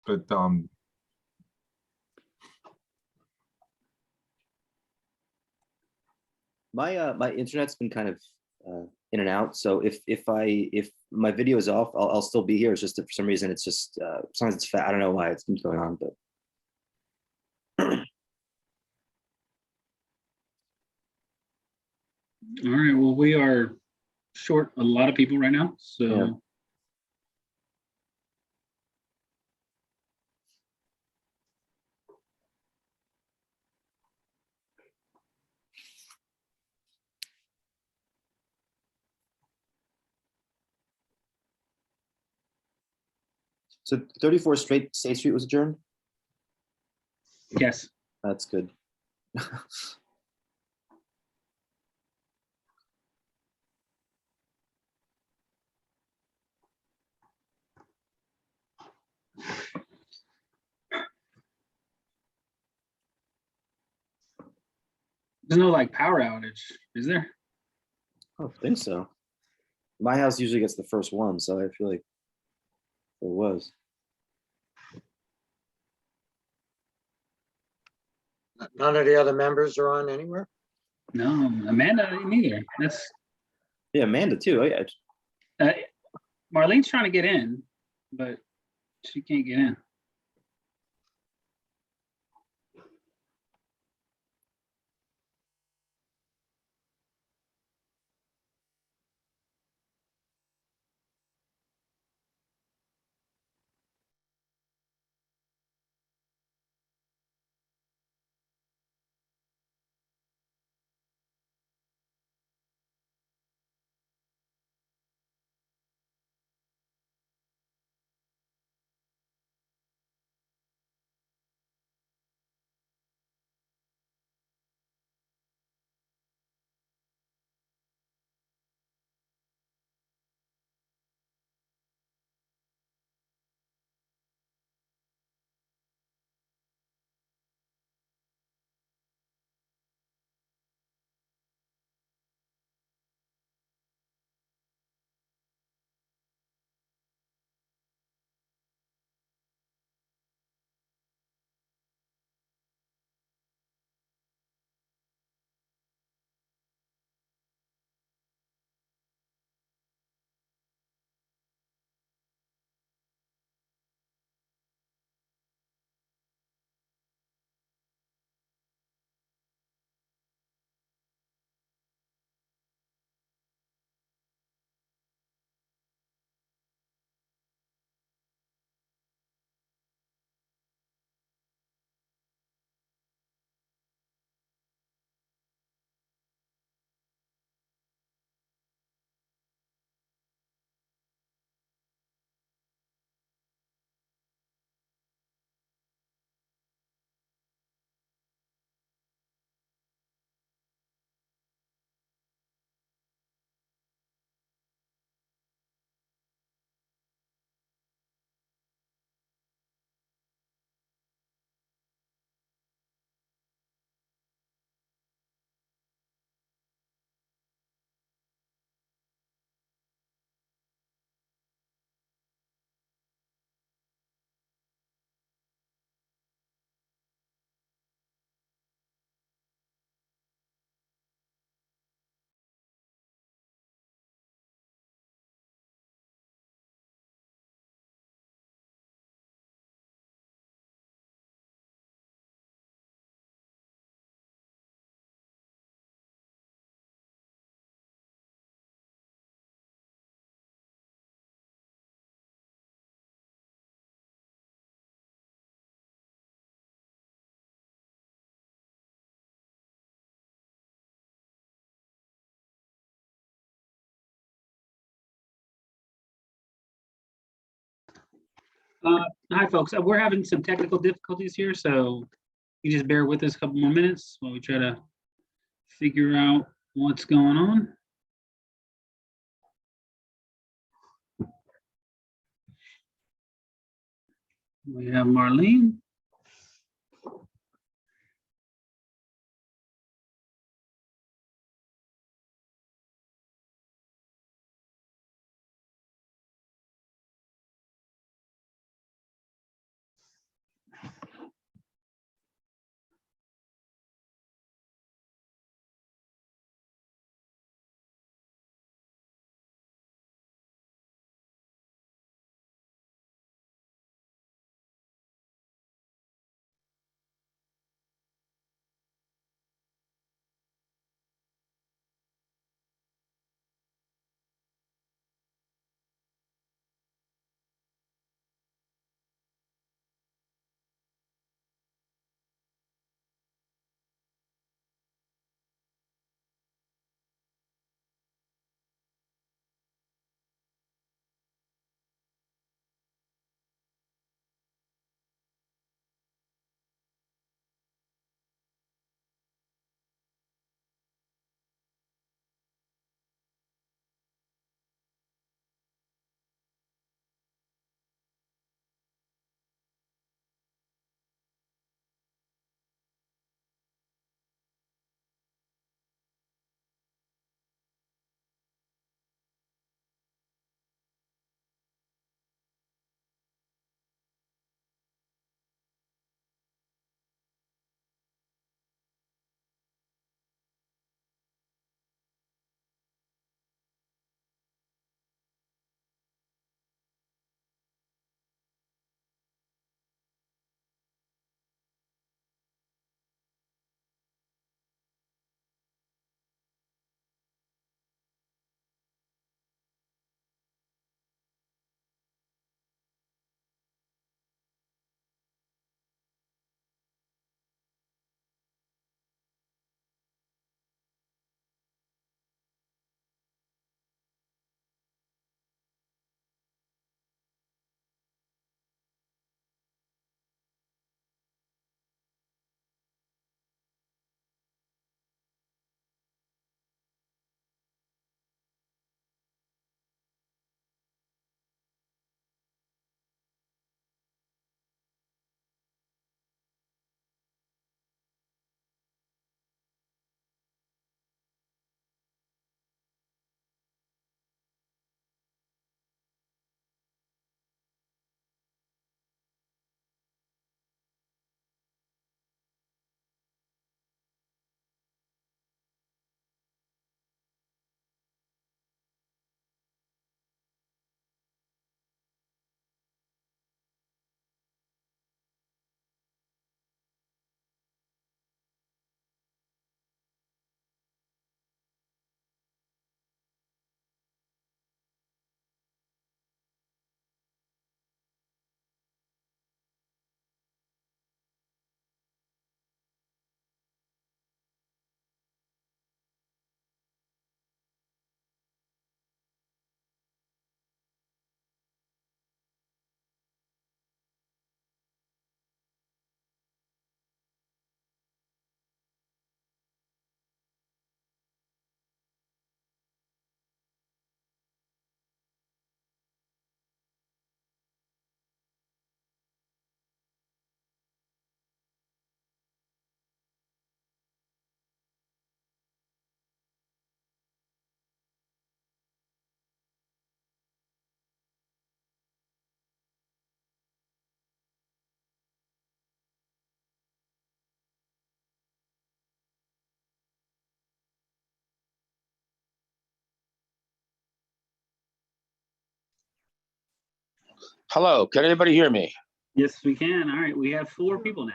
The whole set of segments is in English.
but my internet's been kind of in and out. So if my video is off, I'll still be here. It's just that for some reason it's just sometimes it's fat. I don't know why it's been going on, but All right. Well, we are short a lot of people right now, so. Yeah. So 34 State Street was adjourned. Yes. That's good. There's no like power outage, is there? I don't think so. My house usually gets the first one, so I feel like it was. None of the other members are on anywhere? No, Amanda neither. That's Yeah, Amanda too. Oh yeah. Marlene's trying to get in, but she can't get in. Hi, folks. We're having some technical difficulties here, so you just bear with us a couple more minutes while we try to figure out what's going on. We have Marlene. Hello, can anybody hear me? Yes, we can. All right, we have 4 people now.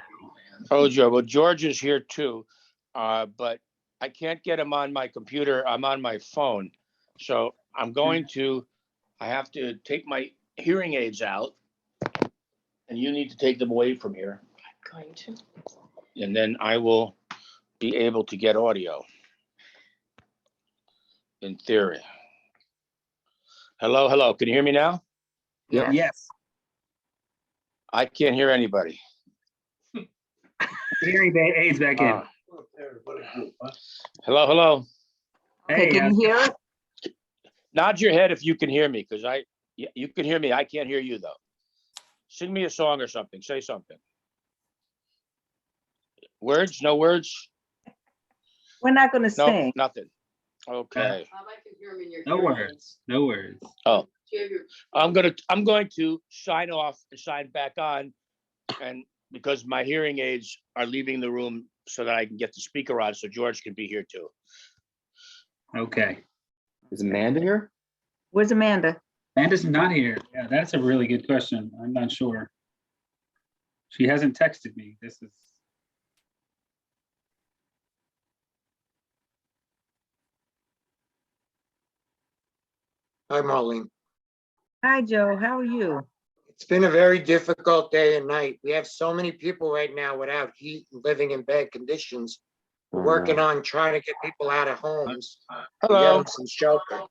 Oh, Joe, well, George is here too, but I can't get him on my computer. I'm on my phone. So I have to take my hearing aids out. And you need to take them away from here. I'm going to. And then I will be able to get audio. In theory. Hello, hello. Can you hear me now? Yep. Yes. I can't hear anybody. Hearing aids back in. Hello, hello. Okay, Hey, can you hear it? Nod your head if you can hear me, because you can hear me. I can't hear you though. Sing me a song or something. Say something. Words? No words? We're not gonna No, sing. nothing. Okay. no words. No words. Oh, I'm going to sign off and sign back on, and because my hearing aids are leaving the room so that I can get the speaker on, so George can be here too. Okay. Is Amanda here? Where's Amanda? Amanda's not here. Yeah, that's a really good question. I'm not sure. She hasn't texted me. This is. Hi, Marlene. Hi, Joe. How are you? It's been a very difficult day and night. We have so many people right now without heat and living in bad conditions. We're Oh, working no. on trying to get people out of homes. and get Hello. them some shelter.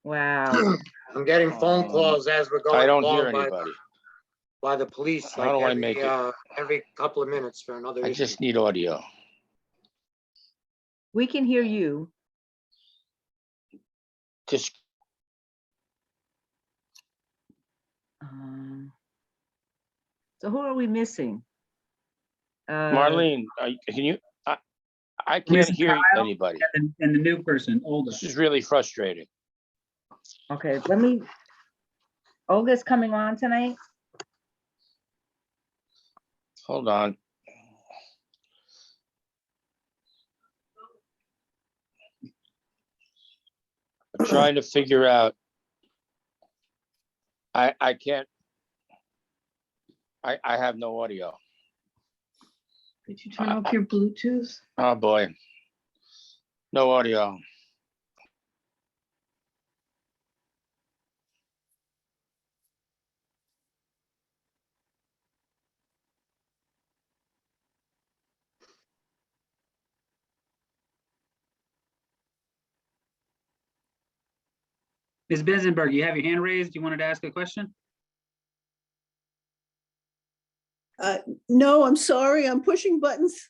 Wow. I'm getting phone calls as we're I going don't hear along anybody. by the police, How like do I make it? every couple of minutes for another I issue. just need audio. We can hear you. Just So who are we missing? Marlene, can you? I can't Missing hear Kyle? anybody. And the new person, Olga. This is really frustrating. Okay, Olga's coming on tonight? Hold on. I'm trying to figure out. I can't. I have no audio. Did you turn off your Bluetooth? Oh, boy. No audio. Ms. Benzenberg, you have your hand raised. You wanted to ask a question? No, I'm sorry. I'm pushing buttons,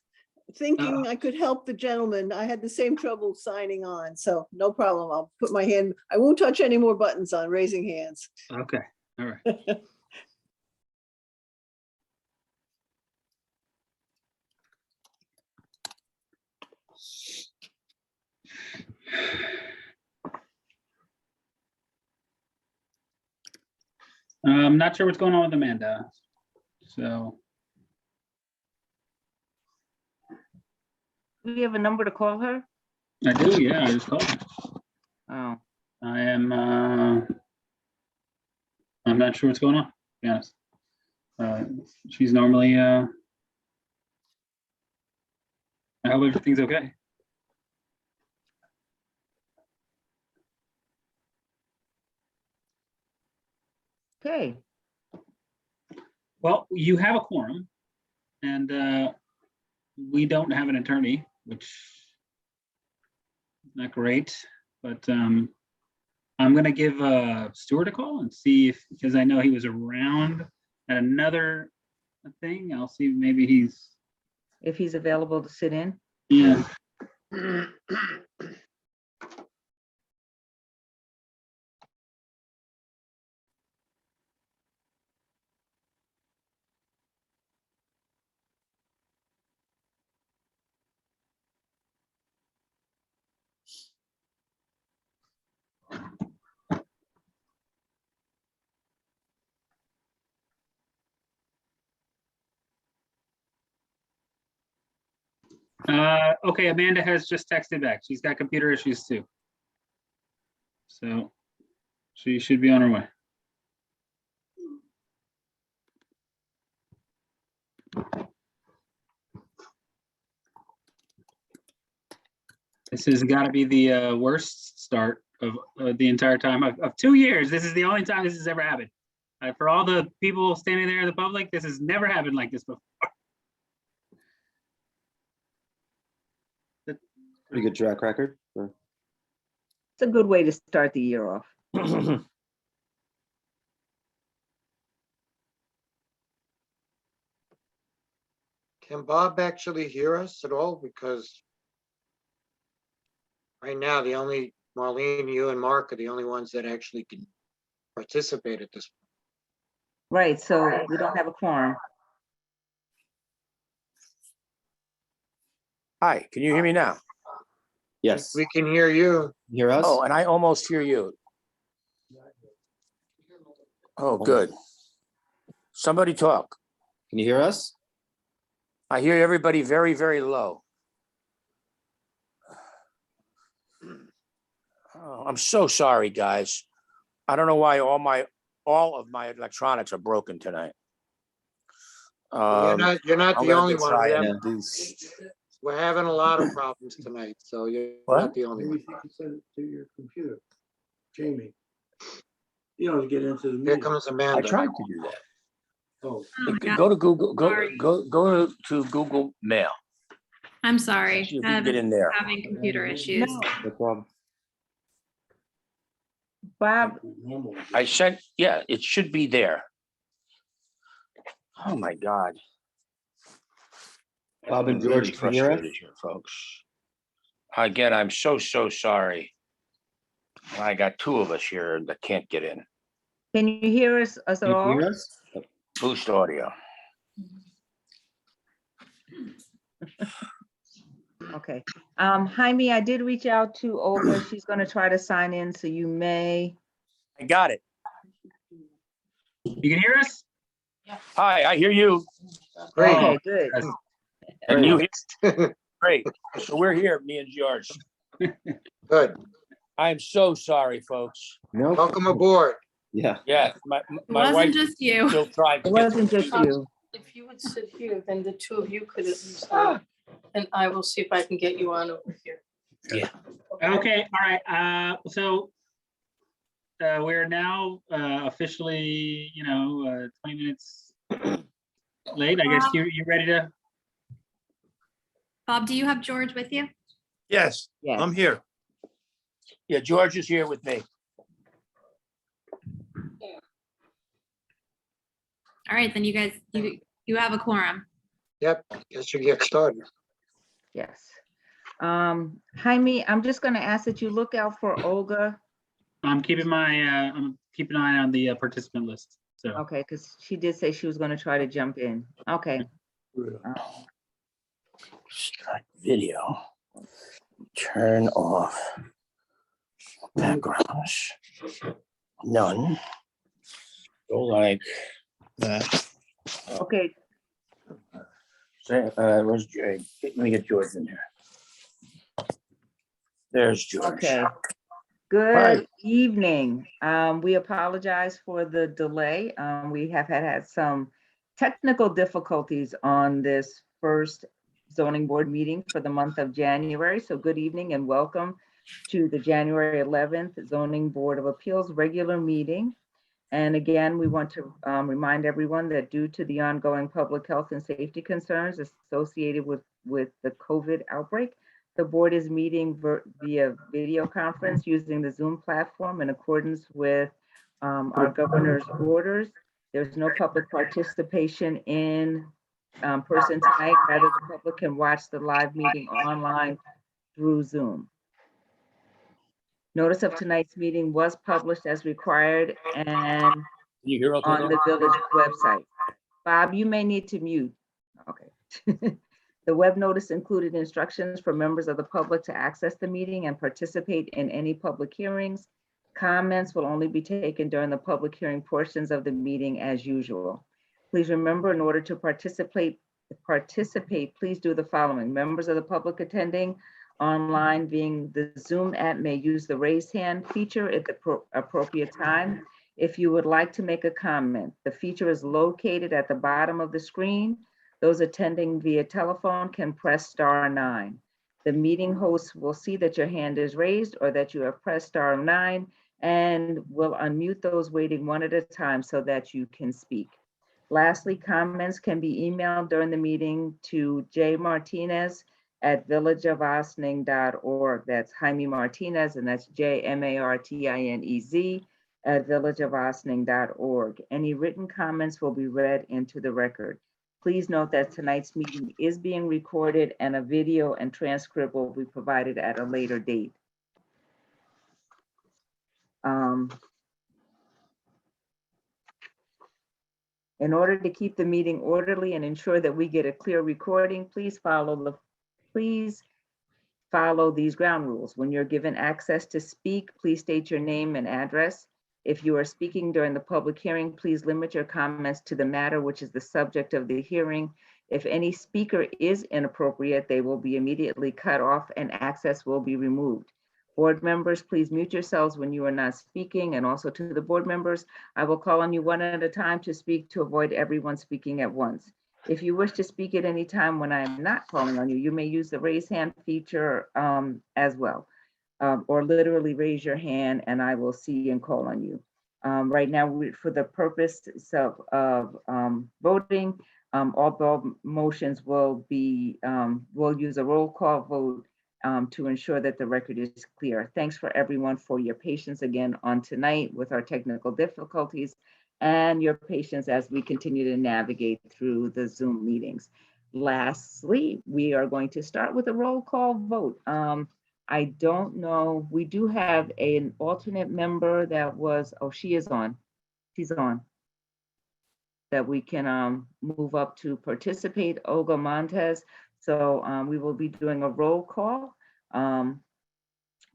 thinking I could help the gentleman. I had the same trouble signing on, so no problem. I'll put my hand, I won't touch any more buttons on raising hands. Okay, all right. I'm not sure what's going on with Amanda. So, Do we have a number to call her? I do, yeah, I just called her. Oh, I'm not sure what's going on, to be honest. She's normally, I hope everything's okay. okay. Well, you have a quorum, and we don't have an attorney, which is not great, but I'm gonna give Stuart a call and see if, because I know he was around at another thing. I'll see if maybe he's, If he's available to sit in. yeah. Okay, Amanda has just texted back. She's got computer issues too. So she should be on her way. This has got to be the worst start of the entire time of 2 years. This is the only time this has ever happened. For all the people standing there in the public, this has never happened like this before. Pretty good track record. for- It's a good way to start the year off. Can Bob actually hear us at all? Because right now, the only, Marlene, you and Mark are the only ones that actually can participate at this. Right, so we don't have a quorum. Hi, can you hear me now? Yes. We can hear you. Hear us? Oh, and I almost hear you. Oh, good. Somebody talk. Can you hear us? I hear everybody very, very low. Oh, I'm so sorry, guys. I don't know why all of my electronics are broken tonight. You're not I'm the gonna only go one. try We and have- do- We're having a lot of problems tonight, so you're What? not the only Maybe one. you can send it to your computer, Jamie. You know, to get into the Here meeting. comes I Amanda. tried to do that. Oh, Oh my God. Go to Google, Sorry. go to Google Mail. I'm sorry. See if you I'm can get in there. having computer issues. No, No problem. Bob, normal. I sent, yeah, it should be there. Oh, my God. Bob and I'm very George, can you hear us? frustrated here, folks. Again, I'm so sorry. I got two of us here that can't get in. can you hear us at Can you all? hear us? Boost audio. Okay. Jaime, I did reach out to Olga. She's gonna try to sign in, so you may. I got it. You can hear us? Hi, I hear you. Great. Okay, good. And you, great. So we're here, me and George. Good. I'm so sorry, folks. No. Welcome aboard. Yeah. Yeah, It my wife wasn't just you. still trying to It get. wasn't just you. If you would sit here, then the two of you could at least, and I will see if I can get you on over here. Okay, all right. So we're now officially, 20 minutes late. I guess you ready to? Bob, do you have George with you? Yes, Yes. I'm here. Yeah, George is here with me. All right, then you guys, you have a quorum. Yep, guess you get started. Yes. Jaime, I'm just gonna ask that you look out for Olga. I'm keeping an eye on the participant list. So Okay, because she did say she was gonna try to jump in. Okay. Start video. Turn off backgrounds. None. Go like that. Okay, Say, where's Jay? Let me get George in here. There's George. okay. Hi. Good evening. We apologize for the delay. We have had some technical difficulties on this first zoning board meeting for the month of January. So good evening and welcome to the January 11th Zoning Board of Appeals regular meeting. And again, we want to remind everyone that due to the ongoing public health and safety concerns associated with the COVID outbreak, the board is meeting via video conference using the Zoom platform in accordance with our governor's orders. There's no public participation in person tonight. Rather, the public can watch the live meeting online through Zoom. Notice of tonight's meeting was published as required and You hear okay? on the village website. Bob, you may need to mute. Okay. The web notice included instructions for members of the public to access the meeting and participate in any public hearings. Comments will only be taken during the public hearing portions of the meeting as usual. Please remember, in order to participate, please do the following. Members of the public attending online via the Zoom app may use the raise hand feature at the appropriate time. If you would like to make a comment, the feature is located at the bottom of the screen. Those attending via telephone can press *9. The meeting host will see that your hand is raised or that you have pressed *9 and will unmute those waiting one at a time so that you can speak. Lastly, comments can be emailed during the meeting to jmartinez@villageofosning.org. That's Jaime Martinez, and that's JMartinez@villageofosning.org. Any written comments will be read into the record. Please note that tonight's meeting is being recorded and a video and transcript will be provided at a later date. In order to keep the meeting orderly and ensure that we get a clear recording, please follow these ground rules. When you're given access to speak, please state your name and address. If you are speaking during the public hearing, please limit your comments to the matter which is the subject of the hearing. If any speaker is inappropriate, they will be immediately cut off and access will be removed. Board members, please mute yourselves when you are not speaking, and also to the board members, I will call on you one at a time to speak to avoid everyone speaking at once. If you wish to speak at any time when I am not calling on you, you may use the raise hand feature as well. Or literally raise your hand and I will see and call on you. Right now, for the purpose of voting, all vote motions will be, we'll use a roll call vote to ensure that the record is clear. Thanks for everyone for your patience again on tonight with our technical difficulties and your patience as we continue to navigate through the Zoom meetings. Lastly, we are going to start with a roll call vote. I don't know, we do have an alternate member that was, oh, she is on, she's on. That we can move up to participate, Olga Montes. So we will be doing a roll call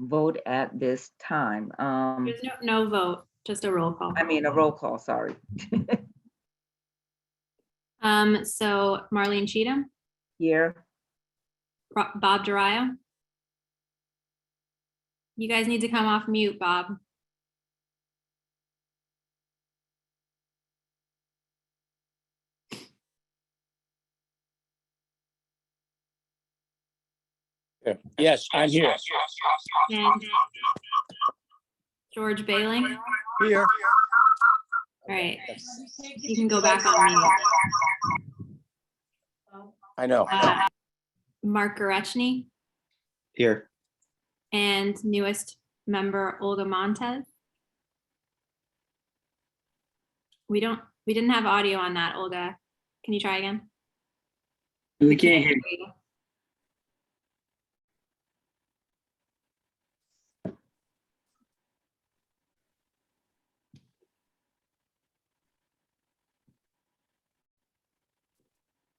vote at this time. There's no vote, just a roll call. I mean, a roll call, sorry. So Marlene Cheatham, Here, Bob Durayo. You guys need to come off mute, Bob. Yes, I'm here. And George Bailing. Here. All right, you can go back on mute. I know. Mark Gorechny Here. and newest member Olga Montez. We didn't have audio on that, Olga. Can you try again? We can't hear you. you.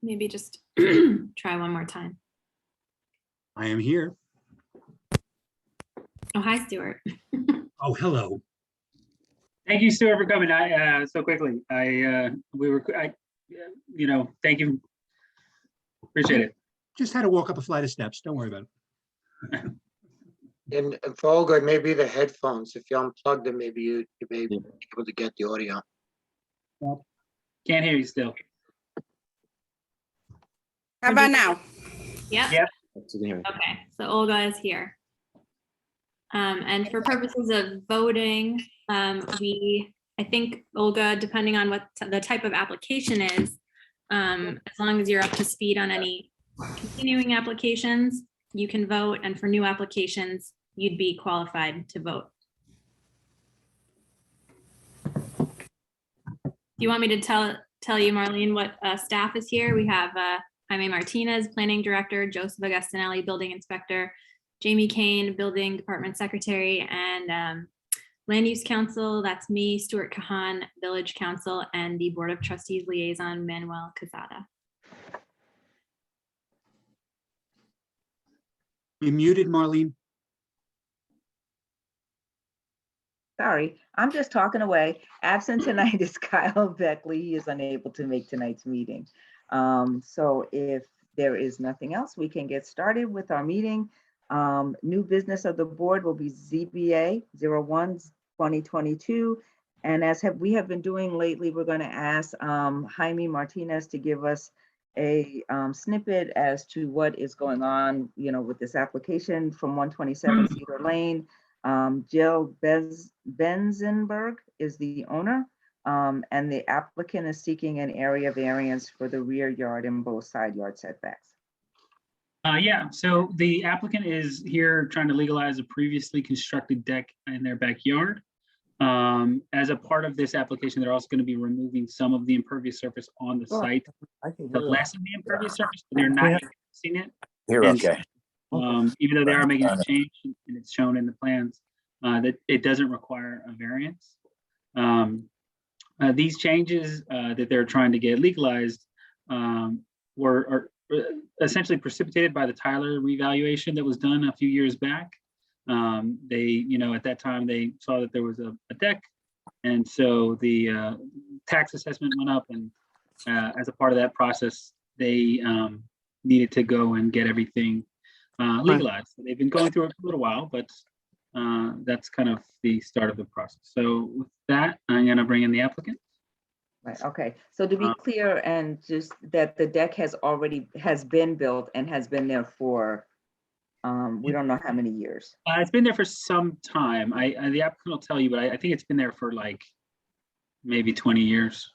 Maybe just try one more time. I am here. Oh, hi, Stuart. Oh, hello. Thank you, Stuart, for coming so quickly. Thank you. Appreciate it. Just had to walk up a flight of steps. Don't worry about it. And for Olga, maybe the headphones, if you unplug them, maybe you may be able to get the audio. Can't hear you still. How about now? Yep. Yep. Okay, so Olga is here. And for purposes of voting, I think Olga, depending on what the type of application is, as long as you're up to speed on any continuing applications, you can vote, and for new applications, you'd be qualified to vote. Do you want me to tell you, Marlene, what staff is here? We have Jaime Martinez, Planning Director, Joseph Agostinelli, Building Inspector, Jamie Kane, Building Department Secretary, and Land Use Council, that's me, Stuart Kahan, Village Council, and the Board of Trustees Liaison, Manuel Quezada. You muted, Marlene. sorry, I'm just talking away. Absent tonight is Kyle Beckley. He is unable to make tonight's meeting. So if there is nothing else, we can get started with our meeting. New business of the board will be ZBA 01-2022. And as we have been doing lately, we're going to ask Jaime Martinez to give us a snippet as to what is going on, with this application from 127 Cedar Lane. Jill Benzenberg is the owner, and the applicant is seeking an area variance for the rear yard and both side yard setbacks. Yeah, so the applicant is here trying to legalize a previously constructed deck in their backyard. As a part of this application, they're also going to be removing some of the impervious surface on the site to lessen the impervious surface, but they're not increasing it. You're And okay. even though they are making a change and it's shown in the plans, that it doesn't require a variance. These changes that they're trying to get legalized are essentially precipitated by the Tyler revaluation that was done a few years back. They, at that time, they saw that there was a deck, and so the tax assessment went up, and as a part of that process, they needed to go and get everything legalized. So they've been going through it for a little while, but that's kind of the start of the process. So with that, I'm going to bring in the applicant. Right, okay, so to be clear, and just that the deck has been built and has been there for, we don't know how many years. It's been there for some time. The applicant will tell you, but I think it's been there for like maybe 20 years.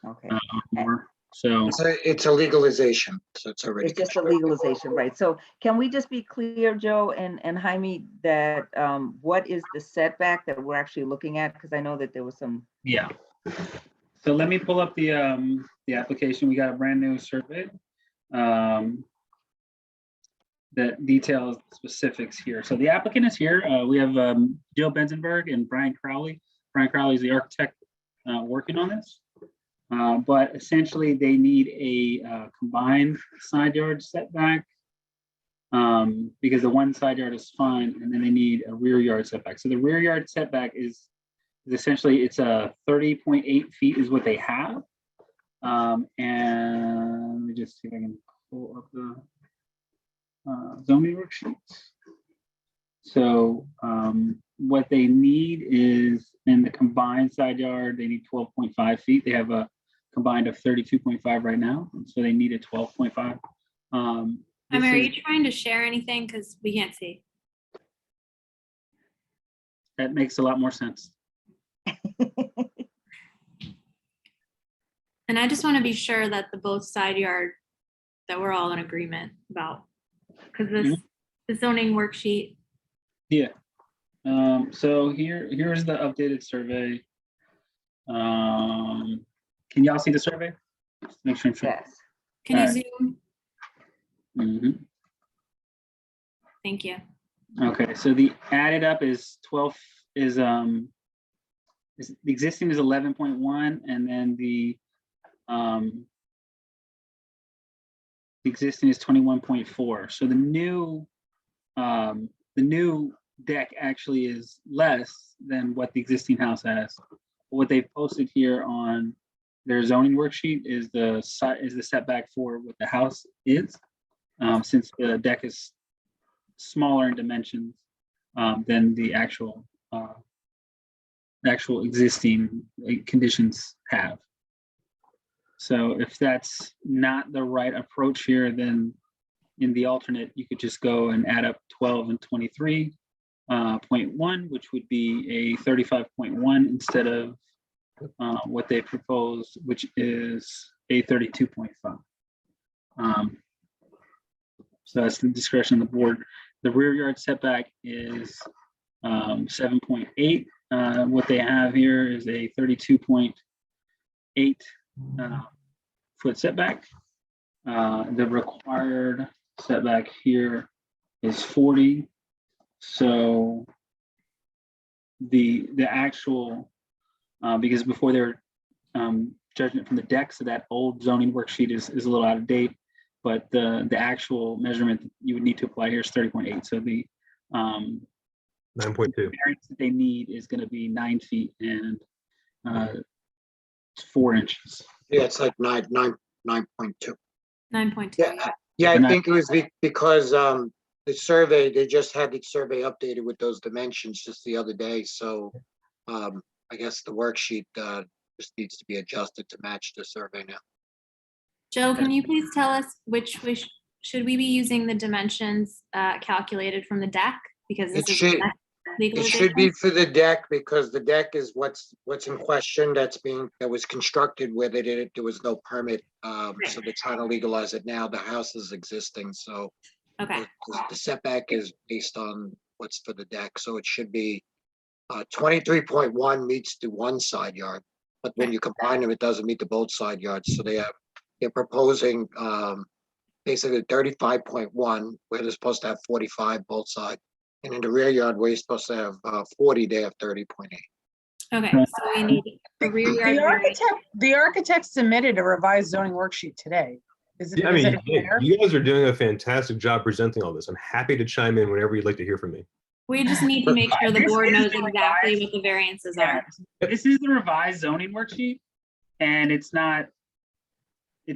Okay. More. So It's a legalization, so it's already. It's just a legalization, right? So can we just be clear, Joe and Jaime, that what is the setback that we're actually looking at? Because I know that there was some. Yeah. So let me pull up the application. We got a brand new survey that details specifics here. So the applicant is here. We have Jill Benzenberg and Brian Crowley. Brian Crowley is the architect working on this. But essentially they need a combined side yard setback because the one side yard is fine, and then they need a rear yard setback. So the rear yard setback is essentially, it's a 30.8 feet is what they have. And let me just see if I can pull up the zoning worksheets. So what they need is, in the combined side yard, they need 12.5 feet. They have a combined of 32.5 right now, and so they need a 12.5. Are you trying to share anything? Because we can't see. That makes a lot more sense. And I just want to be sure that the both side yard, that we're all in agreement about, because this the zoning worksheet. Yeah. So here's the updated survey. Can y'all see the survey? Just make sure I'm sure. Yes. Can you All right. zoom? Mhm. Thank you. Okay, so the added up is 12 the existing is 11.1, and then the existing is 21.4. So the new deck actually is less than what the existing house has. What they've posted here on their zoning worksheet is the setback for what the house is, since the deck is smaller in dimensions than the actual existing conditions have. So if that's not the right approach here, then in the alternate, you could just go and add up 12 and 23.1, which would be a 35.1 instead of what they proposed, which is a 32.5. So that's the discretion of the board. The rear yard setback is 7.8. What they have here is a 32.8 foot setback. The required setback here is 40. So the actual, because before their judgment from the deck, so that old zoning worksheet is a little out of date, but the actual measurement that you would need to apply here is 30.8. So the 9.2. variance that they need is going to be 9 feet and 4 inches. Yeah, it's like 9.2. 9.2. Yeah, I They're not- think it was because the survey, they just had the survey updated with those dimensions just the other day. So I guess the worksheet just needs to be adjusted to match the survey now. Joe, can you please tell us should we be using the dimensions calculated from the deck? Because It this is should, it should be for the deck because the deck is what's in question that was constructed with it. There was no permit. So they're trying to legalize it now. The house is existing, so Okay, the setback is based on what's for the deck. So it should be 23.1 meets the one side yard. But when you combine them, it doesn't meet the both side yards. So they're proposing basically 35.1 where they're supposed to have 45 both sides. And in the rear yard where you're supposed to have 40, they have 30.8. okay, so we need a rear yard variance. The architect submitted a revised zoning worksheet today. Is it, Yeah, I is mean, it there? you guys are doing a fantastic job presenting all this. I'm happy to chime in whenever you'd like to hear from me. We just need to make sure the This board is knows the exactly revised- what the variances Yeah, are. this is the revised zoning worksheet, and it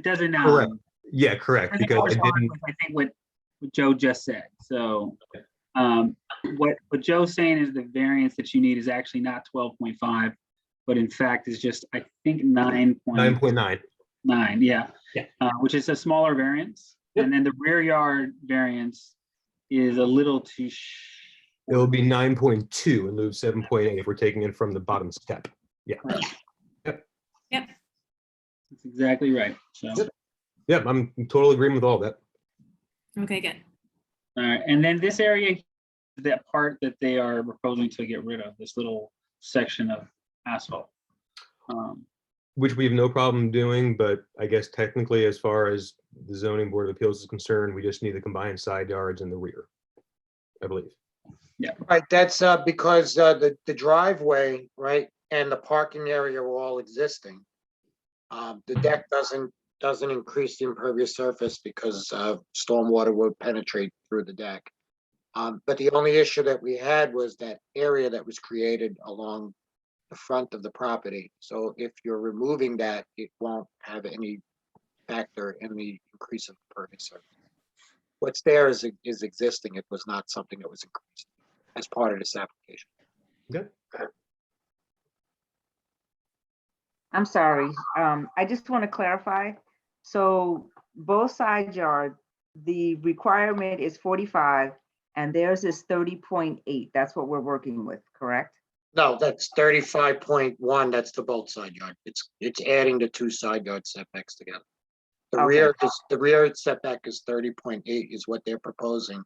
doesn't. Correct. Yeah, correct. doesn't Because I correspond didn't. with, I think what Joe just said. So, what Joe's saying is the variance that you need is actually not 12.5, but in fact is just, I think 9.9. 9, yeah. Yeah. Which is a smaller variance. Yep. And then the rear yard variance is a little too. It will be 9.2 in lieu of 7.8 if we're taking it from the bottom step. Yeah. That's exactly right. So, Yep, I'm in total agreement with all that. Okay, good. all right. And then this area, that part that they are proposing to get rid of, this little section of asphalt. Which we have no problem doing, but I guess technically, as far as the zoning board of appeals is concerned, we just need the combined side yards in the rear, I believe. Right, that's because the driveway, right, and the parking area are all existing. The deck doesn't increase the impervious surface because stormwater would penetrate through the deck. But the only issue that we had was that area that was created along the front of the property. So if you're removing that, it won't have any factor in the increase of impervious surface. What's there is existing. It was not something that was increased as part of this application. Good. I'm sorry. I just want to clarify. So both side yard, the requirement is 45 and theirs is 30.8. That's what we're working with, correct? No, that's 35.1. That's the both side yard. It's adding the two side yard setbacks together. The rear setback is 30.8 is what they're proposing.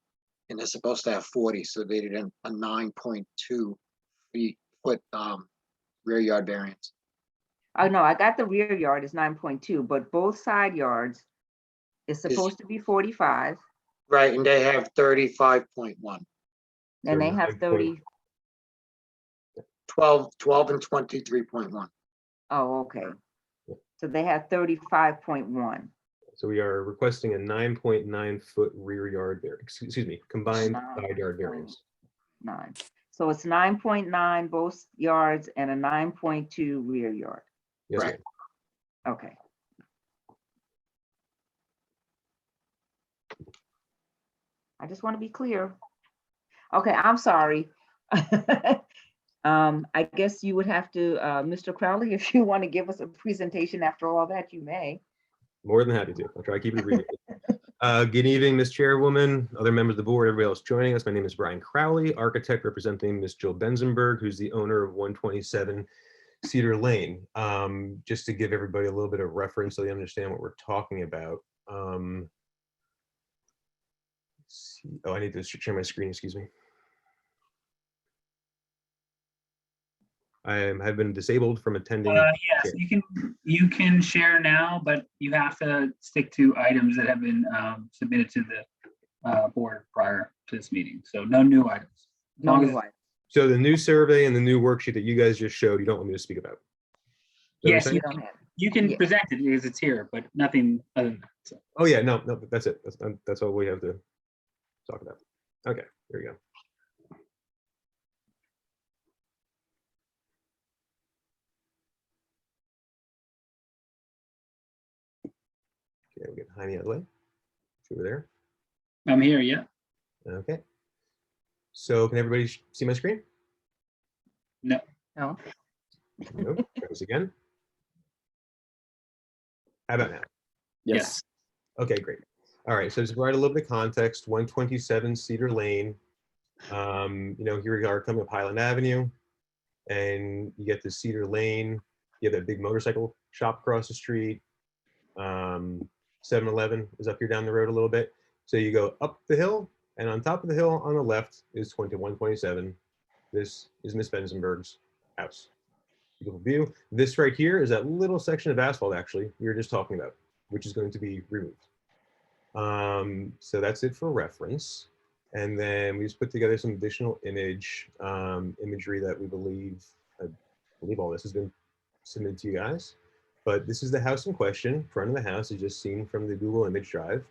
And they're supposed to have 40, so they did a 9.2 foot rear yard variance. Oh, no, I got the rear yard is 9.2, but both side yards is supposed to be 45 Right, and they have 35.1. and they have 30. 12 and 23.1. Oh, okay. So they have 35.1. So we are requesting a 9.9 foot rear yard variance, excuse me, combined side yard variance. 9. So it's 9.9 both yards and a 9.2 rear yard. Yes, Right. ma'am. Okay. I just want to be clear. Okay, I'm sorry. I guess you would have to, Mr. Crowley, if you want to give us a presentation after all that, you may. More than happy to. I'll try to keep it brief. Good evening, Ms. Chairwoman, other members of the board, everybody else joining us. My name is Brian Crowley, architect representing Ms. Jill Benzenberg, who's the owner of 127 Cedar Lane. Just to give everybody a little bit of reference so they understand what we're talking about. Let's see. Oh, I need to share my screen, excuse me. I have been disabled from attending. Yes, you can share now, but you have to stick to items that have been submitted to the board prior to this meeting. So no new items. As long as- So the new survey and the new worksheet that you guys just showed, you don't want me to speak about? Yes, you can present it because it's here, but nothing other than that. So. Oh yeah, no, that's it. That's all we have to talk about. Okay, there you go. Okay, we'll get Jaime out of the way. Over there. I'm here, yeah. Okay. So can everybody see my screen? No. No. Nope. Try this again. How about now? Yes. Okay, great. All right, so to provide a little bit of context, 127 Cedar Lane. You know, here we are coming up Highland Avenue, and you get to Cedar Lane. You have that big motorcycle shop across the street. 7-Eleven is up here down the road a little bit. So you go up the hill, and on top of the hill on the left is 2127. This is Miss Benzenberg's house. Beautiful view. This right here is that little section of asphalt, actually, we were just talking about, which is going to be removed. So that's it for reference. And then we just put together some additional imagery that we believe, I believe all this has been submitted to you guys. But this is the house in question. Front of the house is just seen from the Google image drive.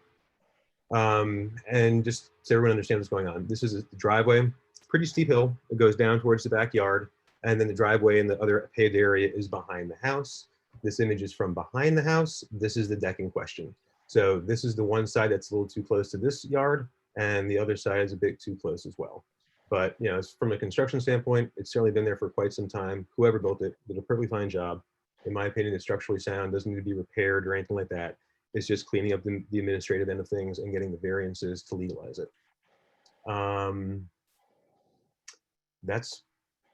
And just so everyone understands what's going on, this is the driveway, pretty steep hill. It goes down towards the backyard. And then the driveway and the other paved area is behind the house. This image is from behind the house. This is the deck in question. So this is the one side that's a little too close to this yard, and the other side is a bit too close as well. But you know, from a construction standpoint, it's certainly been there for quite some time. Whoever built it did a perfectly fine job. In my opinion, it's structurally sound, doesn't need to be repaired or anything like that. It's just cleaning up the administrative end of things and getting the variances to legalize it.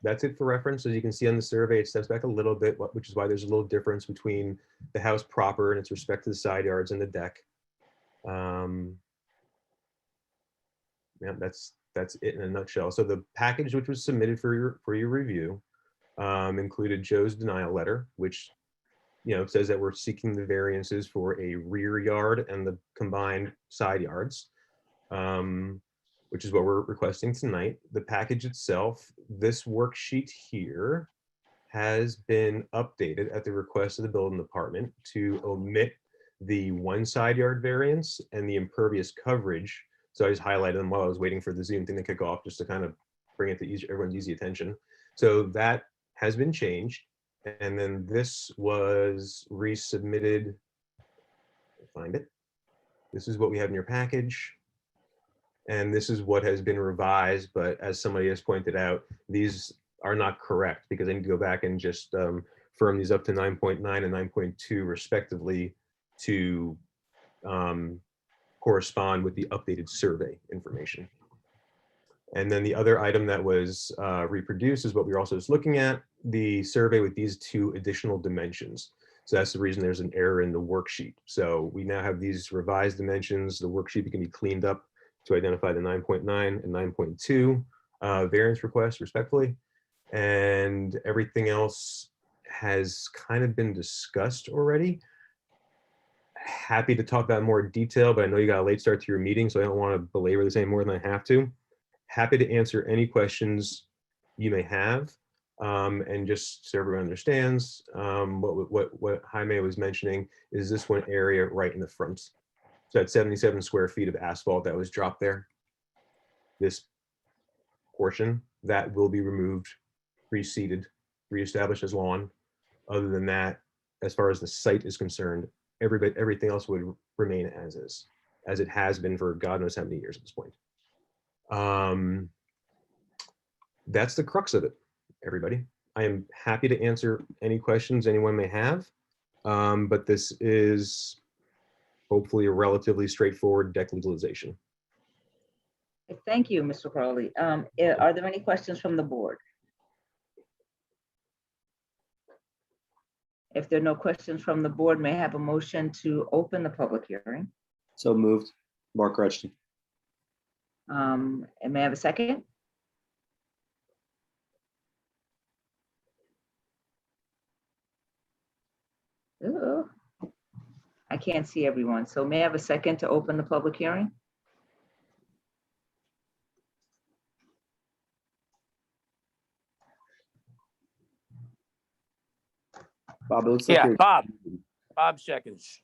That's it for reference. As you can see on the survey, it steps back a little bit, which is why there's a little difference between the house proper and its respect to the side yards and the deck. Yeah, that's it in a nutshell. So the package which was submitted for your review included Joe's denial letter, which says that we're seeking the variances for a rear yard and the combined side yards. Which is what we're requesting tonight. The package itself, this worksheet here has been updated at the request of the building department to omit the one side yard variance and the impervious coverage. So I just highlighted them while I was waiting for the Zoom thing to kick off, just to kind of bring it to everyone's easy attention. So that has been changed. And then this was resubmitted. Find it. This is what we have in your package. And this is what has been revised, but as somebody has pointed out, these are not correct because I need to go back and just firm these up to 9.9 and 9.2 respectively to correspond with the updated survey information. And then the other item that was reproduced is what we were also just looking at, the survey with these two additional dimensions. So that's the reason there's an error in the worksheet. So we now have these revised dimensions. The worksheet can be cleaned up to identify the 9.9 and 9.2 variance requests respectfully. And everything else has kind of been discussed already. Happy to talk about more detail, but I know you got a late start to your meeting, so I don't want to belabor this any more than I have to. Happy to answer any questions you may have. And just so everyone understands, what Jaime was mentioning is this one area right in the front. So that's 77 square feet of asphalt that was dropped there. This portion, that will be removed, reseeded, reestablished as lawn. Other than that, as far as the site is concerned, everything else would remain as is, as it has been for God knows how many years at this point. That's the crux of it, everybody. I am happy to answer any questions anyone may have, but this is hopefully a relatively straightforward deck legalization. Thank you, Mr. Crowley. Are there any questions from the board? If there are no questions from the board, may I have a motion to open the public hearing? So moved. Mark Rutstein. And may I have a second? Ooh. I can't see everyone. So may I have a second to open the public hearing? Bob, it looks like Yeah, you're- Bob seconds.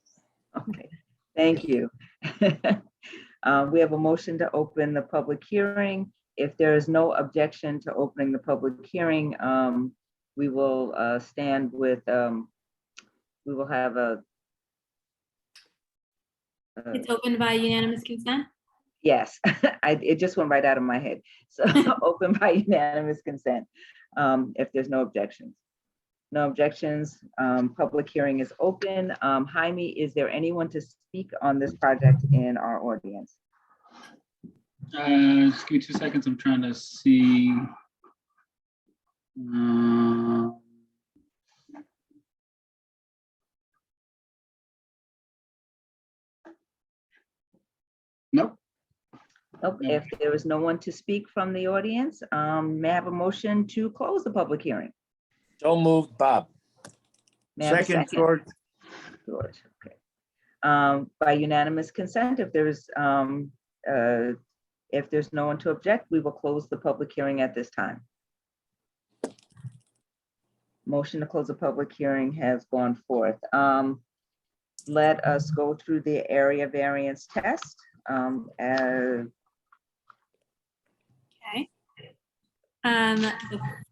Okay, thank you. We have a motion to open the public hearing. If there is no objection to opening the public hearing, we will stand with, we will have a It's open by unanimous consent. yes, it just went right out of my head. So open by unanimous consent, if there's no objections. No objections. Public hearing is open. Jaime, is there anyone to speak on this project in our audience? Just give me 2 seconds. I'm trying to see. Nope. Nope. If there is no one to speak from the audience, may I have a motion to close the public hearing? So moved, Bob. May I have a Second, George. George, okay. By unanimous consent, if there's no one to object, we will close the public hearing at this time. Motion to close the public hearing has gone forth. Let us go through the area variance test. Okay. The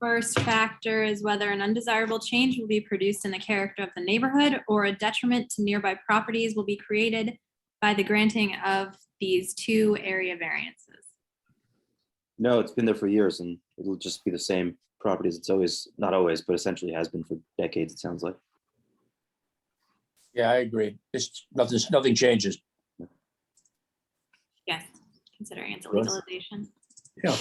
first factor is whether an undesirable change will be produced in the character of the neighborhood or a detriment to nearby properties will be created by the granting of these 2 area variances. No, it's been there for years and it'll just be the same properties. It's always, not always, but essentially has been for decades, it sounds like. Yeah, I agree. It's nothing changes. Yes, considering it's a Yes. legalization. Yeah.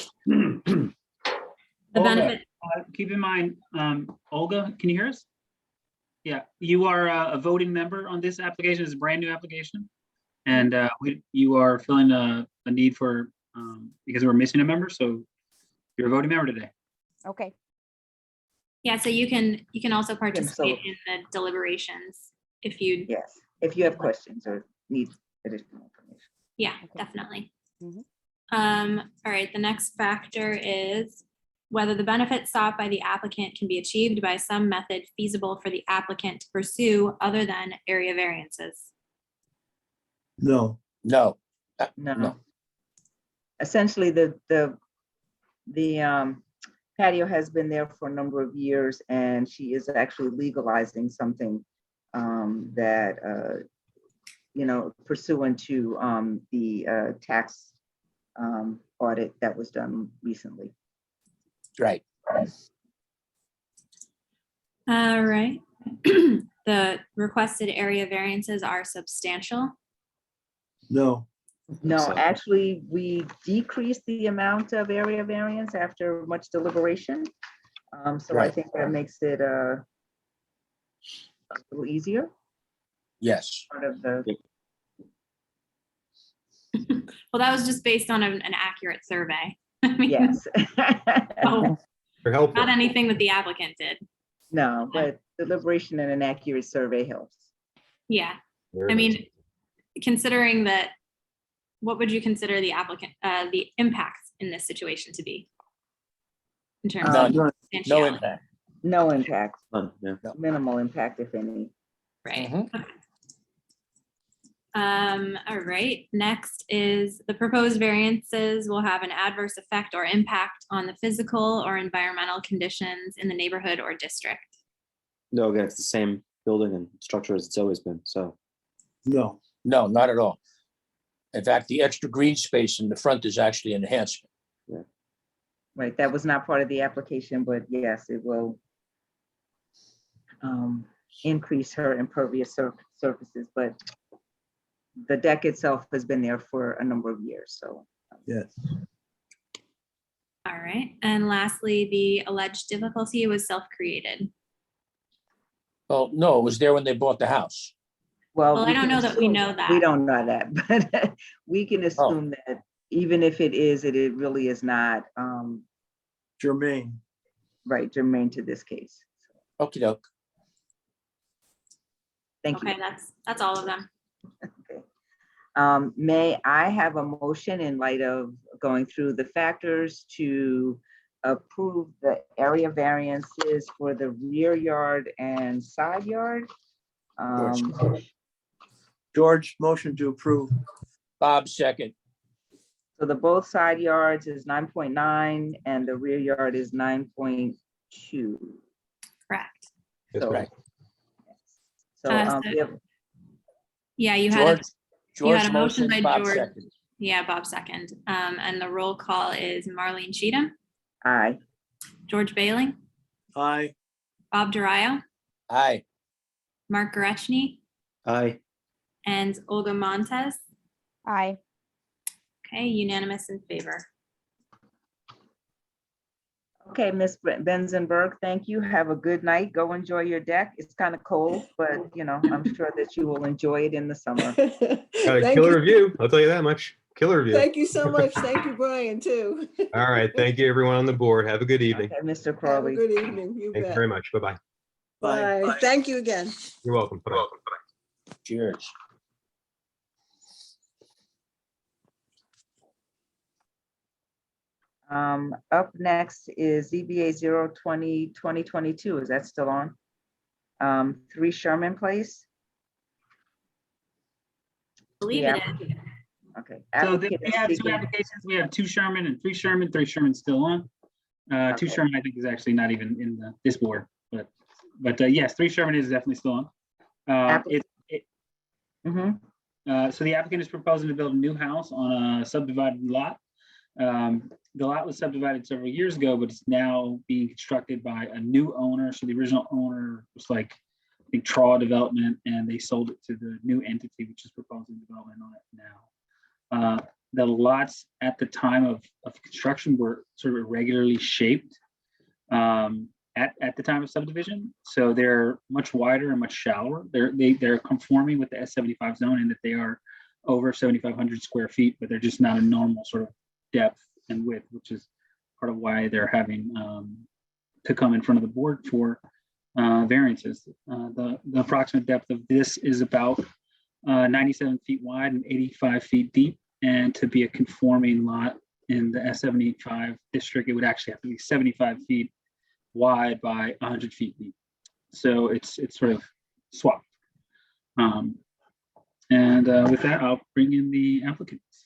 The Olga, benefit, keep in mind, Olga, can you hear us? Yeah, you are a voting member on this application. It's a brand new application. And you are filling a need for, because we're missing a member, so you're a voting member today. Okay. yeah, so you can also participate so- in the deliberations if you, Yes, if you have questions or need additional information. yeah, Okay. definitely. Mhm. All right, the next factor is whether the benefit sought by the applicant can be achieved by some method feasible for the applicant to pursue other than area variances. No. No. No. No. Essentially, the patio has been there for a number of years, and she is actually legalizing something that, pursuant to the tax audit that was done recently. Right. All right. The requested area variances are substantial. No. No, So- actually, we decreased the amount of area variance after much deliberation. So I Right. think that makes it a little easier. Yes. Part of the, Well, that was just based on an accurate survey. I mean, yes. oh, They're helpful. not anything that the applicant did. No, but deliberation and an accurate survey helps. Yeah, Very I nice. mean, considering that, what would you consider the applicant, the impacts in this situation to be? In terms of None. No substantiality, impact. No impact, None, yeah. minimal impact, if any. right? Mhm. Okay. All right, next is the proposed variances will have an adverse effect or impact on the physical or environmental conditions in the neighborhood or district. No, again, it's the same building and structure as it's always been, so. No. No, not at all. In fact, the extra green space in the front is actually an enhancement. Right, that was not part of the application, but yes, it will increase her impervious surfaces, but the deck itself has been there for a number of years, so. Yes. All right, and lastly, the alleged difficulty was self-created. Well, no, it was there when they bought the house. Well, we I don't can know that we assume- know that. We don't know that, but we can assume that even if it is, it really is not Jermaine. right germane to this case. Okey doke. Thank you. Okay, that's all of them. May I have a motion in light of going through the factors to approve the area variances for the rear yard and side yard? George, motion to approve. Bob, second. So the both side yards is 9.9 and the rear yard is 9.2. Correct. That's So- right. So, so- we have- Yeah, you had, George, you had George a motion by Bob George. second. Yeah, Bob second. And the roll call is Marlene Cheatham, aye. George Bailey, Aye. Bob Dario, Aye. Mark Gorechny, Aye. and Olga Montez. Aye. Okay, unanimous in favor. Okay, Ms. Benzenberg, thank you. Have a good night. Go enjoy your deck. It's kind of cold, but I'm sure that you will enjoy it in the summer. Got a Thank killer you. review. I'll tell you that much. Killer review. Thank you so much. Thank you, Brian, too. All right. Thank you, everyone on the board. Have a good evening. Okay, Mr. Have a Crowley. good evening. You Thank you bet. very much. Bye-bye. Bye. Thank you again. You're welcome. Bye. Cheers. Up next is ZBA 020-2022. Is that still on? 3 Sherman Place. Believe Yeah. it is. Okay. So we Applicant is have two seeking- applications. We have 2 Sherman and 3 Sherman. 3 Sherman's still on. 2 Okay. Sherman, I think, is actually not even in this board, but yes, 3 Sherman is definitely still on. Applic- Mhm. So the applicant is proposing to build a new house on a subdivided lot. The lot was subdivided several years ago, but it's now being constructed by a new owner. So the original owner was like, I think, Crore Development, and they sold it to the new entity, which is proposing development on it now. The lots at the time of construction were sort of irregularly shaped at the time of subdivision. So they're much wider and much shallower. They're conforming with the S75 zone in that they are over 7,500 square feet, but they're just not a normal sort of depth and width, which is part of why they're having to come in front of the board for variances. The approximate depth of this is about 97 feet wide and 85 feet deep. And to be a conforming lot in the S75 district, it would actually have to be 75 feet wide by 100 feet deep. So it's sort of swapped. And with that, I'll bring in the applicants.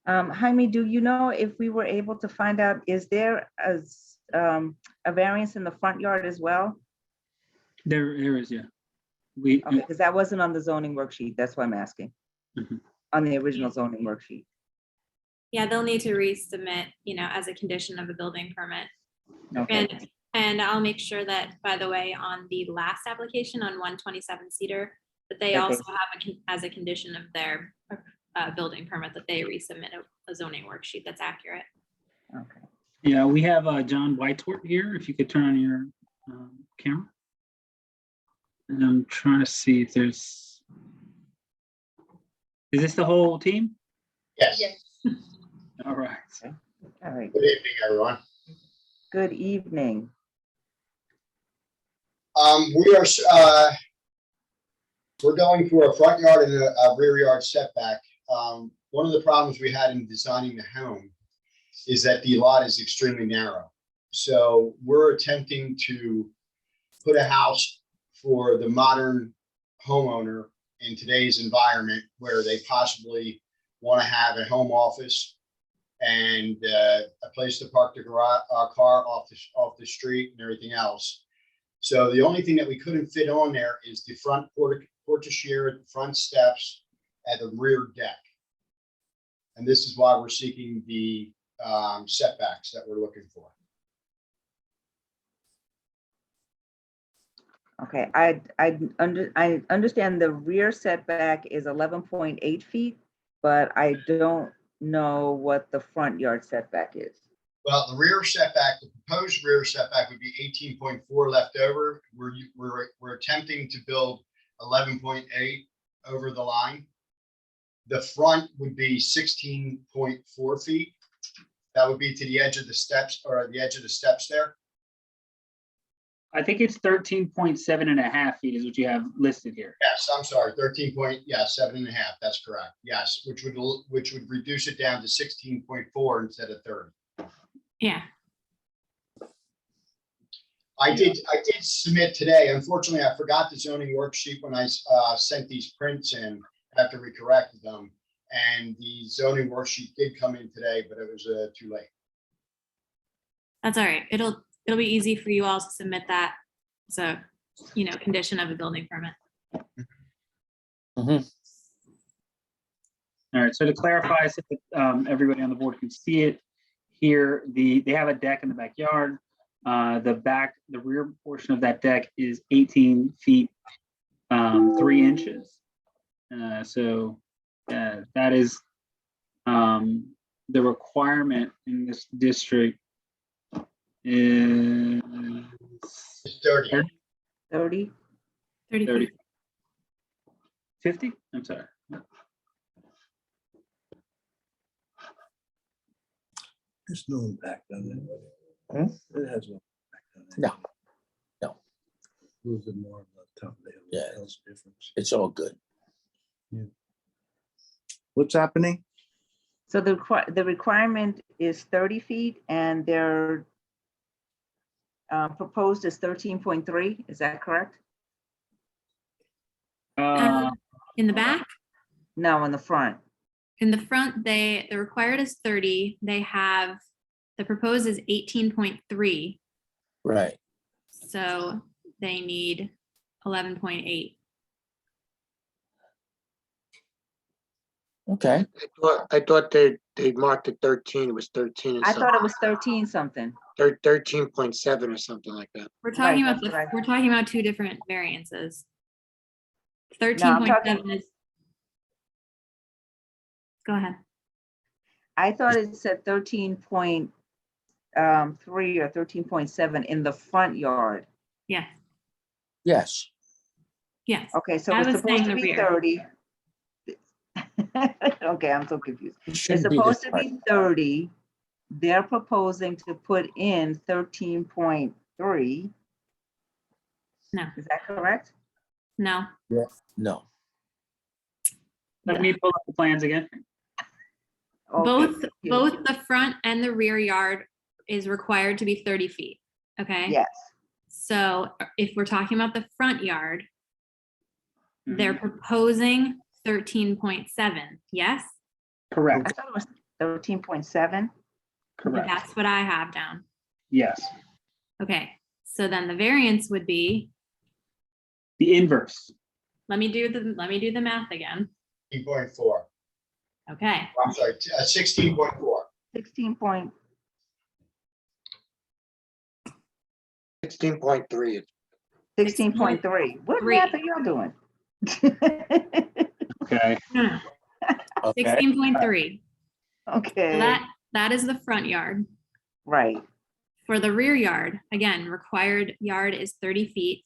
Jaime, do you know if we were able to find out, is there a variance in the front yard as well? There is, yeah. Okay, because that wasn't on the zoning worksheet. That's why I'm asking. Mhm. On the original zoning worksheet. Yeah, they'll need to resubmit, as a condition of a building permit. Okay. And I'll make sure that, by the way, on the last application on 127 Cedar, that they Okay. also have as a condition of their building permit that they resubmit a zoning worksheet that's accurate. Okay. Yeah, we have John Whitehort here. If you could turn on your camera. And I'm trying to see if there's. Is this the whole team? Yes. All right. All right. Good evening, everyone. Good evening. We are we're going for a front yard and a rear yard setback. One of the problems we had in designing the home is that the lot is extremely narrow. So we're attempting to put a house for the modern homeowner in today's environment where they possibly want to have a home office and a place to park the car off the street and everything else. So the only thing that we couldn't fit on there is the front portiere, the front steps, and the rear deck. And this is why we're seeking the setbacks that we're looking for. Okay, I understand the rear setback is 11.8 feet, but I don't know what the front yard setback is. Well, the rear setback, the proposed rear setback would be 18.4 left over. We're attempting to build 11.8 over the line. The front would be 16.4 feet. That would be to the edge of the steps or the edge of the steps there. I think it's 13.7.5 feet is what you have listed here. Yes, I'm sorry, 7.5. That's correct. Yes, which would reduce it down to 16.4 instead of 30. Yeah. I did submit today. Unfortunately, I forgot the zoning worksheet when I sent these prints in after we corrected them. And the zoning worksheet did come in today, but it was too late. That's all right. It'll be easy for you all to submit that. So, condition of a building permit. Mhm. All right, so to clarify, so that everybody on the board can see it here, they have a deck in the backyard. The rear portion of that deck is 18 feet, 3 inches. So that is the requirement in this district is It's 30. 30? 30 30. feet. 50? I'm sorry. There's no impact on it. Hmm? It has no impact on it. No, no. A little bit more of the top layer. Yeah. That's the difference. It's all good. What's happening? So the requirement is 30 feet and their proposed is 13.3, is that correct? In the back, No, in the front. in the front, the required is 30. They have, the proposed is 18.3. Right. So they need 11.8. Okay. I thought they marked it 13, it was 13 and I something, thought it was 13 something. 13.7 or something like that. We're talking Right, about that's what I- we're talking about two different variances. No, 13.7 is. Go ahead. I thought it said 13.3 or 13.7 in the front yard. Yes, Yes. yes. Okay, so I it's was supposed saying to the be rear. 30. Okay, I'm so confused. It It's shouldn't be this supposed to hard. be 30. They're proposing to put in 13.3. No, Is that correct? no. No. Let me pull up the plans again. Okay, Both thank you. both the front and the rear yard is required to be 30 feet. Okay. Yes, So if we're talking about the front yard, they're Mhm. proposing 13.7. Yes, I Correct, thought it was 13.7. correct. that's what I have down. Yes, Okay. So then the variance would be, the inverse. let me do the math again. 16.4. Okay. I'm sorry, 16.4. 16. 16.3. 16.3. What Three. math are y'all doing? Okay, No, no. Okay. 16.3. So Okay, that is the front yard. right. For the rear yard, again, required yard is 30 feet.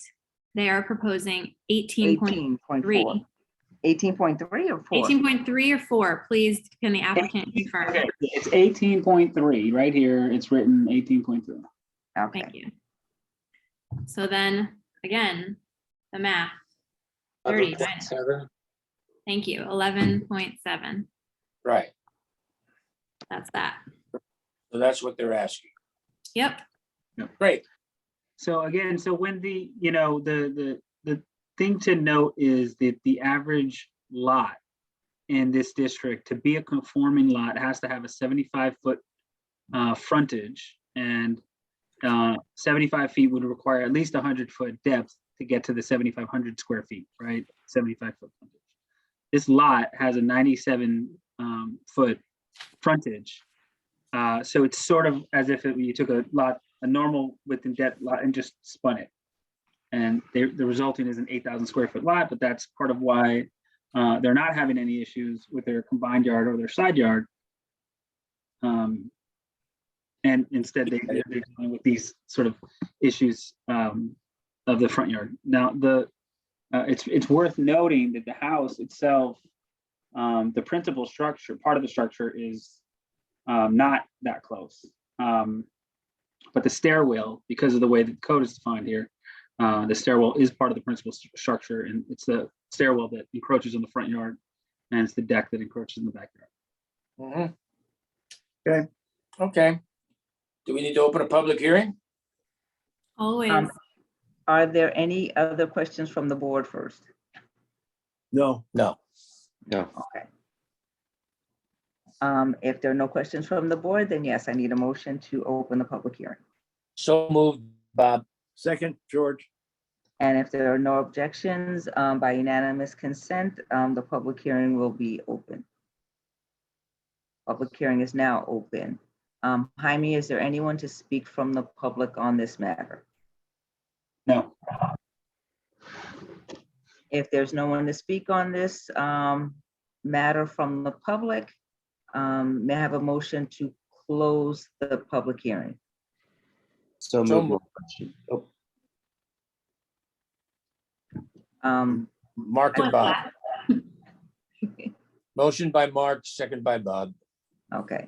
They are proposing 18.3. 18.4. 18.3 or 4? 18.3 or 4, please, can the applicant confirm? okay, it's 18.3, right here, it's written 18.3. Okay, Thank you. So then, again, the math. 30 minus, 11.7. thank you, 11.7. Right. That's that. So that's what they're asking. Yep. Great. So again, so when the thing to note is that the average lot in this district, to be a conforming lot, has to have a 75-foot frontage, and 75 feet would require at least 100-foot depth to get to the 7,500 square feet, right? 75-foot frontage. This lot has a 97 foot frontage. So it's sort of as if you took a normal width and depth lot and just spun it. And the resulting is an 8,000 square foot lot, but that's part of why they're not having any issues with their combined yard or their side yard. And instead they're dealing with these sort of issues of the front yard. Now, it's worth noting that the house itself, the principal structure, part of the structure is not that close. But the stairwell, because of the way the code is defined here, the stairwell is part of the principal structure, and it's the stairwell that encroaches on the front yard, and it's the deck that encroaches in the backyard. Mhm. Okay. Okay. Do we need to open a public hearing? Always. Are there any other questions from the board first? No. No. No. Okay. If there are no questions from the board, then yes, I need a motion to open the public hearing. So moved, Bob. Second, George. And if there are no objections, by unanimous consent, the public hearing will be open. Public hearing is now open. Jaime, is there anyone to speak from the public on this matter? No. If there's no one to speak on this matter from the public, may I have a motion to close the public hearing? So So moved. Oh, Mark and Bob. Motion by Mark, second by Bob. Okay.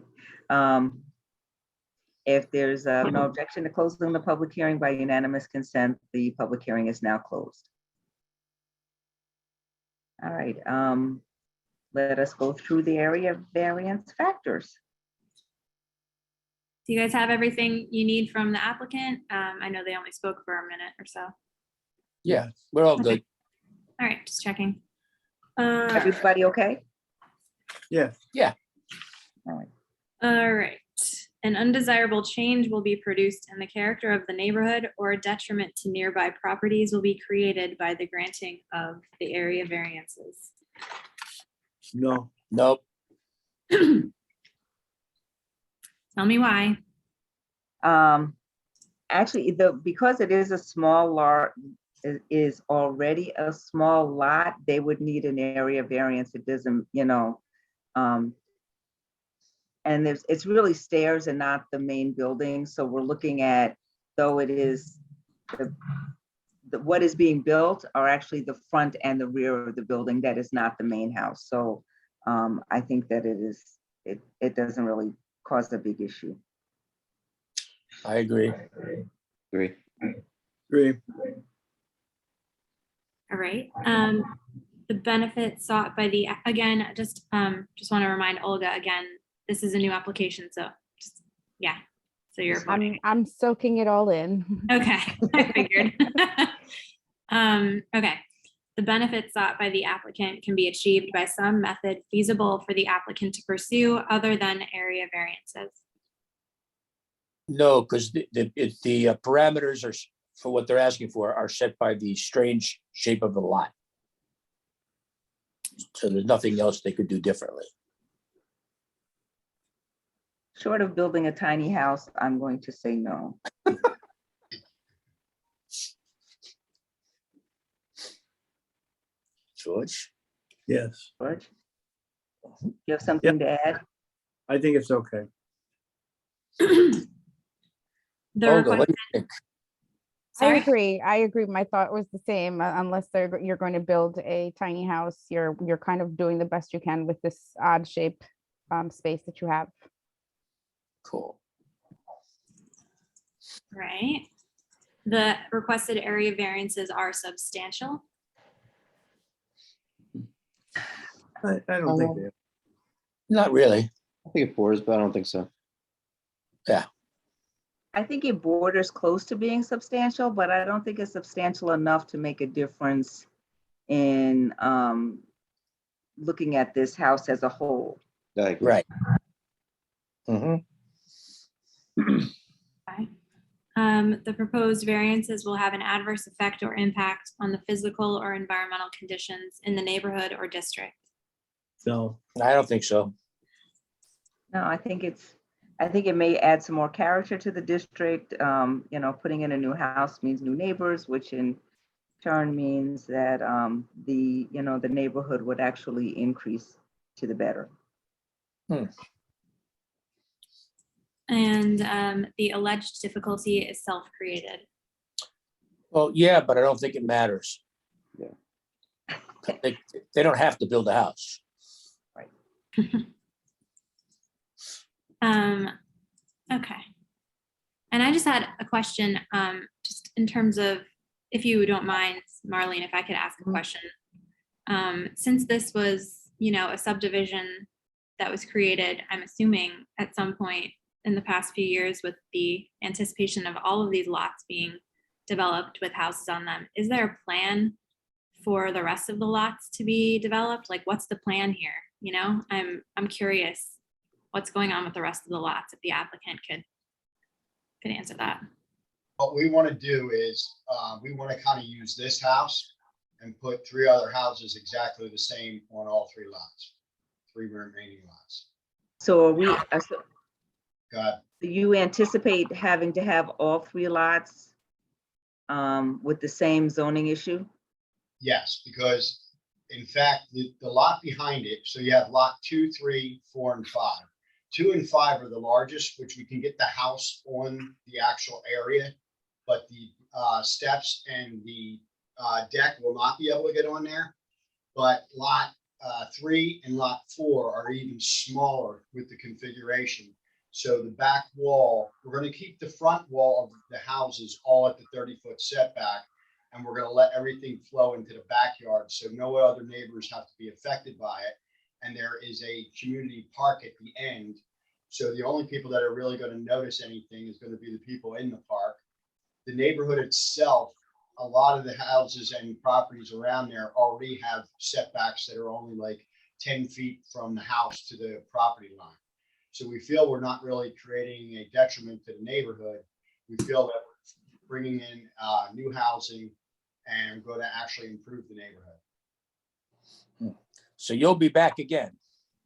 If there's no objection to closing the public hearing by unanimous consent, the public hearing is now closed. All right, let us go through the area variance factors. Do you guys have everything you need from the applicant? I know they only spoke for a minute or so. Yeah, we're all good. All right, just checking. Everybody okay? Yes. Yeah. All right. All right. An undesirable change will be produced in the character of the neighborhood, or a detriment to nearby properties will be created by the granting of the area variances. No. Nope. Tell me why. Actually, because it is a small lot, it is already a small lot, they would need an area variance. It doesn't, and it's really stairs and not the main building. So we're looking at, though it is what is being built are actually the front and the rear of the building. That is not the main house. So I think that it doesn't really cause a big issue. I agree. agree. Agree. All right. The benefit sought by the, again, just want to remind Olga again, this is a new application, so just, yeah. So you're voting. I'm soaking it all in. Okay, I figured. Okay. The benefits sought by the applicant can be achieved by some method feasible for the applicant to pursue other than area variances. No, because the parameters are, for what they're asking for, are set by the strange shape of the lot. So there's nothing else they could do differently. Short of building a tiny house, I'm going to say no. George? Yes. George, you have something to add? I think it's okay. The Olga, what request- do you think? Sorry? I agree. My thought was the same. Unless you're going to build a tiny house, you're kind of doing the best you can with this odd shape space that you have. Cool. Right. The requested area variances are substantial. I don't think they are. Not really. I think it borders, but I don't think so. Yeah. I think it borders close to being substantial, but I don't think it's substantial enough to make a difference in looking at this house as a whole. I agree. Right. Mm-hmm. Okay. The proposed variances will have an adverse effect or impact on the physical or environmental conditions in the neighborhood or district. So, I don't think so. No, I think it may add some more character to the district. Putting in a new house means new neighbors, which in turn means that the neighborhood would actually increase to the better. And the alleged difficulty is self-created. Well, yeah, but I don't think it matters. Yeah. They don't have to build a house. Okay. And I just had a question, just in terms of, if you don't mind, Marlene, if I could ask a question. Since this was, a subdivision that was created, I'm assuming at some point in the past few years with the anticipation of all of these lots being developed with houses on them, is there a plan for the rest of the lots to be developed? Like, what's the plan here? I'm curious what's going on with the rest of the lots, if the applicant could answer that. What we want to do is, we want to kind of use this house and put 3 other houses exactly the same on all 3 lots, 3 remaining lots. So are we, God, Do you anticipate having to have all 3 lots with the same zoning issue? yes, because in fact, the lot behind it, so you have lot 2, 3, 4, and 5. 2 and 5 are the largest, which we can get the house on the actual area, but the steps and the deck will not be able to get on there. But lot 3 and lot 4 are even smaller with the configuration. So the back wall, we're going to keep the front wall of the houses all at the 30-foot setback, and we're going to let everything flow into the backyard so no other neighbors have to be affected by it. And there is a community park at the end. So the only people that are really going to notice anything is going to be the people in the park. The neighborhood itself, a lot of the houses and properties around there already have setbacks that are only like 10 feet from the house to the property line. So we feel we're not really creating a detriment to the neighborhood. We feel that we're bringing in new housing and going to actually improve the neighborhood. So you'll be back again.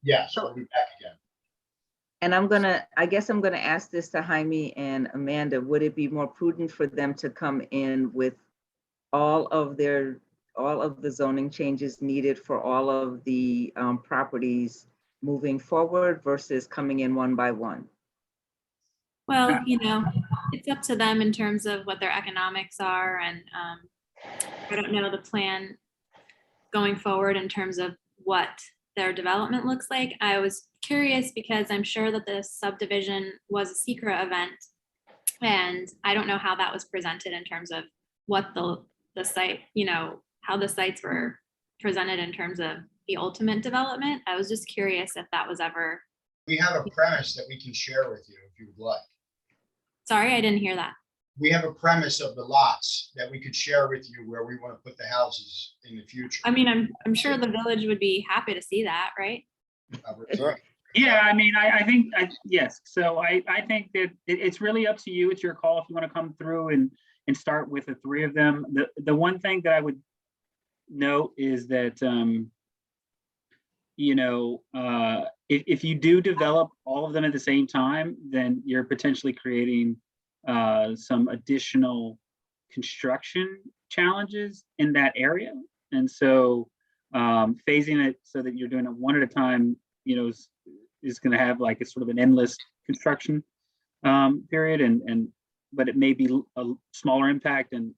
Yes, we'll be back again. And I guess I'm gonna ask this to Jaime and Amanda. Would it be more prudent for them to come in with all of the zoning changes needed for all of the properties moving forward versus coming in one by one? Well, it's up to them in terms of what their economics are, and I don't know the plan going forward in terms of what their development looks like. I was curious because I'm sure that this subdivision was a secret event, and I don't know how that was presented in terms of what the site, how the sites were presented in terms of the ultimate development. I was just curious if that was ever. We have a premise that we can share with you if you would like. Sorry, I didn't hear that. We have a premise of the lots that we could share with you where we want to put the houses in the future. I mean, I'm sure the village would be happy to see that, right? Yeah, I mean, I think, yes. So I think that it's really up to you. It's your call if you want to come through and start with the 3 of them. The one thing that I would note is that, if you do develop all of them at the same time, then you're potentially creating some additional construction challenges in that area. And so phasing it so that you're doing it one at a time, is going to have like a sort of an endless construction period, but it may be a smaller impact, and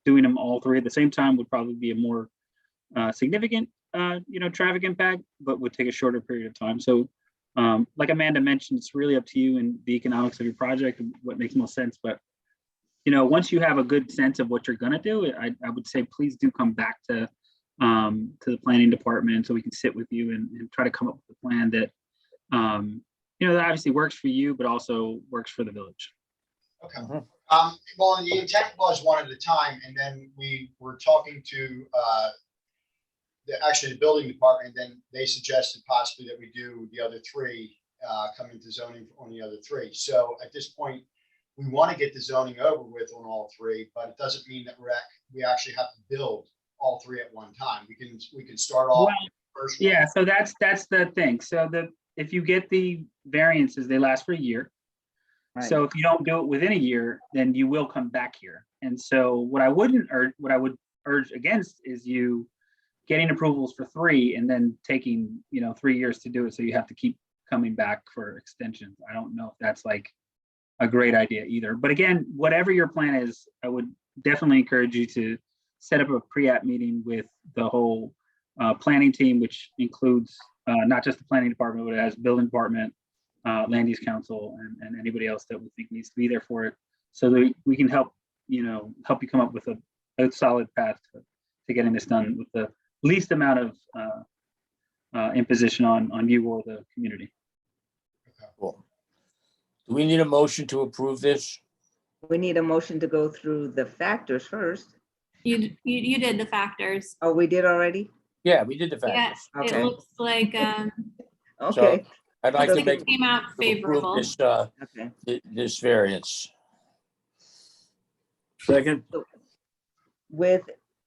doing them all 3 at the same time would probably be a more significant traffic impact, but would take a shorter period of time. So like Amanda mentioned, it's really up to you and the economics of your project and what makes most sense. But once you have a good sense of what you're going to do, I would say please do come back to the planning department so we can sit with you and try to come up with a plan that that obviously works for you, but also works for the village. Okay. Well, the intent was 1 at a time, and then we were talking to the building department, and then they suggested possibly that we do the other 3 come into zoning on the other 3. So at this point, we want to get the zoning over with on all 3, but it doesn't mean that we actually have to build all 3 at one time. We can start off with the first one. Yeah, so that's the thing. So if you get the variances, they last for a year. Right. So if you don't do it within a year, then you will come back here. And so what I would urge against is you getting approvals for 3 and then taking 3 years to do it. So you have to keep coming back for extensions. I don't know if that's like a great idea either. But again, whatever your plan is, I would definitely encourage you to set up a pre-app meeting with the whole planning team, which includes not just the planning department, but it has building department, land use council, and anybody else that we think needs to be there for it, so that we can help you come up with a solid path to getting this done with the least amount of imposition on you or the community. Cool. Do we need a motion to approve this? We need a motion to go through the factors first. You did the factors. Oh, we did already? Yeah, we did the Yeah, factors. Okay. it looks like Okay. I'd like to make it came out to approve favorable. this variance. Second. With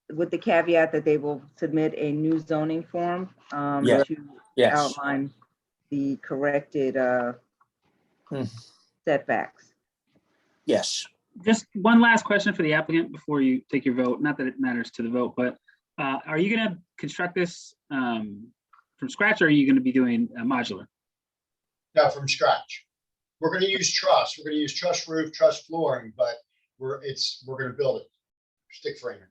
the caveat that they will submit a new zoning form Yeah. to Yes. outline the corrected setbacks. Yes. Just one last question for the applicant before you take your vote. Not that it matters to the vote, but are you gonna construct this from scratch, or are you gonna be doing a modular? No, from scratch. We're gonna use truss. We're gonna use truss roof, truss flooring, but we're gonna build it, stick framing.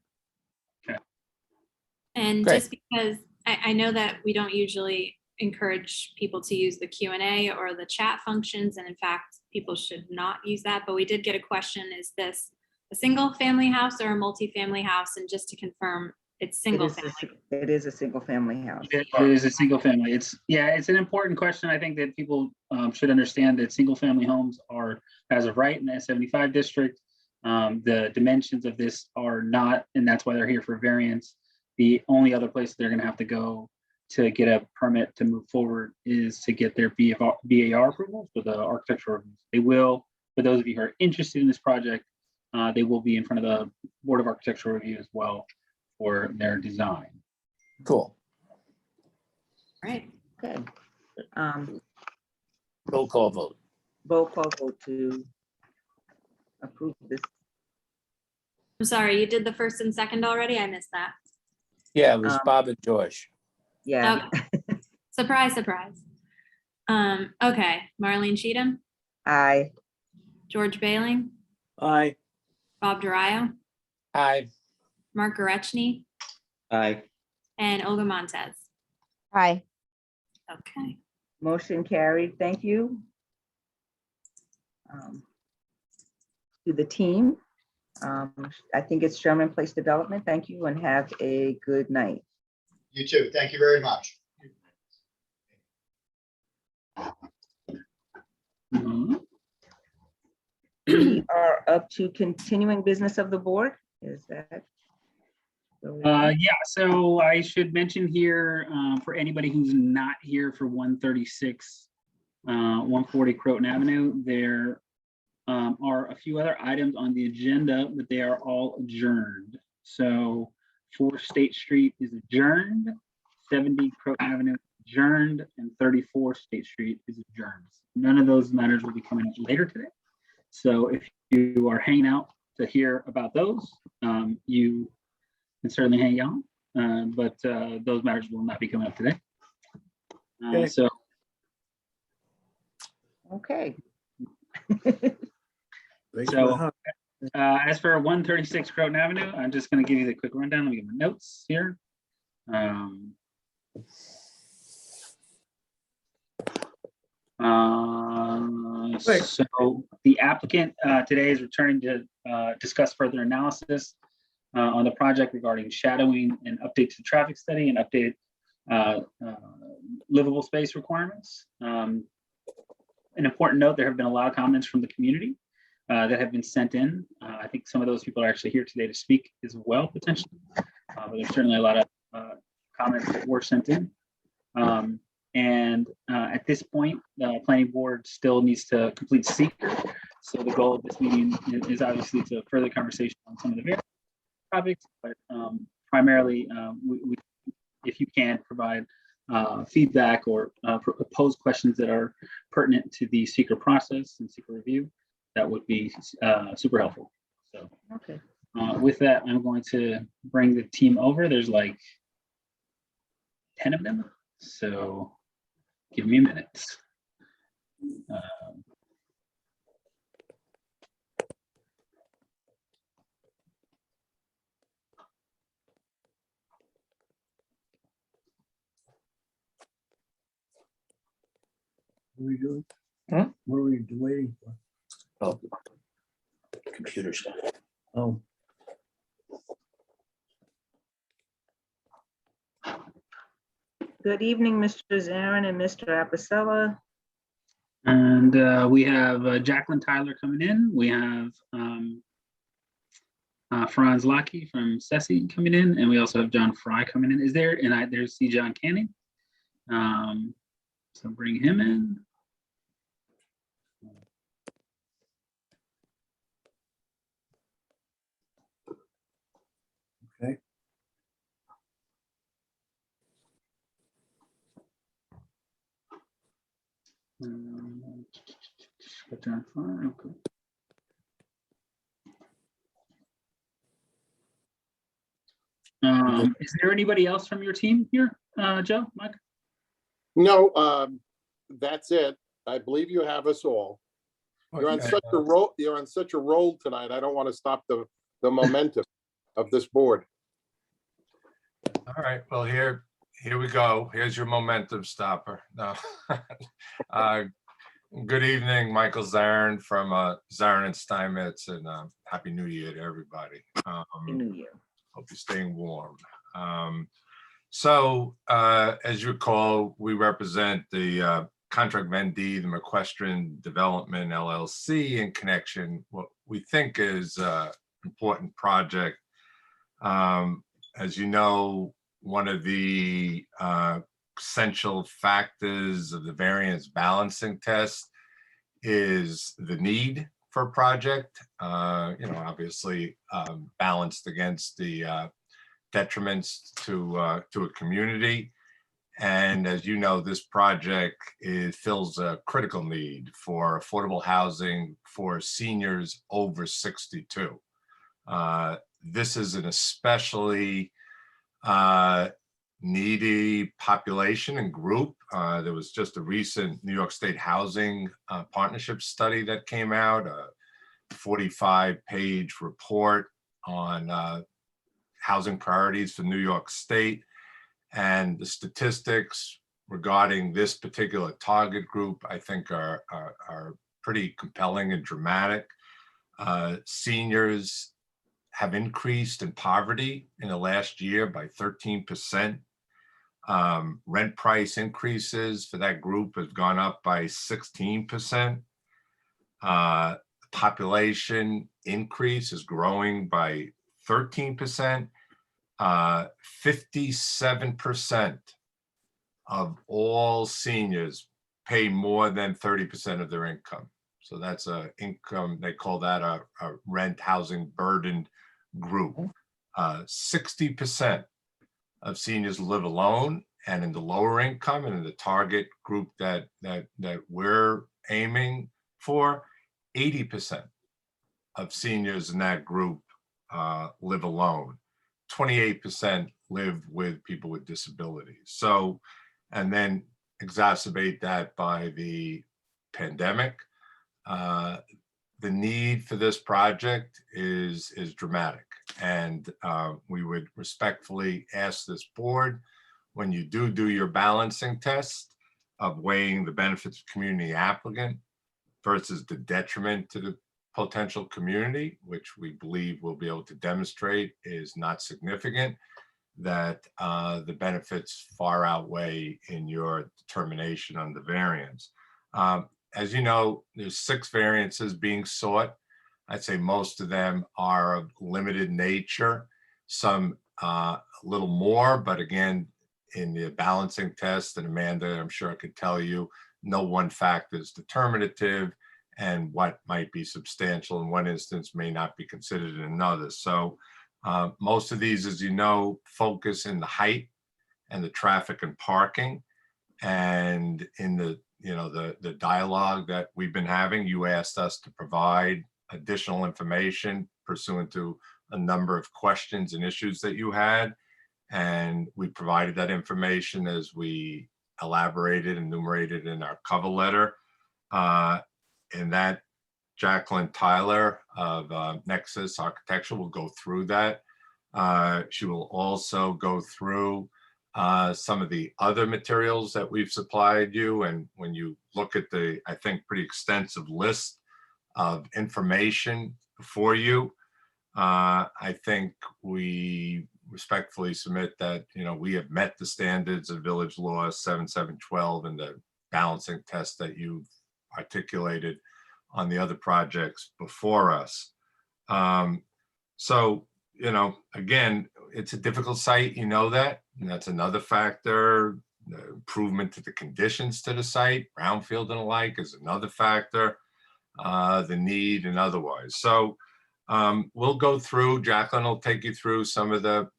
And Great. just because I know that we don't usually encourage people to use the Q&A or the chat functions, and in fact, people should not use that, but we did get a question, is this a single family house or a multi-family house? And just to confirm, it's single family. It is a single family house. It is a single family. It's an important question. I think that people should understand that single family homes are, as of right, in the S75 district. The dimensions of this are not, and that's why they're here for variance. The only other place they're gonna have to go to get a permit to move forward is to get their BAR approval for the architectural reviews. They will, for those of you who are interested in this project, they will be in front of the Board of Architectural Review as well for their design. Cool. Right. Good. Roll call vote. Roll call vote to approve this. I'm sorry, you did the first and second already? I missed that. Yeah, it was Bob and George. Yeah. Okay. Surprise, surprise. Okay, Marlene Cheatham, Aye. George Bailing, Aye. Bob Durayo, Aye. Mark Gorechny, Aye. and Olga Montez. Aye. Okay. Motion carried. Thank you. To the team. I think it's Sherman Place Development. Thank you and have a good night. You too. Thank you very much. We are up to continuing business of the board. Is that? Yeah, so I should mention here, for anybody who's not here for 136, 140 Crore Avenue, there are a few other items on the agenda, but they are all adjourned. So 4 State Street is adjourned, 70 Crore Avenue adjourned, and 34 State Street is adjourned. None of those matters will be coming up later today. So if you are hanging out to hear about those, you can certainly hang on, but those matters will not be coming up today. Okay. So Okay. So as for 136 Croton Avenue, I'm just going to give you the quick rundown. Let me get my notes here. So the applicant today is returning to discuss further analysis on the project regarding shadowing and updates to traffic study and updated livable space requirements. An important note, there have been a lot of comments from the community that have been sent in. I think some of those people are actually here today to speak as well, potentially. But there's certainly a lot of comments that were sent in. At this point, the planning board still needs to complete seeker. So the goal of this meeting is obviously to further conversation on some of the various topics, but primarily, if you can provide feedback or pose questions that are pertinent to the seeker process and seeker review, that would be super helpful. So okay. With that, I'm going to bring the team over. There's like 10 of them. So give me a minute. What are we doing? Huh? What are we waiting for? Oh, computer stuff. Oh, Good evening, Mr. Zarin and Mr. Apicella. And we have Jacqueline Tyler coming in. We have Franz Lockey from SESI coming in, and we also have John Fry coming in. Is there? And there's C. John Canning. So bring him in. okay. Okay. Is there anybody else from your team here, Joe, Mike? No, that's it. I believe you have us all. You're on such a roll. You're on such a roll tonight. I don't want to stop the momentum of this board. All right, well, here we go. Here's your momentum stopper. No. Good evening, Michael Zarin from Zarin and Steinmetz, and Happy New Year to everybody. Happy New Year. Hope you're staying warm. As you recall, we represent the contract vendee, the McQuestron Development LLC, in connection what we think is an important project. As you know, one of the essential factors of the variance balancing test is the need for a project, obviously balanced against the detriments to a community. And as you know, this project fills a critical need for affordable housing for seniors over 62. This is an especially needy population and group. There was just a recent New York State Housing Partnership study that came out, a 45-page report on housing priorities for New York State. And the statistics regarding this particular target group, I think, are pretty compelling and dramatic. Seniors have increased in poverty in the last year by 13%. Rent price increases for that group have gone up by 16%. Population increase is growing by 13%. 57% of all seniors pay more than 30% of their income. So that's a income, they call that a rent housing burdened group. 60% of seniors live alone, and in the lower income and in the target group that we're aiming for, 80% of seniors in that group live alone. 28% live with people with disabilities. So, and then exacerbate that by the pandemic. The need for this project is dramatic. And we would respectfully ask this board, when you do your balancing test of weighing the benefits of community applicant versus the detriment to the potential community, which we believe we'll be able to demonstrate is not significant, that the benefits far outweigh in your determination on the variance. As you know, there's 6 variances being sought. I'd say most of them are of limited nature, some a little more, but again, in the balancing test, and Amanda, I'm sure I could tell you, no one fact is determinative, and what might be substantial in one instance may not be considered in another. So most of these, as you know, focus in the height and the traffic and parking. And in the dialogue that we've been having, you asked us to provide additional information pursuant to a number of questions and issues that you had. And we provided that information as we elaborated and enumerated in our cover letter. And that Jacqueline Tyler of Nexus Architecture will go through that. She will also go through some of the other materials that we've supplied you. And when you look at the, I think, pretty extensive list of information before you, I think we respectfully submit that, we have met the standards of Village Law 7712 and the balancing test that you've articulated on the other projects before us. So, again, it's a difficult site, that, and that's another factor. The improvement to the conditions to the site, brownfield and the like, is another factor, the need and otherwise. So we'll go through, Jacqueline will take you through some of the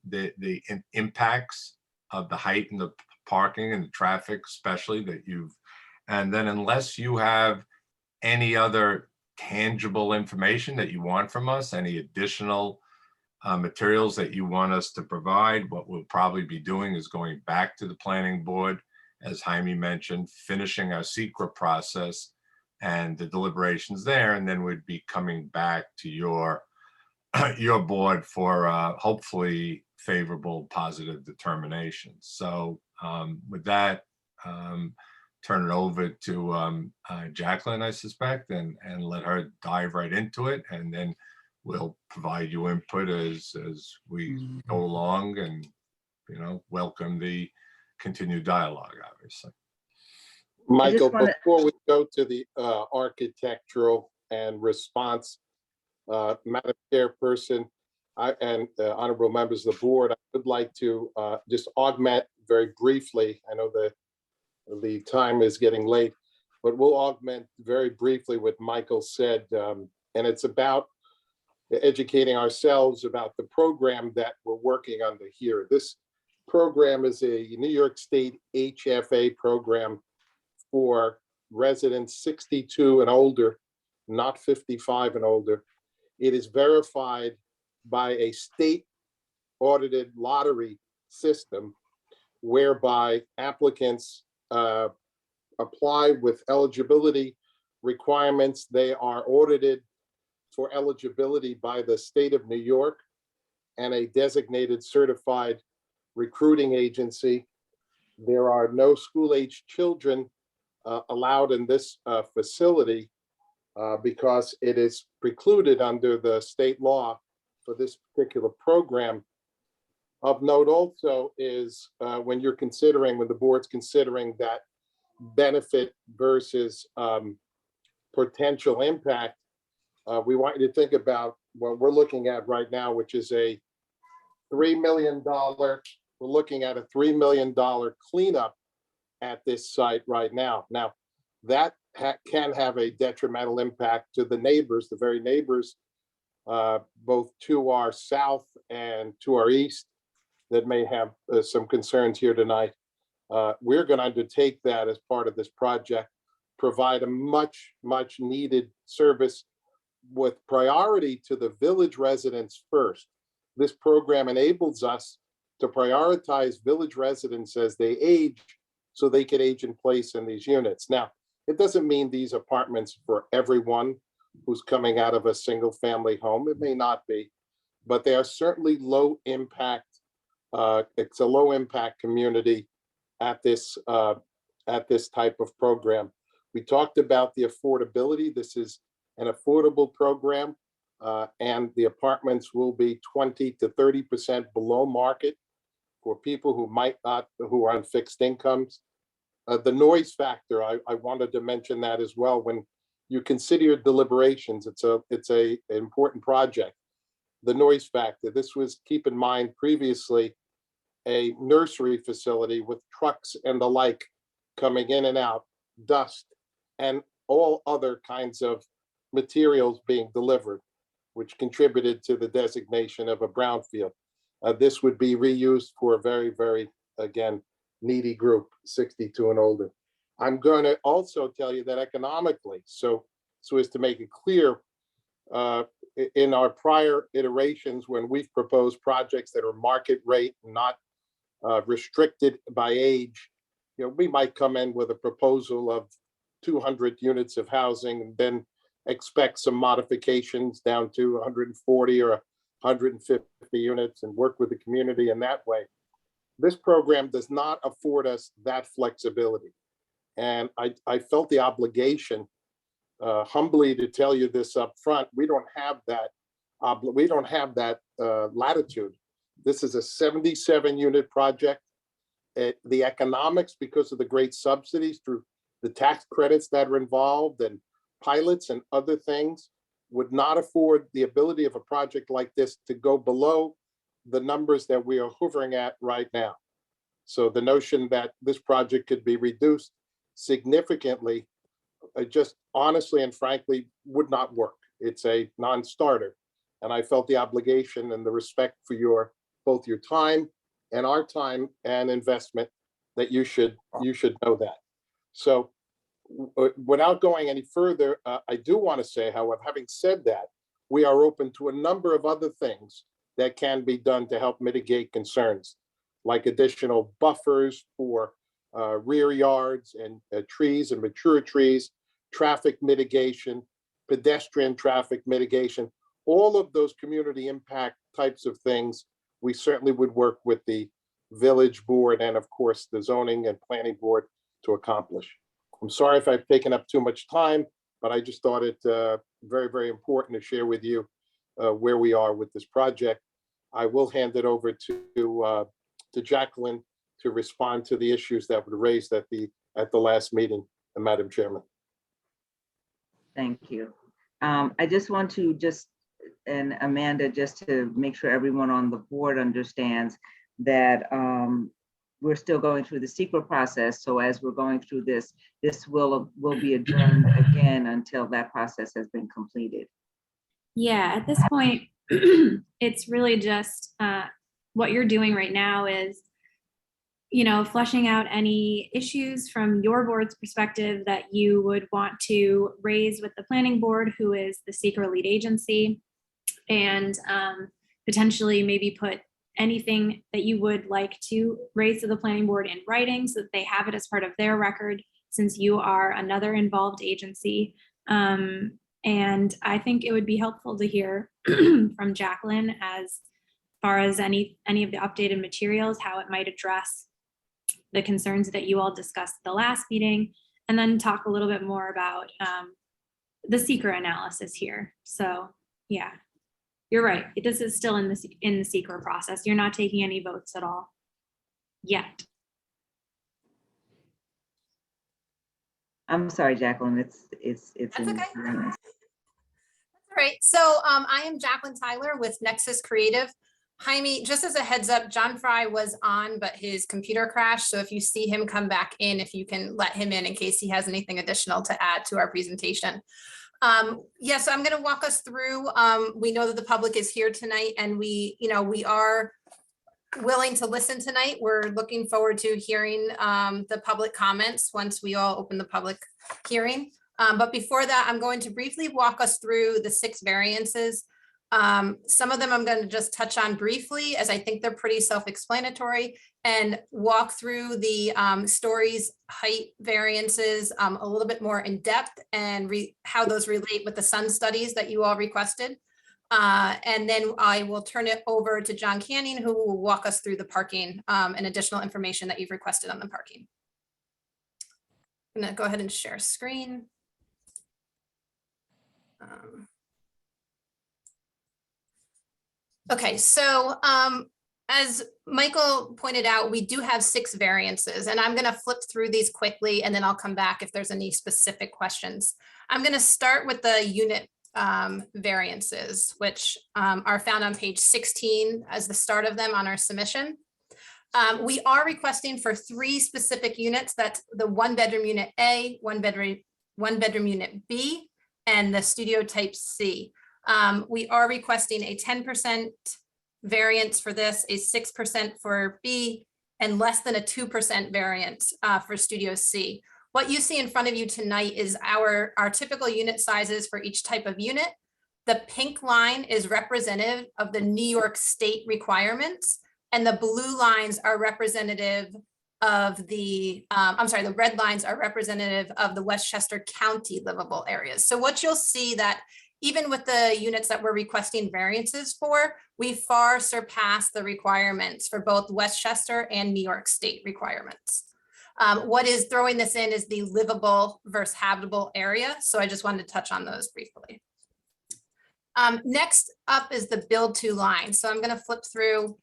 impacts of the height and the parking and the traffic, especially that and then unless you have any other tangible information that you want from us, any additional materials that you want us to provide. What we'll probably be doing is going back to the planning board, as Jaime mentioned, finishing our secret process and the deliberations there, and then we'd be coming back to your board for hopefully favorable, positive determinations. So with that, turn it over to Jacqueline, I suspect, and let her dive right into it, and then we'll provide you input as we go along, and welcome the continued dialogue, obviously. Michael, wanna- before we go to the architectural and response, Madam Chairperson, and honorable members of the board, I would like to just augment very briefly. I know the time is getting late, but we'll augment very briefly what Michael said. And it's about educating ourselves about the program that we're working under here. This program is a New York State HFA program for residents 62 and older, not 55 and older. It is verified by a state audited lottery system whereby applicants apply with eligibility requirements. They are audited for eligibility by the state of New York and a designated certified recruiting agency. There are no school-age children allowed in this facility because it is precluded under the state law for this particular program. Of note also is when the board's considering that benefit versus potential impact, we want you to think about what we're looking at right now, which is a $3 million, we're looking at a $3 million cleanup at this site right now. Now, that can have a detrimental impact to the neighbors, the very neighbors, both to our south and to our east, that may have some concerns here tonight. We're going to undertake that as part of this project, provide a much needed service with priority to the village residents first. This program enables us to prioritize village residents as they age, so they could age in place in these units. Now, it doesn't mean these apartments for everyone who's coming out of a single family home. It may not be, but they are certainly low impact. It's a low impact community at this type of program. We talked about the affordability. This is an affordable program, and the apartments will be 20 to 30% below market for people who are on fixed incomes. The noise factor, I wanted to mention that as well. When you consider your deliberations, it's a important project. The noise factor, this was, keep in mind, previously a nursery facility with trucks and the like coming in and out, dust, and all other kinds of materials being delivered, which contributed to the designation of a brownfield. This would be reused for a very, again, needy group, 62 and older. I'm going to also tell you that economically, so as to make it clear, in our prior iterations, when we've proposed projects that are market rate, not restricted by age, we might come in with a proposal of 200 units of housing and then expect some modifications down to 140 or 150 units and work with the community in that way. This program does not afford us that flexibility. And I felt the obligation humbly to tell you this up front. We don't have that latitude. This is a 77 unit project. The economics, because of the great subsidies through the tax credits that are involved and pilots and other things, would not afford the ability of a project like this to go below the numbers that we are hovering at right now. So the notion that this project could be reduced significantly, just honestly and frankly, would not work. It's a non-starter. And I felt the obligation and the respect for both your time and our time and investment, that you should know that. So without going any further, I do want to say, however, having said that, we are open to a number of other things that can be done to help mitigate concerns, like additional buffers for rear yards and trees and mature trees, traffic mitigation, pedestrian traffic mitigation, all of those community impact types of things. We certainly would work with the village board and of course the zoning and planning board to accomplish. I'm sorry if I've taken up too much time, but I just thought it very, very important to share with you where we are with this project. I will hand it over to Jacqueline to respond to the issues that were raised at the last meeting, Madam Chairman. Thank you. I just want to and Amanda, just to make sure everyone on the board understands that we're still going through the secret process. So as we're going through this will be adjourned again until that process has been completed. Yeah, at this point, it's really just what you're doing right now is, fleshing out any issues from your board's perspective that you would want to raise with the planning board, who is the seeker lead agency, and potentially maybe put anything that you would like to raise to the planning board in writing so that they have it as part of their record, since you are another involved agency. And I think it would be helpful to hear from Jacqueline as far as any of the updated materials, how it might address the concerns that you all discussed at the last meeting, and then talk a little bit more about the seeker analysis here. So yeah, you're right. This is still in the seeker process. You're not taking any votes at all yet. I'm sorry, Jacqueline, it's That's in okay. Variance. All right, so I am Jacqueline Tyler with Nexus Creative. Jaime, just as a heads up, John Fry was on, but his computer crashed. So if you see him come back in, if you can let him in case he has anything additional to add to our presentation. Yeah, so I'm going to walk us through. We know that the public is here tonight, and we are willing to listen tonight. We're looking forward to hearing the public comments once we all open the public hearing. But before that, I'm going to briefly walk us through the 6 variances. Some of them I'm going to just touch on briefly, as I think they're pretty self-explanatory, and walk through the stories height variances a little bit more in depth, and how those relate with the sun studies that you all requested. And then I will turn it over to John Canning, who will walk us through the parking and additional information that you've requested on the parking. I'm going to go ahead and share screen. Okay, so as Michael pointed out, we do have 6 variances, and I'm going to flip through these quickly, and then I'll come back if there's any specific questions. I'm going to start with the unit variances, which are found on page 16 as the start of them on our submission. We are requesting for 3 specific units. That's the 1-bedroom unit A, 1-bedroom unit B, and the studio type C. We are requesting a 10% variance for this, a 6% for B, and less than a 2% variance for studio C. What you see in front of you tonight is our typical unit sizes for each type of unit. The pink line is representative of the New York State requirements, and the blue lines are representative of the red lines are representative of the Westchester County livable areas. So what you'll see that even with the units that we're requesting variances for, we far surpass the requirements for both Westchester and New York State requirements. What is throwing this in is the livable versus habitable area. So I just wanted to touch on those briefly. Next up is the build to line. So I'm going to flip through.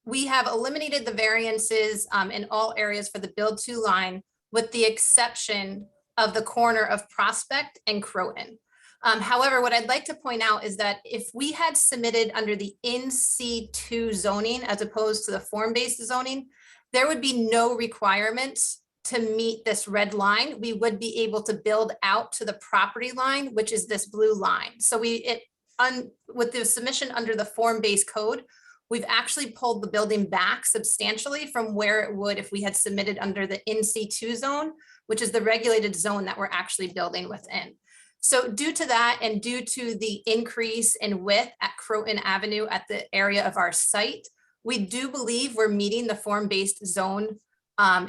We have eliminated the variances in all areas for the build to line, with the exception of the corner of Prospect and Croton. However, what I'd like to point out is that if we had submitted under the NC2 zoning as opposed to the form-based zoning, there would be no requirements to meet this red line. We would be able to build out to the property line, which is this blue line. So with the submission under the form-based code, we've actually pulled the building back substantially from where it would if we had submitted under the NC2 zone, which is the regulated zone that we're actually building within. So due to that and due to the increase in width at Crore Avenue at the area of our site, we do believe we're meeting the form-based zone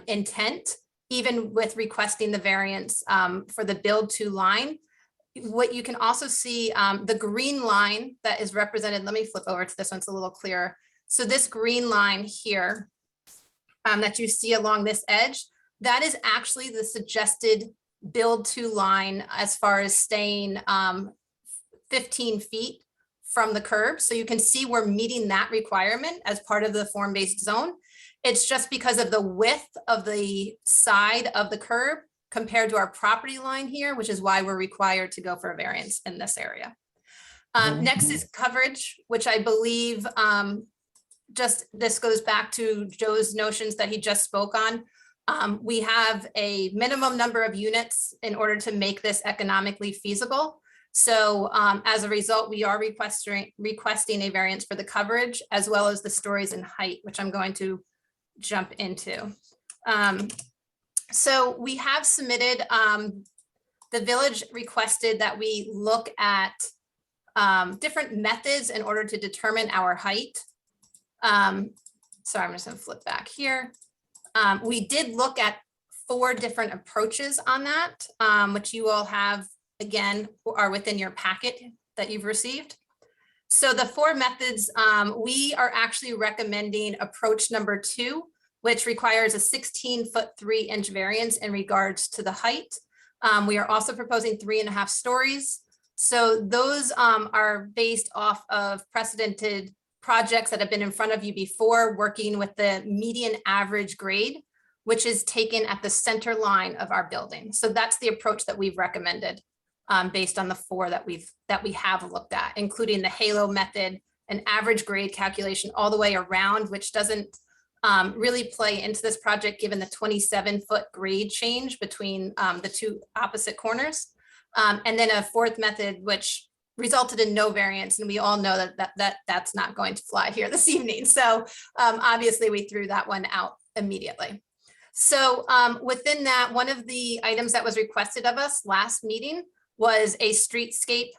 intent, even with requesting the variance for the build to line. What you can also see, the green line that is represented, let me flip over to this one, it's a little clearer. So this green line here that you see along this edge, that is actually the suggested build to line as far as staying 15 feet from the curb. So you can see we're meeting that requirement as part of the form-based zone. It's just because of the width of the side of the curb compared to our property line here, which is why we're required to go for a variance in this area. Next is coverage, which I believe this goes back to Joe's notions that he just spoke on. We have a minimum number of units in order to make this economically feasible. So as a result, we are requesting a variance for the coverage as well as the stories and height, which I'm going to jump into. So we have submitted, the village requested that we look at different methods in order to determine our height. Sorry, I'm just gonna flip back here. We did look at 4 different approaches on that, which you all have, again, are within your packet that you've received. So the 4 methods, we are actually recommending approach number 2, which requires a 16-foot 3-inch variance in regards to the height. We are also proposing 3.5 stories. So those are based off of precedented projects that have been in front of you before, working with the median average grade, which is taken at the center line of our building. So that's the approach that we've recommended based on the 4 that we have looked at, including the halo method, an average grade calculation all the way around, which doesn't really play into this project given the 27-foot grade change between the 2 opposite corners. And then a 4th method, which resulted in no variance. And we all know that's not going to fly here this evening. So obviously we threw that one out immediately. So within that, one of the items that was requested of us last meeting was a streetscape,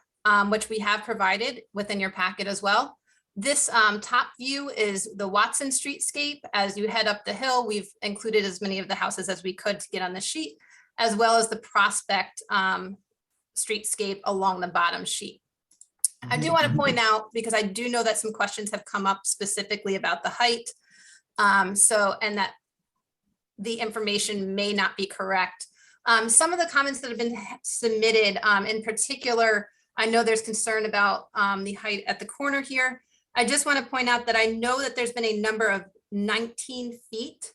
which we have provided within your packet as well. This top view is the Watson streetscape. As you head up the hill, we've included as many of the houses as we could to get on the sheet, as well as the Prospect streetscape along the bottom sheet. I do want to point out, because I do know that some questions have come up specifically about the height. And that the information may not be correct. Some of the comments that have been submitted, in particular, I know there's concern about the height at the corner here. I just want to point out that I know that there's been a number of 19 feet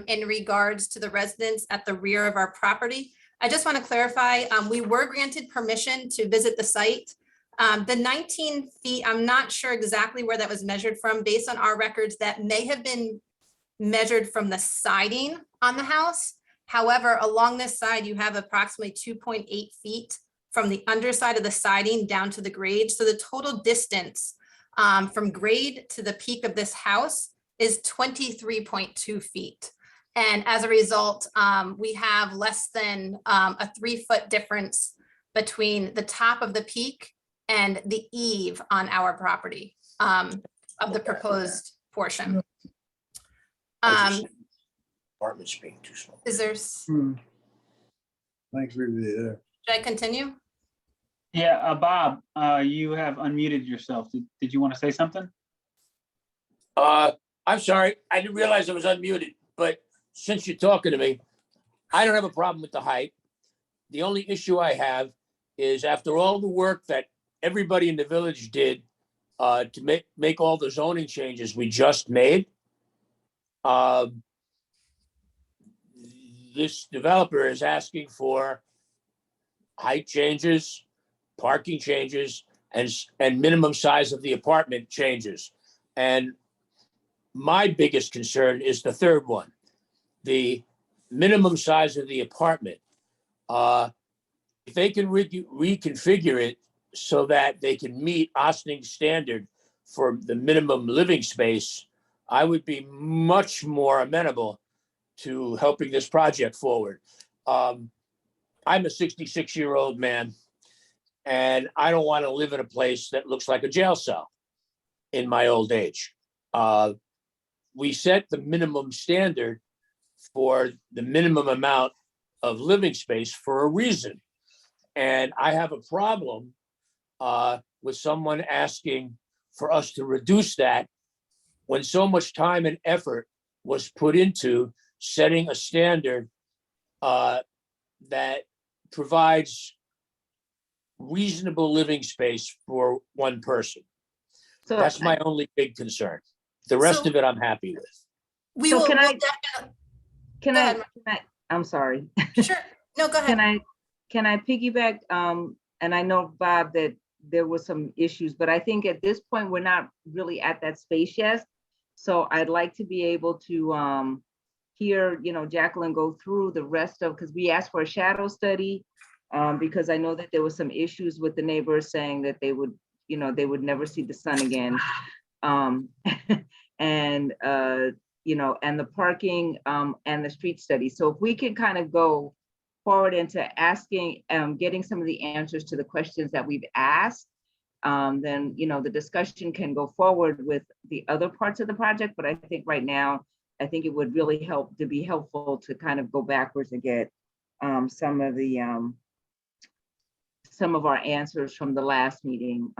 in regards to the residents at the rear of our property. I just want to clarify, we were granted permission to visit the site. The 19 feet, I'm not sure exactly where that was measured from. Based on our records, that may have been measured from the siding on the house. However, along this side, you have approximately 2.8 feet from the underside of the siding down to the grade. So the total distance from grade to the peak of this house is 23.2 feet. And as a result, we have less than a 3-foot difference between the top of the peak and the eave on our property of the proposed portion. Apartments being too small. Is there, should Thanks for there. I continue? Yeah, Bob, you have unmuted yourself. Did you want to say something? I'm sorry, I didn't realize I was unmuted, but since you're talking to me, I don't have a problem with the height. The only issue I have is after all the work that everybody in the village did to make all the zoning changes we just made, this developer is asking for height changes, parking changes, and minimum size of the apartment changes. And my biggest concern is the third one, the minimum size of the apartment. If they can reconfigure it so that they can meet Austin's standard for the minimum living space, I would be much more amenable to helping this project forward. I'm a 66-year-old man, and I don't want to live in a place that looks like a jail cell in my old age. We set the minimum standard for the minimum amount of living space for a reason. And I have a problem with someone asking for us to reduce that when so much time and effort was put into setting a standard that provides reasonable living space for one person. So That's my only big concern. The rest of it, I'm happy with. We So will, can we'll I- definitely- Can Go I, ahead. can I, I'm sorry. Sure. No, go ahead. Can I piggyback? And I know, Bob, that there were some issues, but I think at this point, we're not really at that space yet. So I'd like to be able to hear, Jacqueline go through the rest of, because we asked for a shadow study, because I know that there was some issues with the neighbors saying that they would, they would never see the sun again. And and the parking and the street study. So if we can kind of go forward into asking, getting some of the answers to the questions that we've asked, then, the discussion can go forward with the other parts of the project. But I think right now, I think it would really be helpful to kind of go backwards and get some of our answers from the last meeting,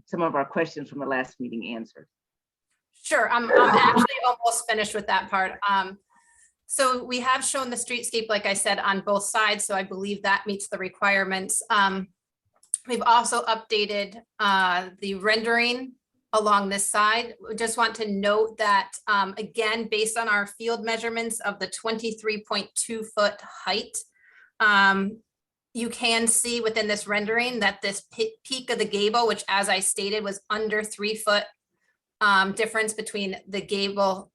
some of our questions from the last meeting answered. Sure, I'm actually almost finished with that part. So we have shown the streetscape, like I said, on both sides, so I believe that meets the requirements. We've also updated the rendering along this side. We just want to note that, again, based on our field measurements of the 23.2 foot height, you can see within this rendering that this peak of the gable, which as I stated was under 3 foot difference between the gable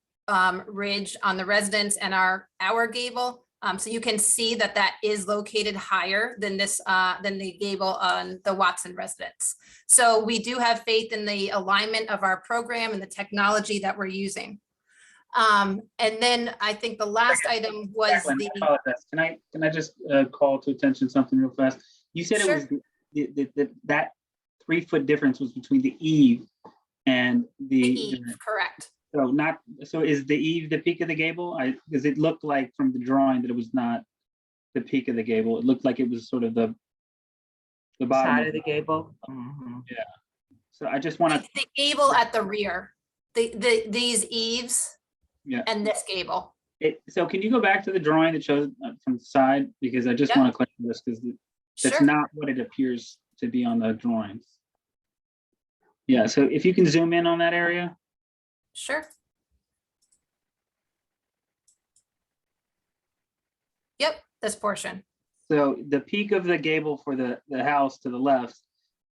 ridge on the residence and our gable. So you can see that that is located higher than this than the gable on the Watson residence. So we do have faith in the alignment of our program and the technology that we're using. And then I think the last item was Jacqueline, I apologize. Can I just call to attention something real fast? You said Sure. it was that 3 foot difference was between the eave and the eave, correct. So is the eave the peak of the gable? Because it looked like from the drawing that it was not the peak of the gable. It looked like it was sort of the bottom Side of the gable. Mhm. Yeah. So I just want to. The gable at the rear, these eaves, Yeah. and this gable. So can you go back to the drawing that shows from the side? Because I just Yep. want to clarify this because that's Sure. not what it appears to be on the drawings. Yeah, so if you can zoom in on that area. Sure. Yep, this portion. So the peak of the gable for the house to the left,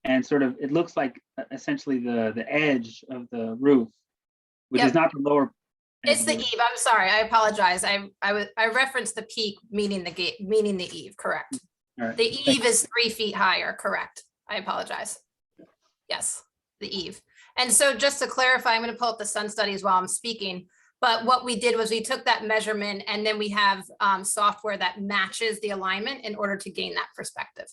and sort of, it looks like essentially the edge of the roof, which Yep. is not the lower. It's the eave. I'm sorry. I apologize. I referenced the peak, meaning the eave. Correct. All right. The Thank eave is 3 feet higher. Correct. I apologize. Yes, the eave. And so just to clarify, I'm going to pull up the sun studies while I'm speaking. But what we did was we took that measurement and then we have software that matches the alignment in order to gain that perspective.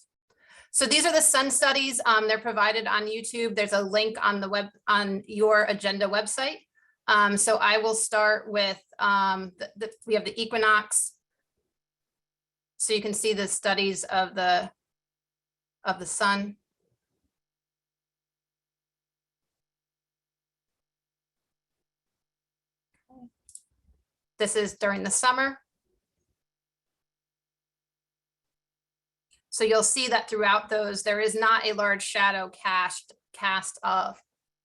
So these are the sun studies. They're provided on YouTube. There's a link on the web on your agenda website. So I will start with we have the equinox. So you can see the studies of the sun. This is during the summer. So you'll see that throughout those, there is not a large shadow cast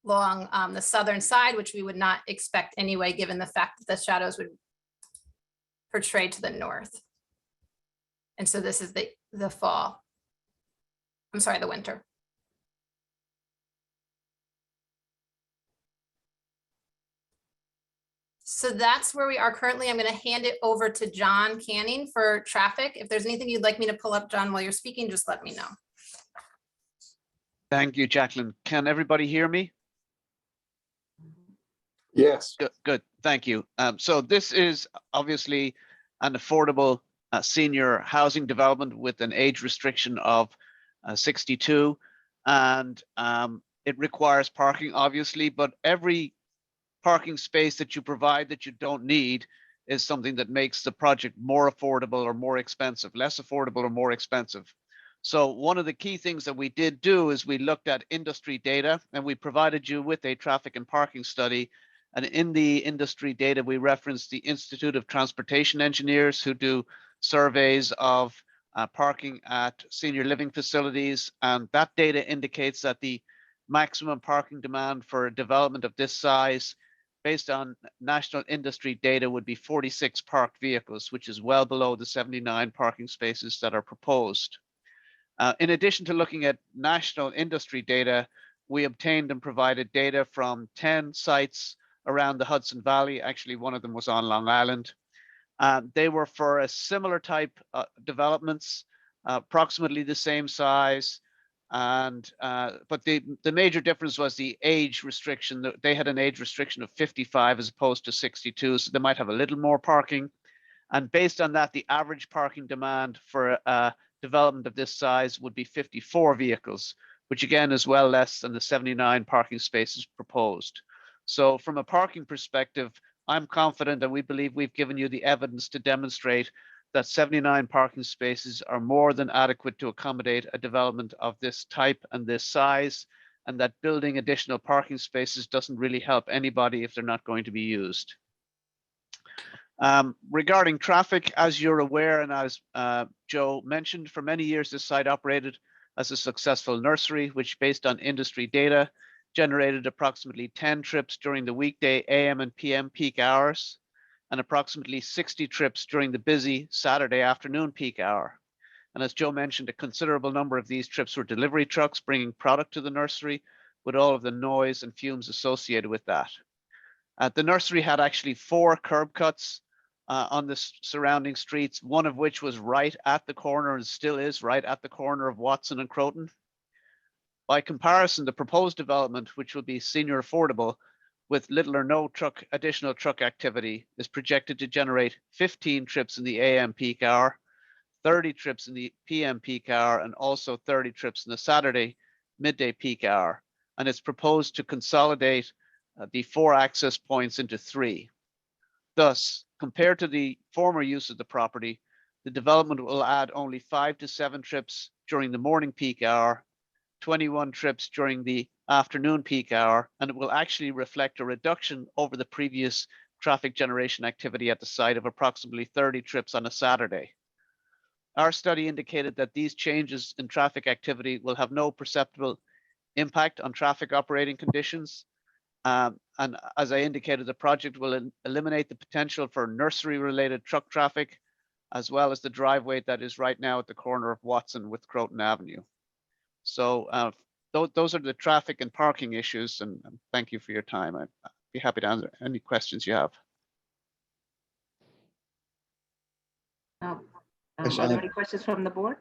along the southern side, which we would not expect anyway, given the fact that the shadows would portray to the north. And so this is the fall. I'm sorry, the winter. So that's where we are currently. I'm going to hand it over to John Canning for traffic. If there's anything you'd like me to pull up, John, while you're speaking, just let me know. Thank you, Jacqueline. Can everybody hear me? Yes. Good, thank you. So this is obviously an affordable senior housing development with an age restriction of 62. And it requires parking, obviously, but every parking space that you provide that you don't need is something that makes the project more affordable or more expensive, less affordable or more expensive. So one of the key things that we did do is we looked at industry data, and we provided you with a traffic and parking study. And in the industry data, we referenced the Institute of Transportation Engineers, who do surveys of parking at senior living facilities. And that data indicates that the maximum parking demand for a development of this size, based on national industry data, would be 46 parked vehicles, which is well below the 79 parking spaces that are proposed. In addition to looking at national industry data, we obtained and provided data from 10 sites around the Hudson Valley. Actually, one of them was on Long Island. They were for a similar type developments, approximately the same size. And but the major difference was the age restriction. They had an age restriction of 55 as opposed to 62, so they might have a little more parking. And based on that, the average parking demand for a development of this size would be 54 vehicles, which again is well less than the 79 parking spaces proposed. So from a parking perspective, I'm confident, and we believe we've given you the evidence to demonstrate that 79 parking spaces are more than adequate to accommodate a development of this type and this size, and that building additional parking spaces doesn't really help anybody if they're not going to be used. Regarding traffic, as you're aware, and as Joe mentioned, for many years this site operated as a successful nursery, which based on industry data generated approximately 10 trips during the weekday AM and PM peak hours, and approximately 60 trips during the busy Saturday afternoon peak hour. And as Joe mentioned, a considerable number of these trips were delivery trucks bringing product to the nursery, with all of the noise and fumes associated with that. The nursery had actually 4 curb cuts on the surrounding streets, one of which was right at the corner, and still is right at the corner of Watson and Croton. By comparison, the proposed development, which will be senior affordable with little or no additional truck activity, is projected to generate 15 trips in the AM peak hour, 30 trips in the PM peak hour, and also 30 trips in the Saturday midday peak hour. And it's proposed to consolidate the 4 access points into 3. Thus, compared to the former use of the property, the development will add only 5 to 7 trips during the morning peak hour, 21 trips during the afternoon peak hour, and it will actually reflect a reduction over the previous traffic generation activity at the site of approximately 30 trips on a Saturday. Our study indicated that these changes in traffic activity will have no perceptible impact on traffic operating conditions. And as I indicated, the project will eliminate the potential for nursery-related truck traffic, as well as the driveway that is right now at the corner of Watson with Croton Avenue. So those are the traffic and parking issues, and thank you for your time. I'd be happy to answer any questions you have. Are there any questions from the board?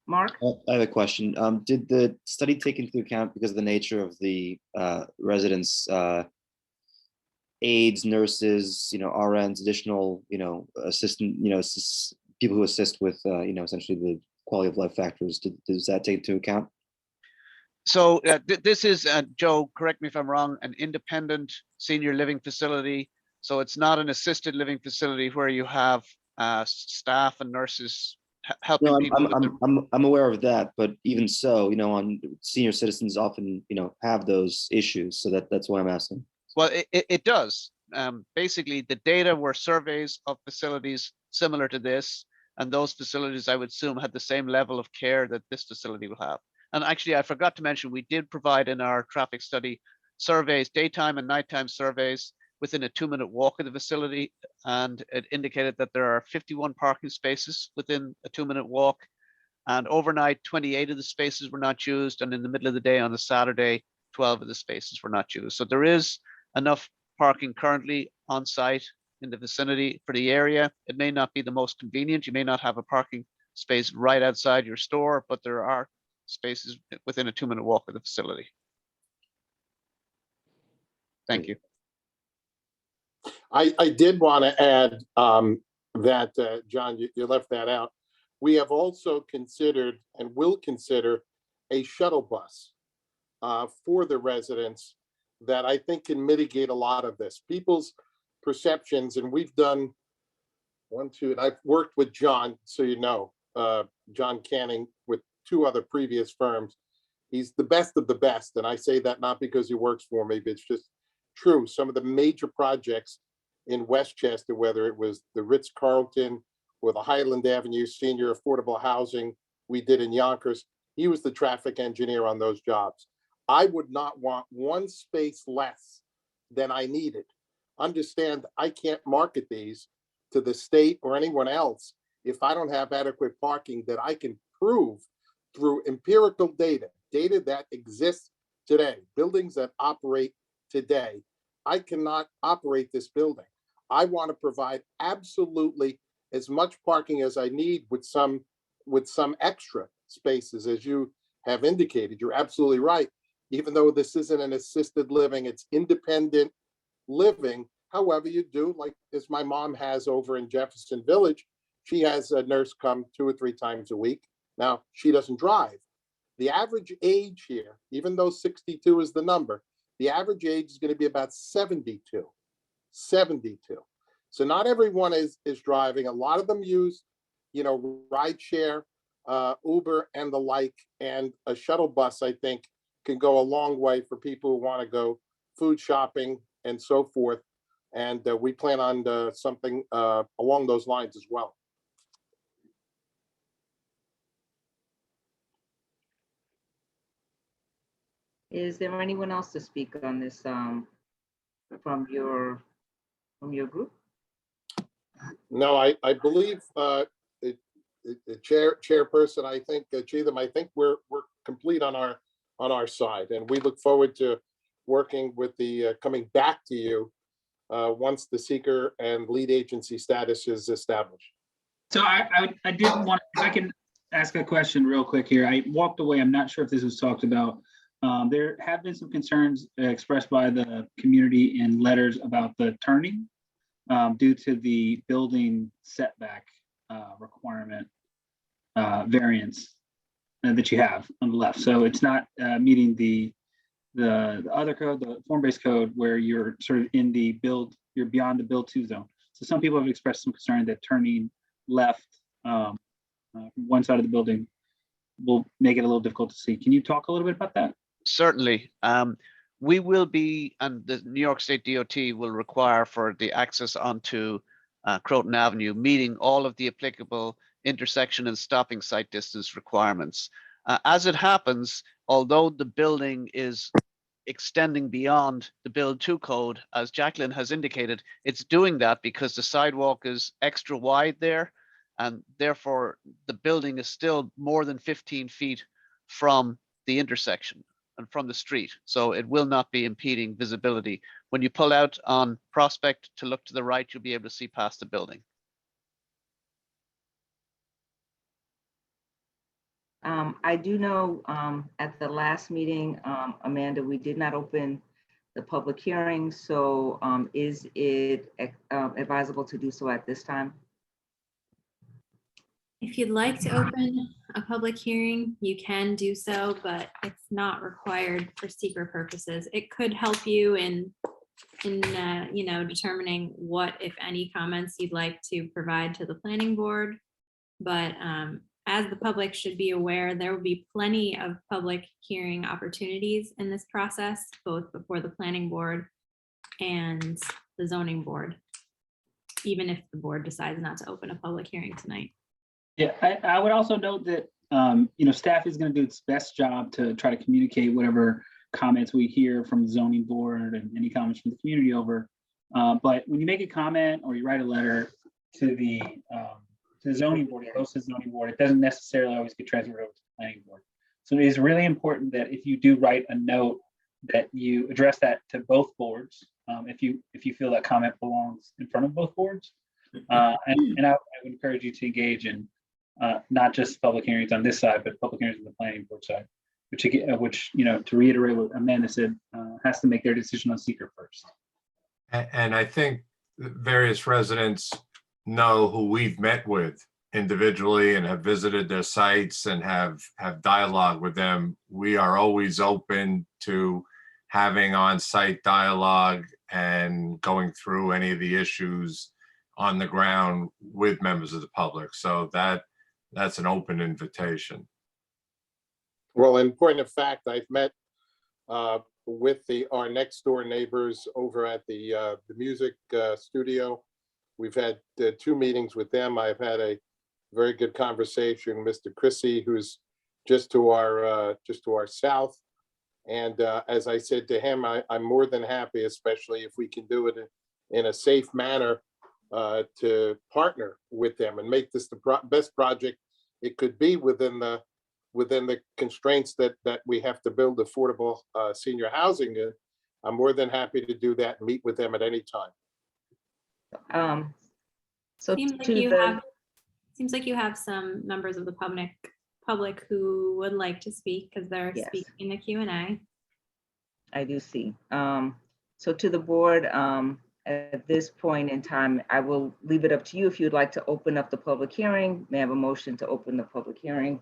Mark? I have a question. Did the study take into account, because of the nature of the residents, aides, nurses, RNs, additional, assistant, people who assist with, essentially the quality of life factors? Does that take into account? So this is, Joe, correct me if I'm wrong, an independent senior living facility. So it's not an assisted living facility where you have staff and nurses helping No, people. I'm aware of that, but even so, on senior citizens often, have those issues. So that's why I'm asking. Well, it does. Basically, the data were surveys of facilities similar to this, and those facilities, I would assume, had the same level of care that this facility will have. And actually, I forgot to mention, we did provide in our traffic study surveys, daytime and nighttime surveys within a 2-minute walk of the facility. And it indicated that there are 51 parking spaces within a 2-minute walk. And overnight, 28 of the spaces were not used. And in the middle of the day on a Saturday, 12 of the spaces were not used. So there is enough parking currently on site in the vicinity for the area. It may not be the most convenient. You may not have a parking space right outside your store, but there are spaces within a 2-minute walk of the facility. Thank you. I did want to add that, John, you left that out. We have also considered and will consider a shuttle bus for the residents that I think can mitigate a lot of this. People's perceptions, and we've done one, two, and I've worked with John, so you know, John Canning with 2 other previous firms. He's the best of the best, and I say that not because he works for me, but it's just true. Some of the major projects in Westchester, whether it was the Ritz-Carlton or the Highland Avenue Senior Affordable Housing we did in Yonkers, he was the traffic engineer on those jobs. I would not want one space less than I needed. Understand, I can't market these to the state or anyone else if I don't have adequate parking that I can prove through empirical data that exists today, buildings that operate today. I cannot operate this building. I want to provide absolutely as much parking as I need with some extra spaces, as you have indicated. You're absolutely right. Even though this isn't an assisted living, it's independent living. However, you do, like as my mom has over in Jefferson Village, she has a nurse come 2 or 3 times a week. Now, she doesn't drive. The average age here, even though 62 is the number, the average age is going to be about 72. 72. So not everyone is driving. A lot of them use, rideshare, Uber and the like, and a shuttle bus, I think, can go a long way for people who want to go food shopping and so forth. And we plan on something along those lines as well. Is there anyone else to speak on this from your group? No, I believe the chairperson, I think, Cheatham, I think we're complete on our side, and we look forward to working with the coming back to you once the seeker and lead agency status is established. So I did want, if I can ask a question real quick here. I walked away. I'm not sure if this was talked about. There have been some concerns expressed by the community in letters about the turning due to the building setback requirement variance that you have on the left. So it's not meeting the other code, the form-based code, where you're sort of in the build, you're beyond the build to zone. So some people have expressed some concern that turning left from one side of the building will make it a little difficult to see. Can you talk a little bit about that? Certainly. We will be, and the New York State DOT will require for the access onto Crore Avenue, meeting all of the applicable intersection and stopping site distance requirements. As it happens, although the building is extending beyond the build to code, as Jacqueline has indicated, it's doing that because the sidewalk is extra wide there, and therefore the building is still more than 15 feet from the intersection and from the street. So it will not be impeding visibility. When you pull out on Prospect to look to the right, you'll be able to see past the building. I do know at the last meeting, Amanda, we did not open the public hearing. So is it advisable to do so at this time? If you'd like to open a public hearing, you can do so, but it's not required for seeker purposes. It could help you in determining what, if any, comments you'd like to provide to the planning board. But as the public should be aware, there will be plenty of public hearing opportunities in this process, both before the planning board and the zoning board, even if the board decides not to open a public hearing tonight. Yeah, I would also note that staff is going to do its best job to try to communicate whatever comments we hear from the zoning board and any comments from the community over. But when you make a comment or you write a letter to the zoning board, it goes to the zoning board, it doesn't necessarily always get transferred over to the planning board. So it is really important that if you do write a note, that you address that to both boards. If you feel that comment belongs in front of both boards, and I would encourage you to engage in not just public hearings on this side, but public hearings on the planning board side, which to reiterate what Amanda said, has to make their decision on seeker first. And I think various residents know who we've met with individually and have visited their sites and have dialogue with them, we are always open to having on-site dialogue and going through any of the issues on the ground with members of the public. So that's an open invitation. Well, in point of fact, I've met with our next door neighbors over at the music studio. We've had 2 meetings with them. I've had a very good conversation, Mr. Chrissy, who's just to our south. And as I said to him, I'm more than happy, especially if we can do it in a safe manner, to partner with them and make this the best project it could be within the constraints that we have to build affordable senior housing. I'm more than happy to do that and meet with them at any time. So seems like you have some members of the public who would like to speak because they're Yes. speaking in the Q&A. I do see. So to the board, at this point in time, I will leave it up to you if you'd like to open up the public hearing. May I have a motion to open the public hearing?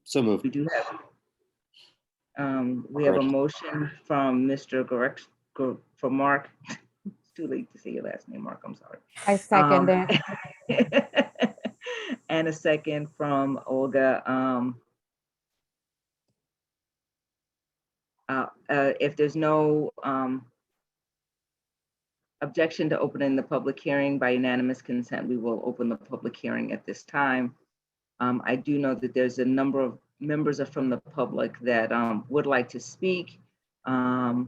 So moved. We do have. We have a motion from Mr. from Mark. It's too late to say your last name, Mark. I'm sorry. I second it. And a second from Olga. If there's no objection to opening the public hearing by unanimous consent, we will open the public hearing at this time. I do know that there's a number of members from the public that would like to speak. So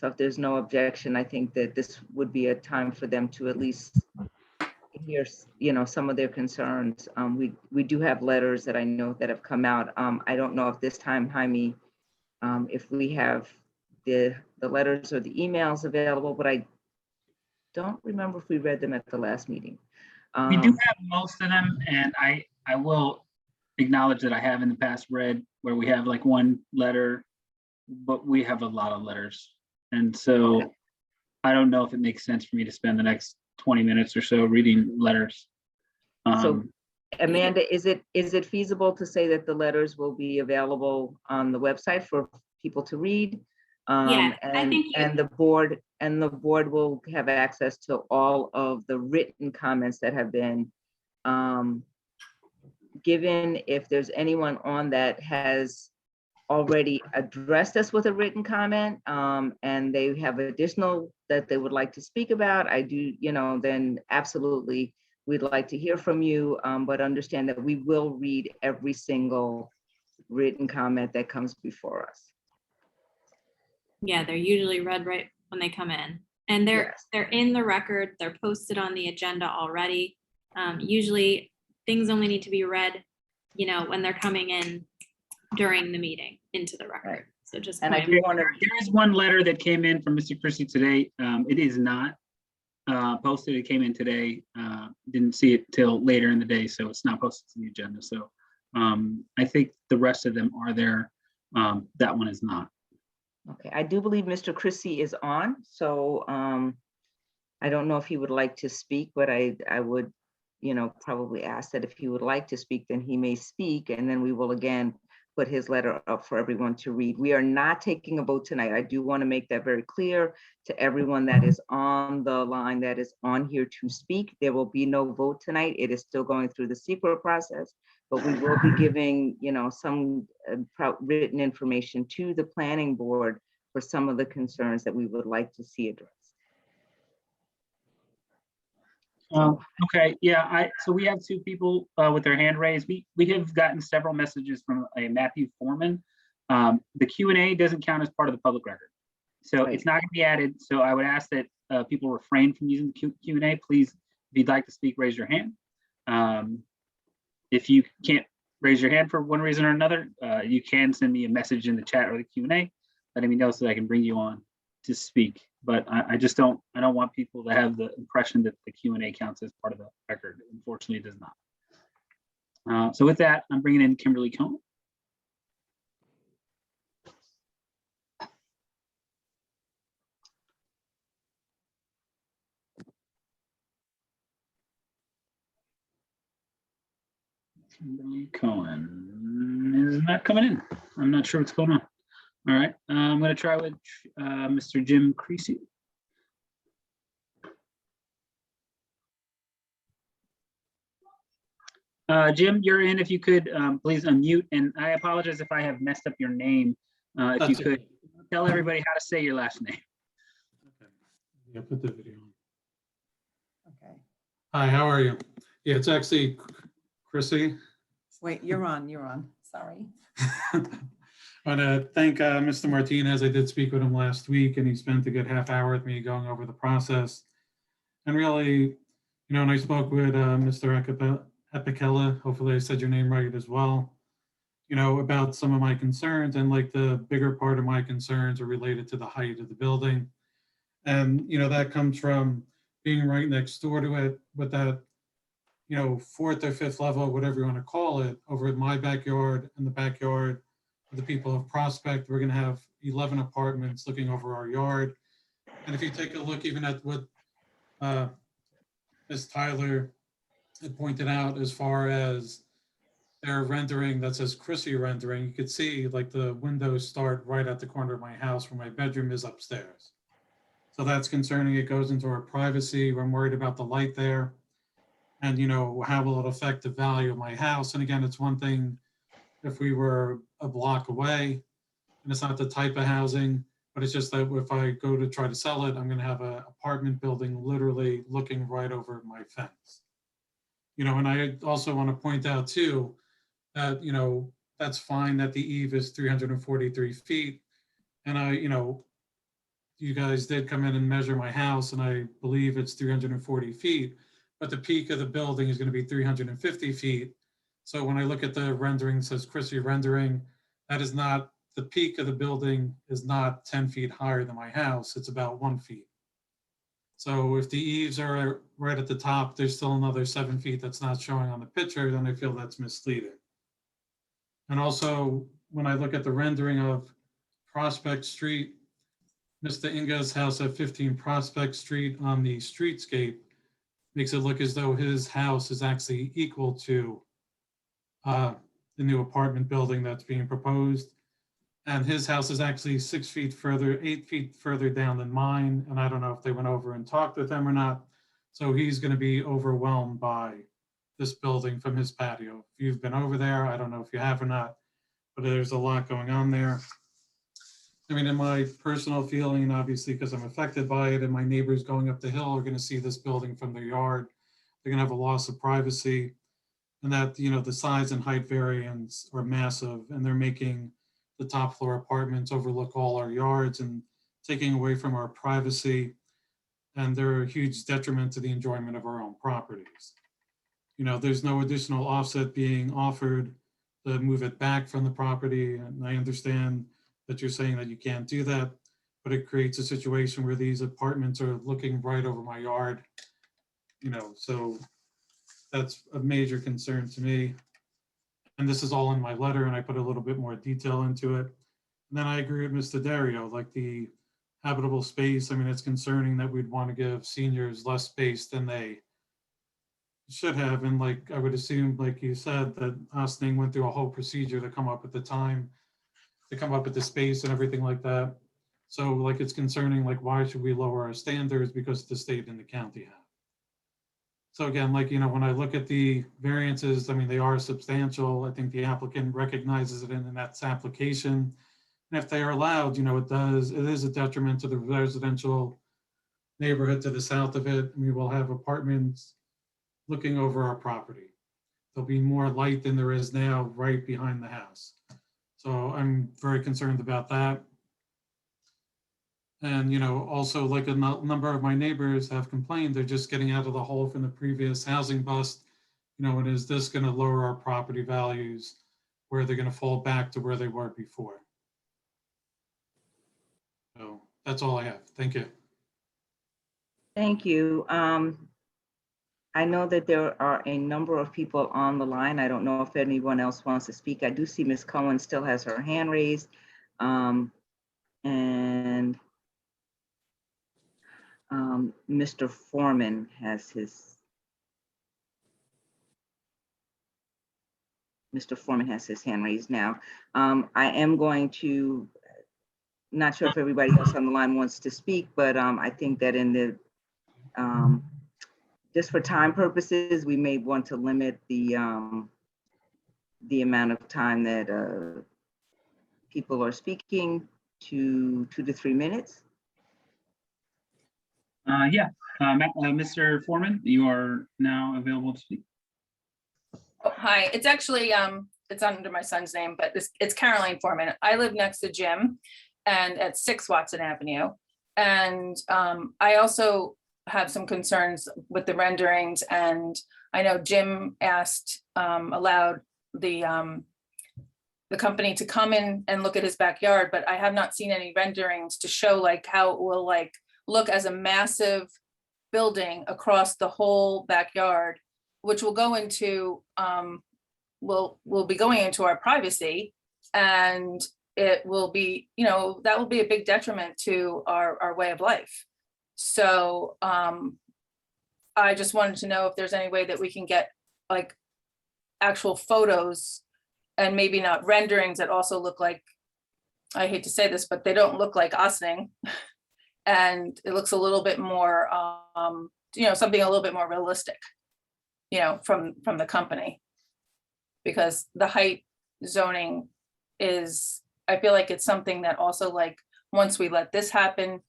if there's no objection, I think that this would be a time for them to at least hear, some of their concerns. We do have letters that I know that have come out. I don't know if this time, Jaime, if we have the letters or the emails available, but I don't remember if we read them at the last meeting. We do have most of them, and I will acknowledge that I have in the past read where we have like one letter, but we have a lot of letters. And so I don't know if it makes sense for me to spend the next 20 minutes or so reading letters. So Amanda, is it feasible to say that the letters will be available on the website for people to read? Yeah, I think and the board will have access to all of the written comments that have been given. If there's anyone on that has already addressed us with a written comment, and they have additional that they would like to speak about, then absolutely, we'd like to hear from you, but understand that we will read every single written comment that comes before us. Yeah, they're usually read right when they come in, and they're in the record. They're posted on the agenda already. Usually, things only need to be read, when they're coming in during the meeting into the record. So just there is one letter that came in from Mr. Christie today. It is not posted. It came in today. Didn't see it till later in the day, so it's not posted to the agenda. So I think the rest of them are there. That one is not. Okay, I do believe Mr. Christie is on, so I don't know if he would like to speak, but I would, probably ask that if he would like to speak, then he may speak, and then we will again put his letter up for everyone to read. We are not taking a vote tonight. I do want to make that very clear to everyone that is on the line that is on here to speak. There will be no vote tonight. It is still going through the secret process, but we will be giving, some written information to the planning board for some of the concerns that we would like to see addressed. Okay, yeah, so we have 2 people with their hand raised. We have gotten several messages from a Matthew Foreman. The Q&A doesn't count as part of the public record, so it's not going to be added. So I would ask that people refrain from using the Q&A. Please, if you'd like to speak, raise your hand. If you can't raise your hand for one reason or another, you can send me a message in the chat or the Q&A, letting me know so that I can bring you on to speak. But I don't want people to have the impression that the Q&A counts as part of the record. Unfortunately, it does not. So with that, I'm bringing in Kimberly Cohn. Kimberly Cohen is not coming in. I'm not sure what's going on. All right, I'm going to try with Mr. Jim Creasy. Jim, you're in. If you could please unmute, and I apologize if I have messed up your name. If you could tell everybody how to say your last name. Yeah, put the video on. Okay. Hi, how are you? Yeah, it's actually Chrissy. Wait, you're on. Sorry. I want to thank Mr. Martinez. I did speak with him last week, and he spent a good half hour with me going over the process. And really, you know, and I spoke with Mr. Epicella, hopefully I said your name right as well, you know, about some of my concerns, and like the bigger part of my concerns are related to the height of the building. And, you know, that comes from being right next door to it with that, you know, 4th or 5th level, whatever you want to call it, over in my backyard and the backyard of the people of Prospect. We're going to have 11 apartments looking over our yard. And if you take a look even at what Ms. Tyler had pointed out as far as their rendering that says Chrissy rendering, you could see like the windows start right at the corner of my house where my bedroom is upstairs. So that's concerning. It goes into our privacy. I'm worried about the light there. And, you know, how will it affect the value of my house? And again, it's one thing if we were a block away, and it's not the type of housing, but it's just that if I go to try to sell it, I'm going to have an apartment building literally looking right over my fence. You know, and I also want to point out too, that, you know, that's fine that the eave is 343 feet. And you know, you guys did come in and measure my house, and I believe it's 340 feet, but the peak of the building is going to be 350 feet. So when I look at the rendering, says Chrissy rendering, that is not, the peak of the building is not 10 feet higher than my house. It's about 1 feet. So if the eaves are right at the top, there's still another 7 feet that's not showing on the picture, then I feel that's misleading. And also, when I look at the rendering of Prospect Street, Mr. Inga's house at 15 Prospect Street on the Streetscape makes it look as though his house is actually equal to the new apartment building that's being proposed. And his house is actually 6 feet further, 8 feet further down than mine. And I don't know if they went over and talked with him or not. So he's going to be overwhelmed by this building from his patio. If you've been over there, I don't know if you have or not, but there's a lot going on there. I mean, in my personal feeling, obviously, because I'm affected by it, and my neighbors going up the hill are going to see this building from their yard. They're going to have a loss of privacy, and that, you know, the size and height variance are massive, and they're making the top floor apartments overlook all our yards and taking away from our privacy. And they're a huge detriment to the enjoyment of our own properties. You know, there's no additional offset being offered to move it back from the property. And I understand that you're saying that you can't do that, but it creates a situation where these apartments are looking right over my yard. You know, so that's a major concern to me. And this is all in my letter, and I put a little bit more detail into it. And then I agree with Mr. Dario, like the habitable space. I mean, it's concerning that we'd want to give seniors less space than they should have. And like, I would assume, like you said, that Austin went through a whole procedure to come up with the time, to come up with the space and everything like that. So like, it's concerning, like, why should we lower our standards because the state and the county have? So again, like, you know, when I look at the variances, I mean, they are substantial. I think the applicant recognizes it in its application. And if they are allowed, you know, it is a detriment to the residential neighborhood to the south of it. We will have apartments looking over our property. There'll be more light than there is now right behind the house. So I'm very concerned about that. And, you know, also like a number of my neighbors have complained, they're just getting out of the hole from the previous housing bust. You know, and is this going to lower our property values where they're going to fall back to where they were before? So that's all I have. Thank you. Thank you. I know that there are a number of people on the line. I don't know if anyone else wants to speak. I do see Ms. Cohen still has her hand raised. And Mr. Foreman has his. Mr. Foreman has his hand raised now. I am going to, not sure if everybody else on the line wants to speak, but I think that in the, just for time purposes, we may want to limit the amount of time that people are speaking to 2 to 3 minutes. Mr. Foreman, you are now available to speak. Oh, hi, it's actually, it's under my son's name, but it's Caroline Foreman. I live next to Jim and at 6 Watson Avenue. And I also have some concerns with the renderings, and I know Jim allowed the company to come in and look at his backyard, but I have not seen any renderings to show like how it will like look as a massive building across the whole backyard, which will go into, will be going into our privacy. And it will be, you know, that will be a big detriment to our way of life. So I just wanted to know if there's any way that we can get like actual photos and maybe not renderings that also look like, I hate to say this, but they don't look like Ossining. And it looks a little bit more, you know, something a little bit more realistic, you know, from the company. Because the height zoning is, I feel like it's something that also like, once we let this happen,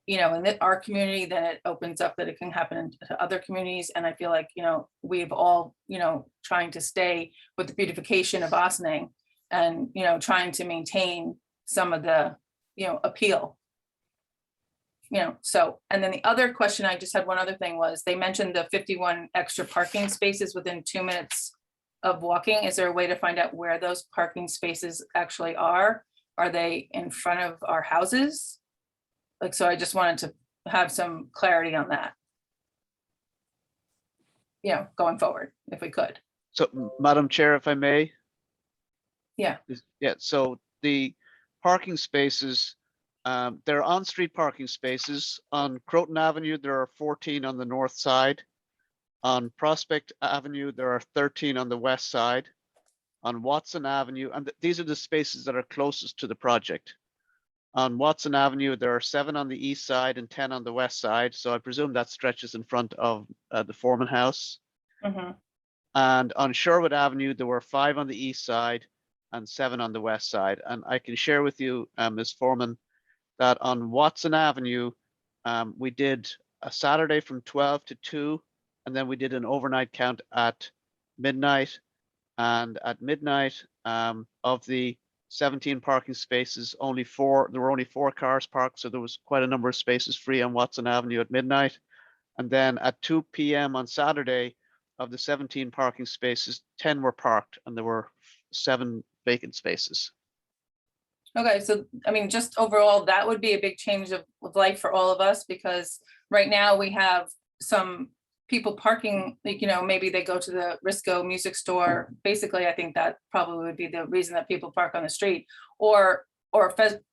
you know, in our community, then it opens up that it can happen to other communities. And I feel like, you know, we've all, you know, trying to stay with the beautification of Ossining and, you know, trying to maintain some of the, you know, appeal. You know, so, and then the other question, I just had one other thing was, they mentioned the 51 extra parking spaces within 2 minutes of walking. Is there a way to find out where those parking spaces actually are? Are they in front of our houses? Like, so I just wanted to have some clarity on that. You know, going forward, if we could. So, Madam Chair, if I may. Yeah. Yeah, so the parking spaces, they're on-street parking spaces. On Crore Avenue, there are 14 on the north side. On Prospect Avenue, there are 13 on the west side. On Watson Avenue, and these are the spaces that are closest to the project. On Watson Avenue, there are 7 on the east side and 10 on the west side. So I presume that stretches in front of the Foreman house. Mm-hmm. And on Sherwood Avenue, there were 5 on the east side and 7 on the west side. And I can share with you, Ms. Foreman, that on Watson Avenue, we did a Saturday from 12 to 2, and then we did an overnight count at midnight. And at midnight, of the 17 parking spaces, there were only 4 cars parked, so there was quite a number of spaces free on Watson Avenue at midnight. And then at 2 p.m. on Saturday, of the 17 parking spaces, 10 were parked, and there were 7 vacant spaces. Okay, so I mean, just overall, that would be a big change of life for all of us, because right now we have some people parking, like, you know, maybe they go to the Risco music store. Basically, I think that probably would be the reason that people park on the street, or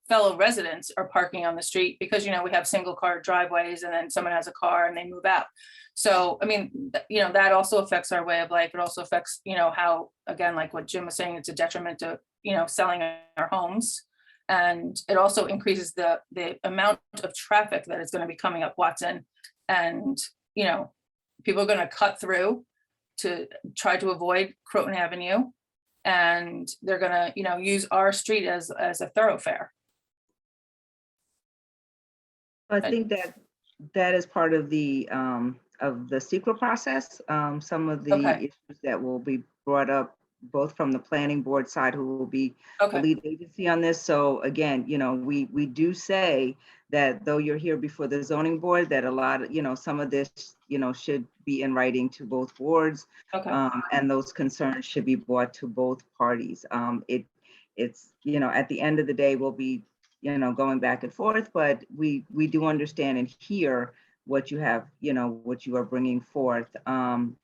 fellow residents are parking on the street because, you know, we have single car driveways and then someone has a car and they move out. So, I mean, you know, that also affects our way of life. It also affects, you know, how, again, like what Jim was saying, it's a detriment to, you know, selling our homes. And it also increases the amount of traffic that is going to be coming up Watson. And, you know, people are going to cut through to try to avoid Crore Avenue. And they're going to, you know, use our street as a thoroughfare. I think that is part of the secret process. Some of the issues that will be brought up both from the planning board side, who will be the lead agency on this. So again, you know, we do say that though you're here before the zoning board, that a lot of, you know, some of this, you know, should be in writing to both boards. And those concerns should be brought to both parties. It's, you know, at the end of the day, we'll be, you know, going back and forth, but we do understand and hear what you have, you know, what you are bringing forth.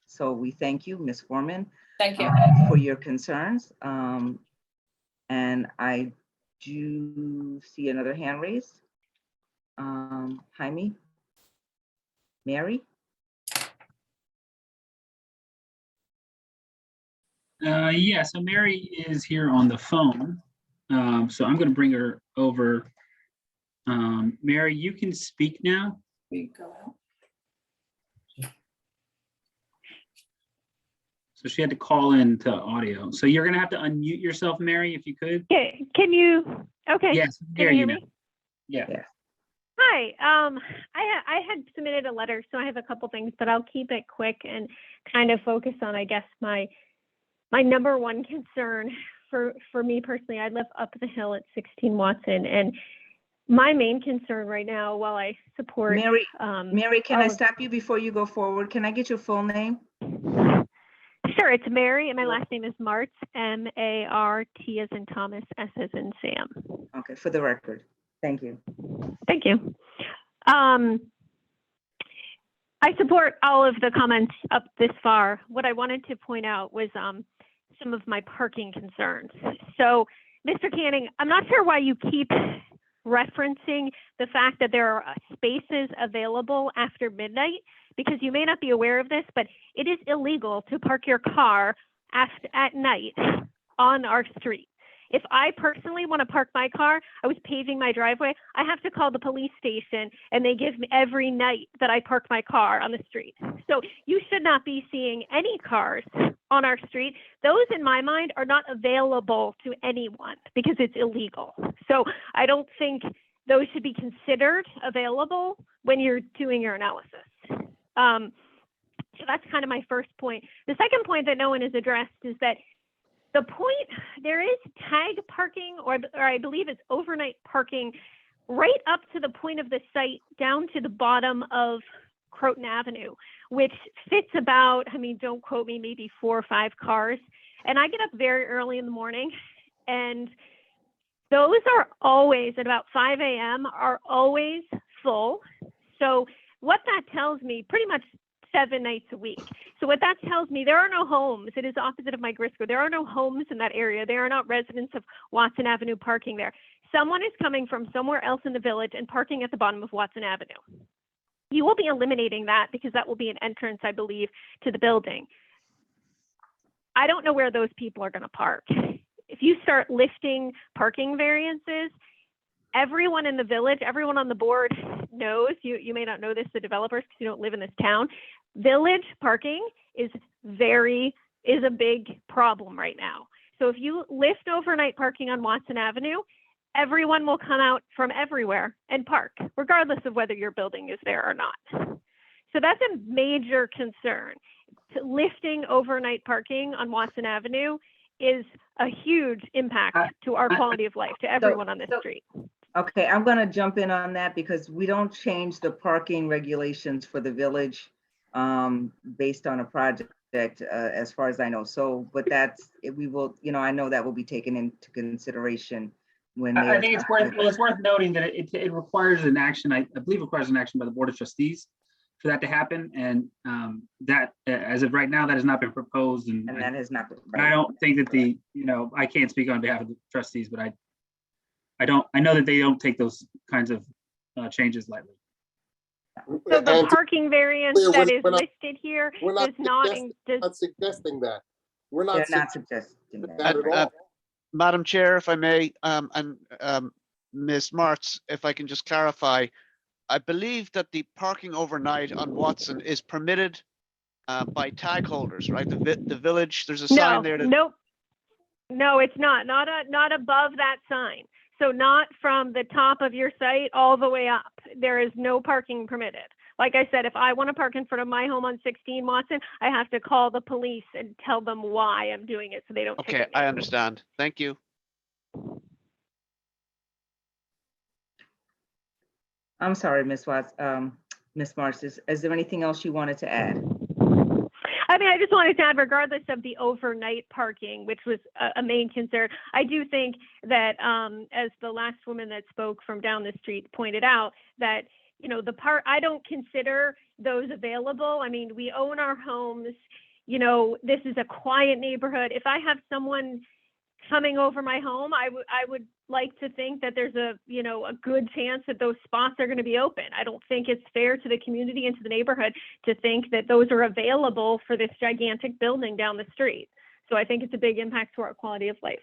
So we thank you, Ms. Foreman. Thank you. For your concerns. And I do see another hand raised. Jaime? Mary? Yeah, so Mary is here on the phone. So I'm going to bring her over. Mary, you can speak now. We go out. So she had to call in to audio. So you're going to have to unmute yourself, Mary, if you could. Okay, can you, okay. Yes, Can hear you you hear now. me? Yeah. Hi, I had submitted a letter, so I have a couple things, but I'll keep it quick and kind of focus on, I guess, my number one concern for me personally. I live up the hill at 16 Watson, and my main concern right now, while I support Mary, Mary, can all I of- stop you before you go forward? Can I get your full name? Sure, it's Mary, and my last name is Martz, M-A-R-T as in Thomas, S as in Sam. Okay, for the record. Thank you. Thank you. I support all of the comments up this far. What I wanted to point out was some of my parking concerns. So, Mr. Canning, I'm not sure why you keep referencing the fact that there are spaces available after midnight, because you may not be aware of this, but it is illegal to park your car at night on our street. If I personally want to park my car, I was paving my driveway, I have to call the police station, and they give me every night that I park my car on the street. So you should not be seeing any cars on our street. Those, in my mind, are not available to anyone because it's illegal. So I don't think those should be considered available when you're doing your analysis. So that's kind of my first point. The second point that no one has addressed is that the point, there is tag parking, or I believe it's overnight parking, right up to the point of the site down to the bottom of Crore Avenue, which fits about, I mean, don't quote me, maybe 4 or 5 cars. And I get up very early in the morning, and those are always, at about 5 a.m., are always full. So what that tells me, pretty much 7 nights a week. So what that tells me, there are no homes. It is opposite of my Grisco. There are no homes in that area. There are not residents of Watson Avenue parking there. Someone is coming from somewhere else in the village and parking at the bottom of Watson Avenue. You will be eliminating that because that will be an entrance, I believe, to the building. I don't know where those people are going to park. If you start lifting parking variances, everyone in the village, everyone on the board knows, you may not know this, the developers, because you don't live in this town, village parking is a big problem right now. So if you lift overnight parking on Watson Avenue, everyone will come out from everywhere and park, regardless of whether your building is there or not. So that's a major concern. Lifting overnight parking on Watson Avenue is a huge impact to our quality of life, to everyone on this street. Okay, I'm going to jump in on that because we don't change the parking regulations for the village based on a project, as far as I know. So, but that's, we will, I know that will be taken into consideration when they. I think it's worth noting that it requires an action, I believe requires an action by the Board of Trustees for that to happen. And that, as of right now, that has not been proposed. And that has not been. And I don't think that I can't speak on behalf of the trustees, but I know that they don't take those kinds of changes lightly. So the parking variance that is listed here does not. Not suggesting that. We're They're not not suggesting that. at all. Madam Chair, if I may, and Ms. Martz, if I can just clarify, I believe that the parking overnight on Watson is permitted by tag holders, right? The village, there's a sign there that. Nope. No, it's not. Not above that sign. So not from the top of your site all the way up. There is no parking permitted. Like I said, if I want to park in front of my home on 16 Watson, I have to call the police and tell them why I'm doing it so they don't. Okay, I understand. Thank you. I'm sorry, Ms. Watts, Ms. Martz, is there anything else you wanted to add? I mean, I just wanted to add, regardless of the overnight parking, which was a main concern, I do think that, as the last woman that spoke from down the street pointed out, that, I don't consider those available. I mean, we own our homes, this is a quiet neighborhood. If I have someone coming over my home, I would like to think that there's a good chance that those spots are going to be open. I don't think it's fair to the community and to the neighborhood to think that those are available for this gigantic building down the street. So I think it's a big impact to our quality of life.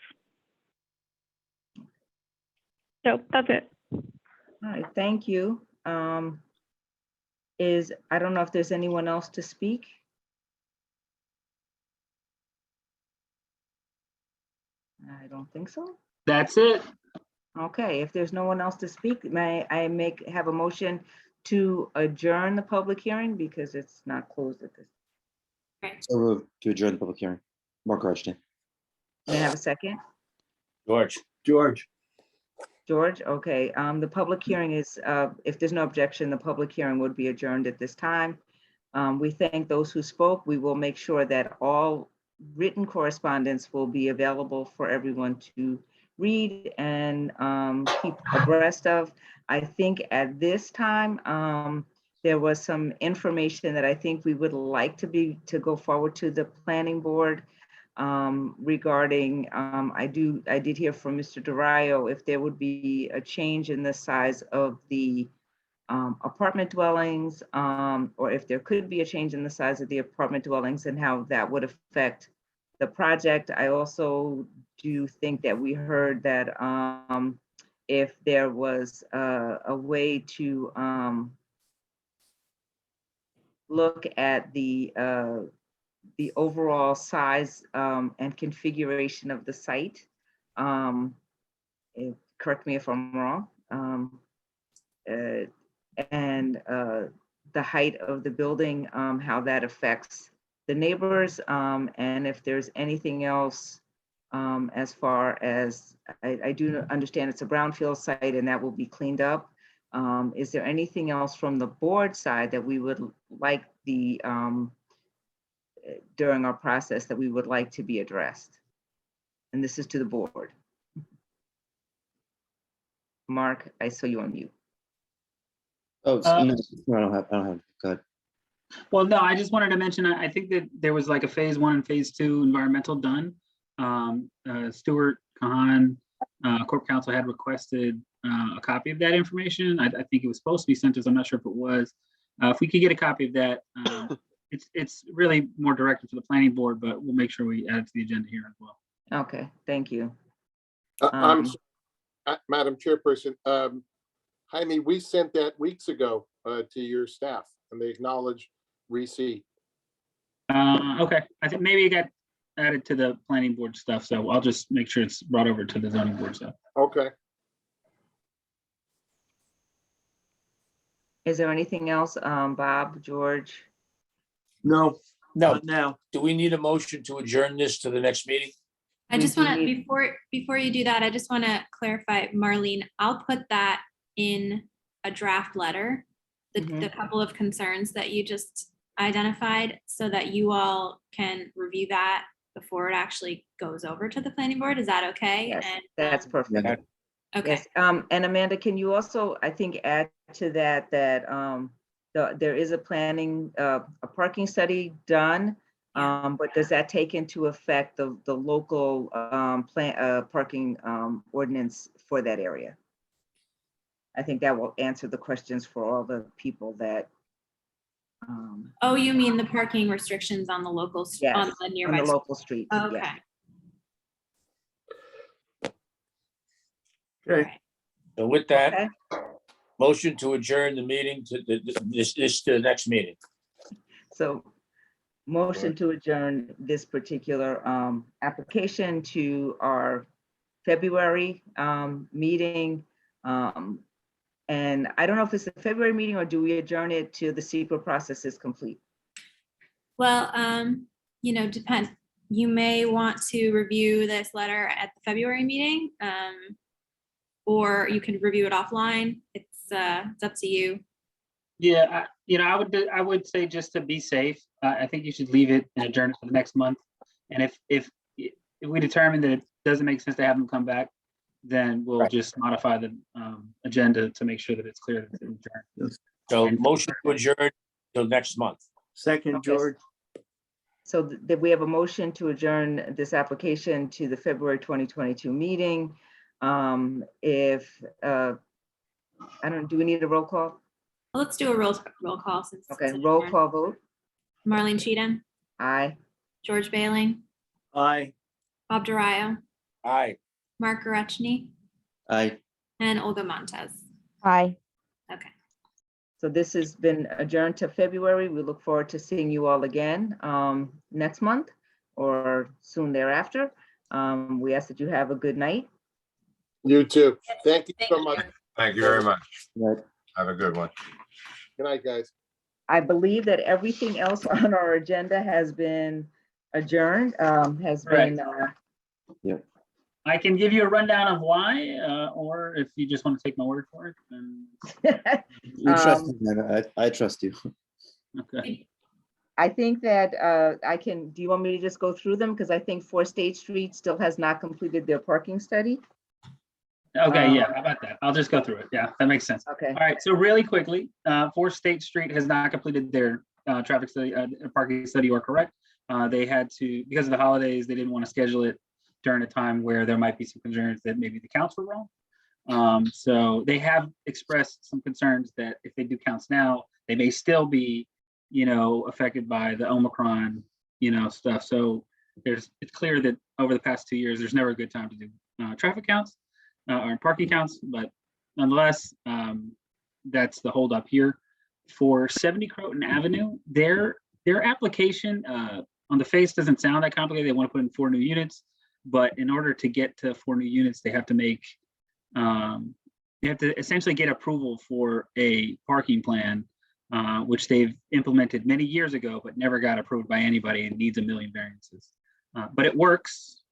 So that's it. All right, thank you. I don't know if there's anyone else to speak. I don't think so. That's it. Okay, if there's no one else to speak, may I have a motion to adjourn the public hearing because it's not closed at this. So moved to adjourn the public hearing. Mark Archton. May I have a second? George. George, George, okay, the public hearing is, if there's no objection, the public hearing would be adjourned at this time. We thank those who spoke. We will make sure that all written correspondence will be available for everyone to read and keep abreast of. I think at this time, there was some information that I think we would like to go forward to the planning board regarding, I did hear from Mr. DeRio if there would be a change in the size of the apartment dwellings, or if there could be a change in the size of the apartment dwellings and how that would affect the project. I also do think that we heard that if there was a way to look at the overall size and configuration of the site. Correct me if I'm wrong. And the height of the building, how that affects the neighbors, and if there's anything else as far as, I do understand it's a brownfield site and that will be cleaned up. Is there anything else from the board side that we would like during our process that we would like to be addressed? And this is to the board. Mark, I saw you on mute. Oh, no, I don't have, go ahead. Well, no, I just wanted to mention, I think that there was like a phase 1 and phase 2 environmental done. Stuart Kahan, Corp Counsel had requested a copy of that information. I think it was supposed to be sent to us. I'm not sure if it was. If we could get a copy of that, it's really more directed to the planning board, but we'll make sure we add it to the agenda here as well. Okay, thank you. Madam Chairperson, Jaime, we sent that weeks ago to your staff and they acknowledged receipt. Okay, I think maybe it got added to the planning board stuff, so I'll just make sure it's brought over to the zoning board stuff. Okay. Is there anything else, Bob, George? no, No, not now. do we need a motion to adjourn this to the next meeting? I just want to, before you do that, I just want to clarify, Marlene, I'll put that in a draft letter, the couple of concerns that you just identified, so that you all can review that before it actually goes over to the planning board. Is that okay? Yes, And that's perfect. okay. Yes, and Amanda, can you also, I think, add to that, there is a planning, a parking study done, but does that take into effect the local parking ordinance for that area? I think that will answer the questions for all the people that. Oh, you mean the parking restrictions on the local, Yes, on the nearby? on the local streets. Okay. Yeah. Okay, So with that, Okay. motion to adjourn the meeting to this to the next meeting. So motion to adjourn this particular application to our February meeting. And I don't know if it's a February meeting or do we adjourn it till the secret process is complete? Well, depends. You may want to review this letter at the February meeting, or you can review it offline. It's up to you. Yeah, I would say, just to be safe, I think you should leave it and adjourn it for the next month. And if we determine that it doesn't make sense to have them come back, then we'll just modify the agenda to make sure that it's clear that it's adjourned. So motion to adjourn till next month. second, Okay. George. So that we have a motion to adjourn this application to the February 2022 meeting. If, I don't, do we need a roll call? Well, let's do a roll call since. Okay, roll call vote. Marlene Cheatham, Aye. George Bailing, Aye. Bob Dario, Aye. Mark Gorechny, Aye. and Olga Montez. Aye. Okay. So this has been adjourned to February. We look forward to seeing you all again next month or soon thereafter. We ask that you have a good night. You too. Thank you so much. Thank you very much. Right. Have a good one. Good night, guys. I believe that everything else on our agenda has been adjourned, I can give you a rundown of why, or if you just want to take my word for it. Then... You trust me, man. I trust you. Okay. I think that do you want me to just go through them? Because I think 4 State Street still has not completed their parking study. Okay, yeah, how about that? I'll just go through it. Yeah, that makes sense. Okay. All right, so really quickly, 4 State Street has not completed their traffic study, parking study or correct. They had to, because of the holidays, they didn't want to schedule it during a time where there might be some concerns that maybe the counts were wrong. So they have expressed some concerns that if they do counts now, they may still be, affected by the Omicron, stuff. So it's clear that over the past 2 years, there's never a good time to do traffic counts or parking counts, but nonetheless, that's the holdup here. For 70 Croton Avenue, their application on the face doesn't sound that complicated. They want to put in 4 new units, but in order to get to 4 new units, they have to essentially get approval for a parking plan, which they've implemented many years ago, but never got approved by anybody and needs a million variances. But it works.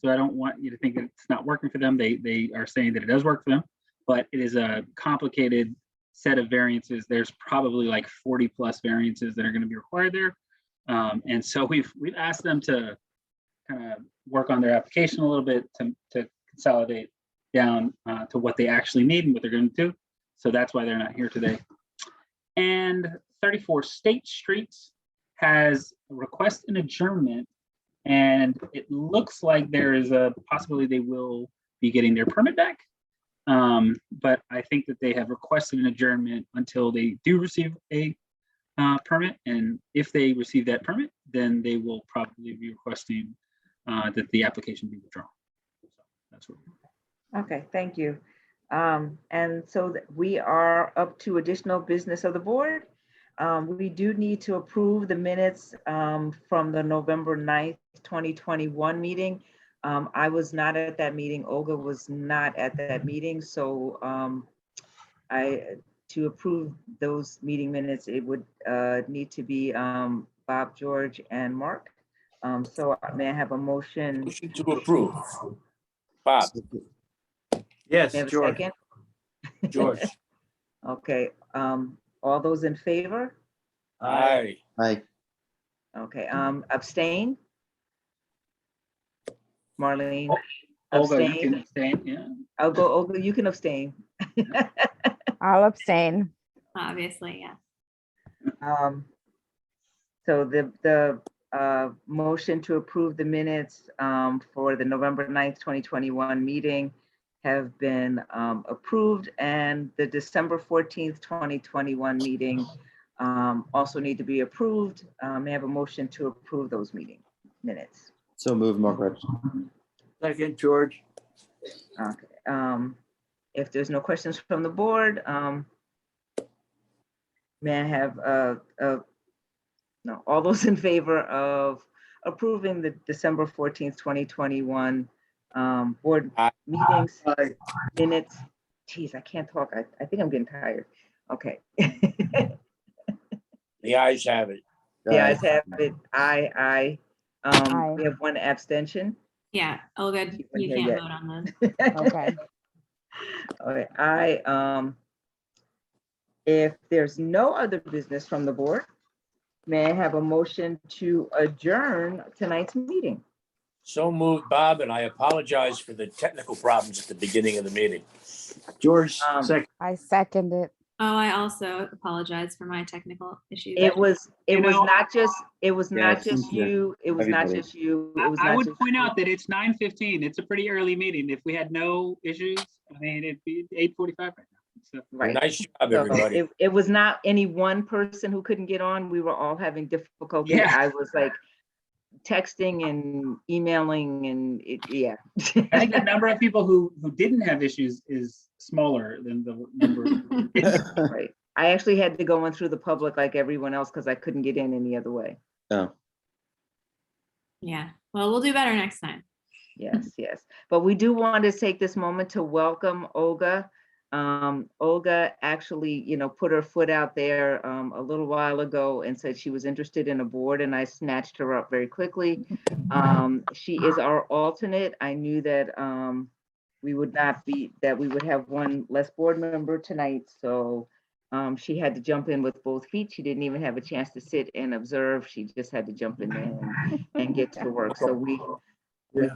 So I don't want you to think that it's not working for them. They are saying that it does work for them, but it is a complicated set of variances. There's probably like 40 plus variances that are going to be required there. And so we've asked them to kind of work on their application a little bit to consolidate down to what they actually need and what they're going to do. So that's why they're not here today. And 34 State Street has a request an adjournment, and it looks like there is a possibility they will be getting their permit back. But I think that they have requested an adjournment until they do receive a permit. And if they receive that permit, then they will probably be requesting that the application be withdrawn. So that's what. Okay, thank you. And so we are up to additional business of the board. We do need to approve the minutes from the November 9th, 2021 meeting. I was not at that meeting. Olga was not at that meeting. So to approve those meeting minutes, it would need to be Bob, George, and Mark. So may I have a motion? Motion to approve. Bob. Yes, George. George. Okay, all those in favor? Aye. Aye. Okay, abstain? Marlene? Olga, you Abstain? can abstain, yeah. I'll go, Olga, you can abstain. I'll abstain. Obviously, yeah. So the motion to approve the minutes for the November 9th, 2021 meeting have been approved, and the December 14th, 2021 meeting also need to be approved. May I have a motion to approve those meeting minutes? So move, Margaret. Second, George. Okay. If there's no questions from the board, may I have no, all those in favor of approving the December 14th, 2021 board meetings minutes? Geez, I can't talk. I think I'm getting tired. Okay. The ayes have it. The ayes have it. Aye. We have one abstention. Yeah, Olga, you can't yet. vote on those. Okay. Okay, if there's no other business from the board, may I have a motion to adjourn tonight's meeting? So moved, Bob, and I apologize for the technical problems at the beginning of the meeting. George, second. I second it. Oh, I also apologize for my technical issues. It was You know, not just you. It was not Everybody. just you. It was I not would just point you. out that it's 9:15. It's a pretty early meeting. If we had no issues, I mean, it'd be 8:45 right now. So, Right. Nice job, So everybody. it was not any one person who couldn't get on. We were all having difficulty. Yeah. I was like, texting and emailing and yeah. I think the number of people who didn't have issues is smaller than the number. Right. I actually had to go in through the public like everyone else because I couldn't get in any other way. Oh, Yeah, well, we'll do better next time. Yes, yes. But we do want to take this moment to welcome Olga. Olga actually, put her foot out there a little while ago and said she was interested in a board, and I snatched her up very quickly. She is our alternate. I knew that we would have one less board member tonight, so she had to jump in with both feet. She didn't even have a chance to sit and observe. She just had to jump in there and get to work. So we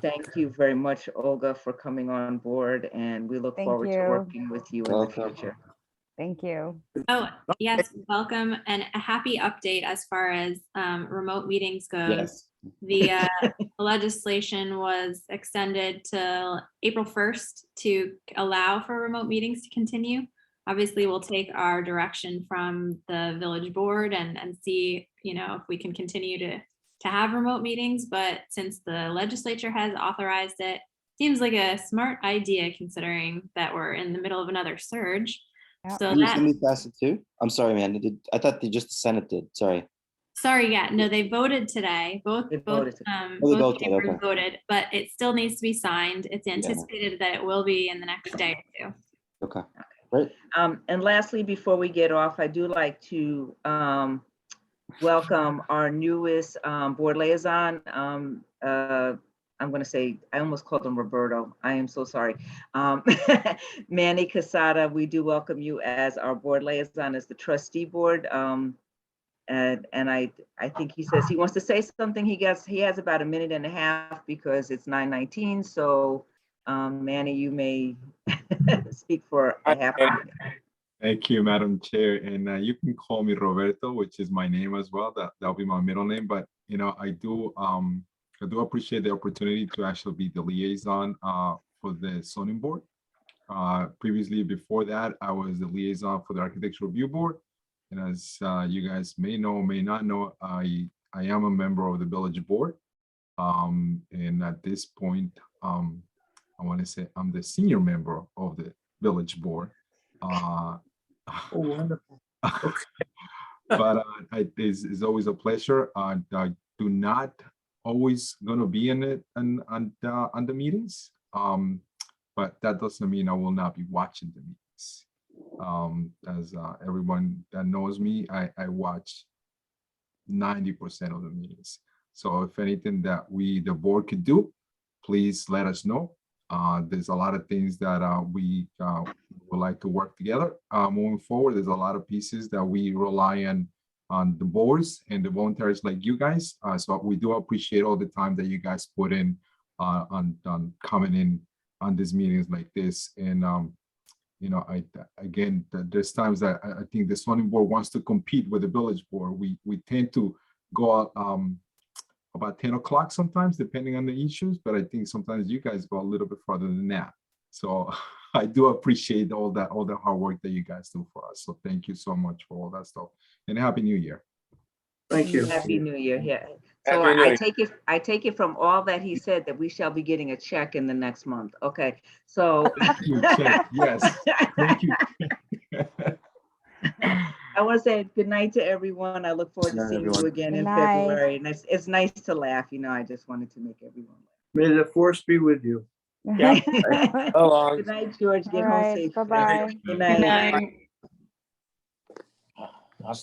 thank you very much, Olga, for coming on board, and we look Thank forward to you. working with you in the future. Thank you. Oh, yes, welcome, and a happy update as far as remote meetings goes. yes. The legislation was extended till April 1st to allow for remote meetings to continue. Obviously, we'll take our direction from the village board and see, if we can continue to have remote meetings, but since the legislature has authorized it, seems like a smart idea considering that we're in the middle of another surge. Yep. So Can you that, send me past it too? I'm sorry, man. I thought just the Senate did. Sorry. sorry, yeah, no, they voted today. Both voted. both voted, chambers okay. voted, but it still needs to be signed. It's anticipated that it will be in the next day or two. Okay, great. And lastly, before we get off, I do like to welcome our newest board liaison. I'm going to say, I almost called him Roberto. I am so sorry. Manny Casada, we do welcome you as our board liaison, as the trustee board. And I think he says he wants to say something. He has about a minute and a half because it's 9:19. So Manny, you may speak for a half a minute. Thank you, Madam Chair. And you can call me Roberto, which is my name as well. That'll be my middle name. But I do appreciate the opportunity to actually be the liaison for the zoning board. Previously, before that, I was the liaison for the architectural review board. And as you guys may know, may not know, I am a member of the village board. And at this point, I want to say I'm the senior member of the village board. Oh, wonderful. But it's always a pleasure. I do not always gonna be in it on the meetings, but that doesn't mean I will not be watching the meetings. As everyone that knows me, I watch 90% of the meetings. So if anything that the board could do, please let us know. There's a lot of things that we would like to work together moving forward. There's a lot of pieces that we rely on the boards and the volunteers like you guys. So we do appreciate all the time that you guys put in on coming in on these meetings like this. And again, there's times that I think the zoning board wants to compete with the village board. We tend to go out about 10 o'clock sometimes, depending on the issues, but I think sometimes you guys go a little bit further than that. So I do appreciate all the hard work that you guys do for us. So thank you so much for all that stuff, and Happy New Year. Thank you. Happy New Year. Yeah. So Happy New Year. I take it from all that he said that we shall be getting a check in the next month. Okay. So Yes, thank you. I want to say good night to everyone. I look forward to Good night, seeing everyone. you again Good in night. February. And it's nice to laugh. I just wanted to make everyone May the force be with you. laugh. So long. Good night, George. Get All home right, safe. bye-bye. Good Good night. night. I'll still